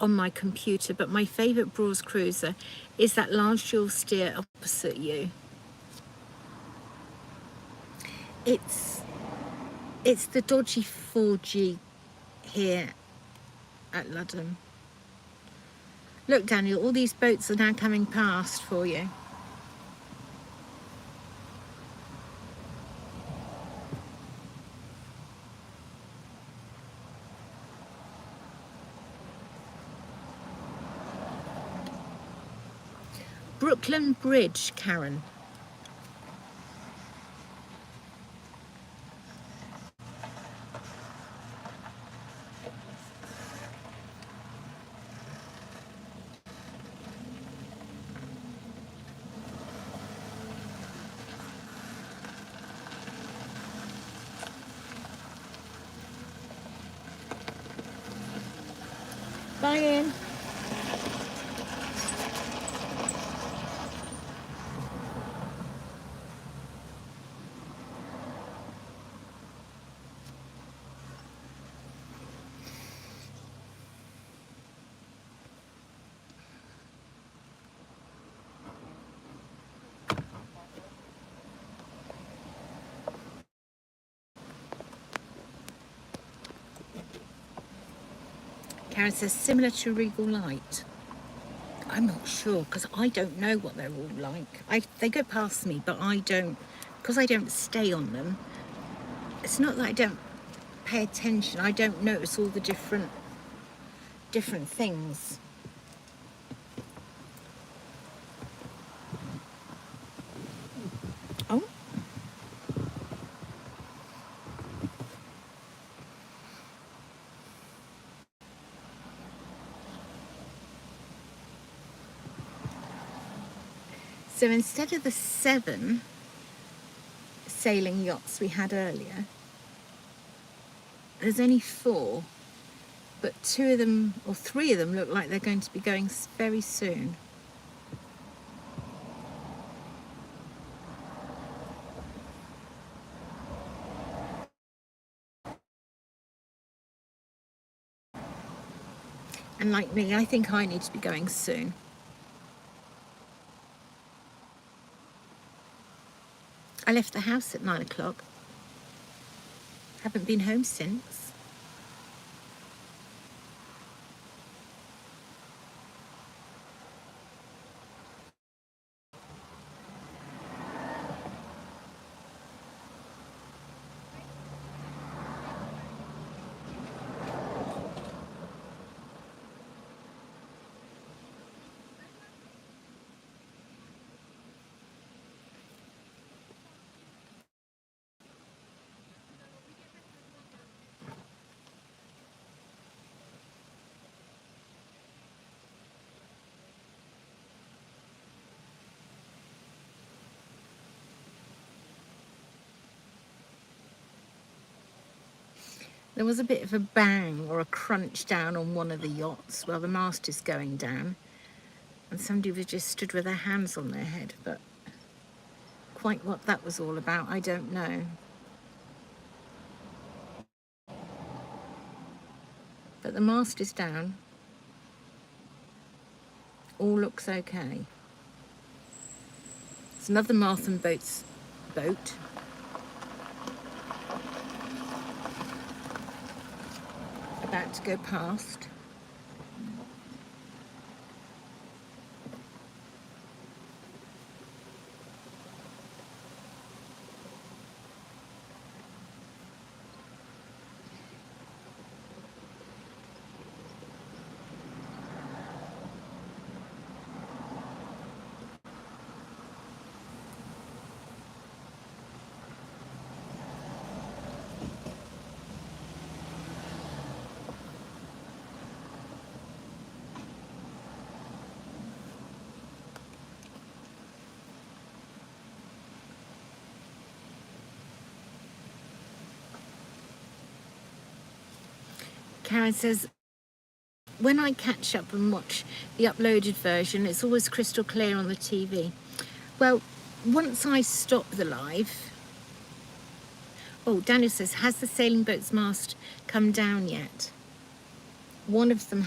on my computer, but my favourite Brawls cruiser is that large dual steer opposite you. It's the dodgy 4G here at Ludham. Look, Daniel, all these boats are now coming past for you. Brooklyn Bridge, Karen. Bye, Ian. Karen says, similar to Regal Light. I'm not sure, because I don't know what they're all like. They go past me, but I don't, because I don't stay on them. It's not that I don't pay attention. I don't notice all the different things. Oh. So instead of the 7 sailing yachts we had earlier, there's only 4, but 2 of them or 3 of them look like they're going to be going very soon. And like me, I think I need to be going soon. I left the house at 9 o'clock. Haven't been home since. There was a bit of a bang or a crunch down on one of the yachts while the mast is going down, and somebody was just stood with their hands on their head, but quite what that was all about, I don't know. But the mast is down. All looks okay. It's another Martham Boats boat. About to go past. Karen says, when I catch up and watch the uploaded version, it's always crystal clear on the TV. Well, once I stop the live... Oh, Daniel says, has the sailing boat's mast come down yet? One of them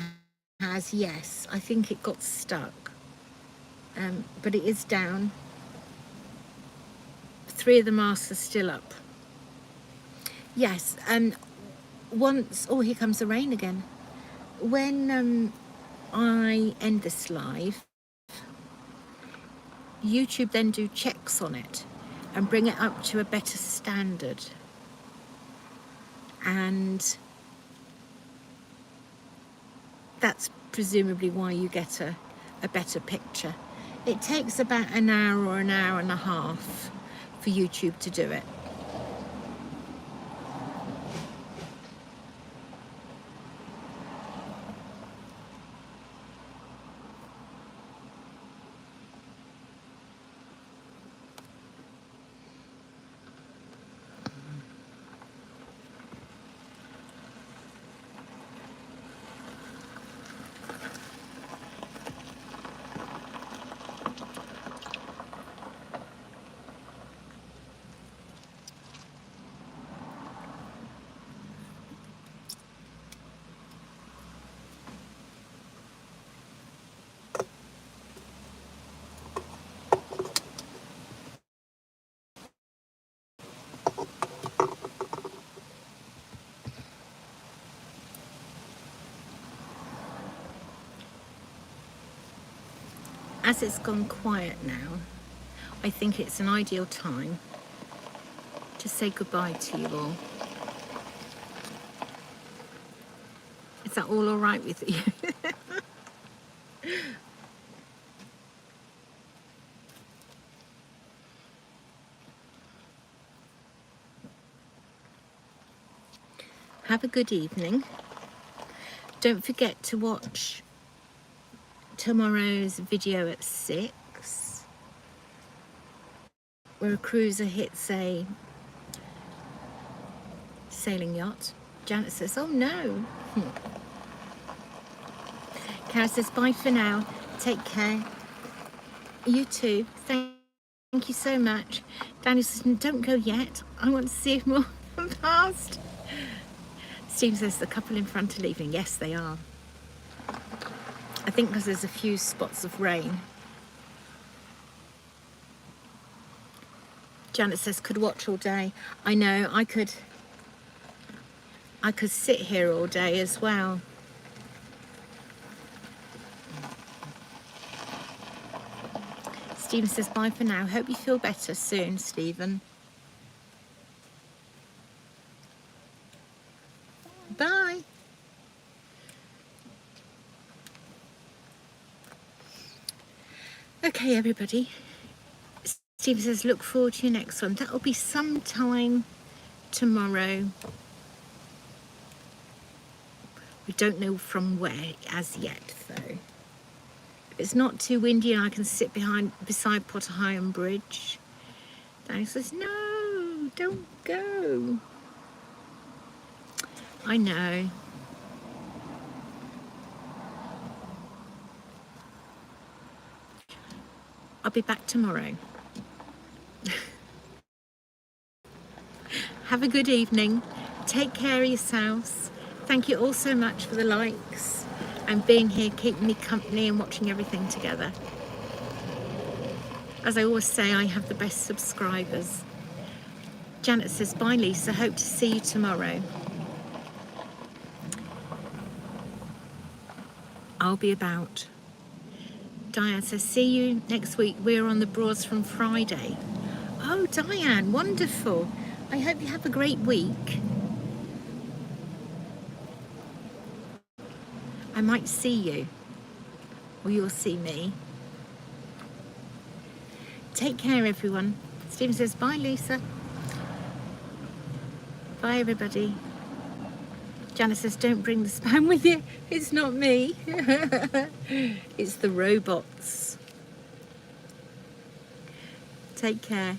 has, yes. I think it got stuck. But it is down. 3 of the masts are still up. Yes, and once... Oh, here comes the rain again. When I end this live, YouTube then do checks on it and bring it up to a better standard. And that's presumably why you get a better picture. It takes about an hour or an hour and a half for YouTube to do it. as it's gone quiet now, I think it's an ideal time to say goodbye to you all. Is that all right with you? Have a good evening. Don't forget to watch tomorrow's video at 6, where a cruiser hits a sailing yacht. Janet says, oh no. Kara says, bye for now. Take care. You too. Thank you so much. Daniel says, don't go yet. I want to see more past. Steve says, the couple in front are leaving. Yes, they are. I think because there's a few spots of rain. Janet says, could watch all day. I know, I could sit here all day as well. Stephen says, bye for now. Hope you feel better soon, Stephen. Bye. Okay, everybody. Stephen says, look forward to your next one. That'll be sometime tomorrow. We don't know from where as yet, though. If it's not too windy and I can sit beside Potter Heigham Bridge. Danny says, no, don't go. I know. I'll be back tomorrow. Have a good evening. Take care of yourselves. Thank you all so much for the likes and being here, keeping me company and watching everything together. As I always say, I have the best subscribers. Janet says, bye Lisa, hope to see you tomorrow. I'll be about. Diane says, see you next week. We're on the Broads from Friday. Oh, Diane, wonderful. I hope you have a great week. I might see you, or you'll see me. Take care, everyone. Stephen says, bye, Lisa. Bye, everybody. Janice says, don't bring the spam with you. It's not me. It's the robots. Take care.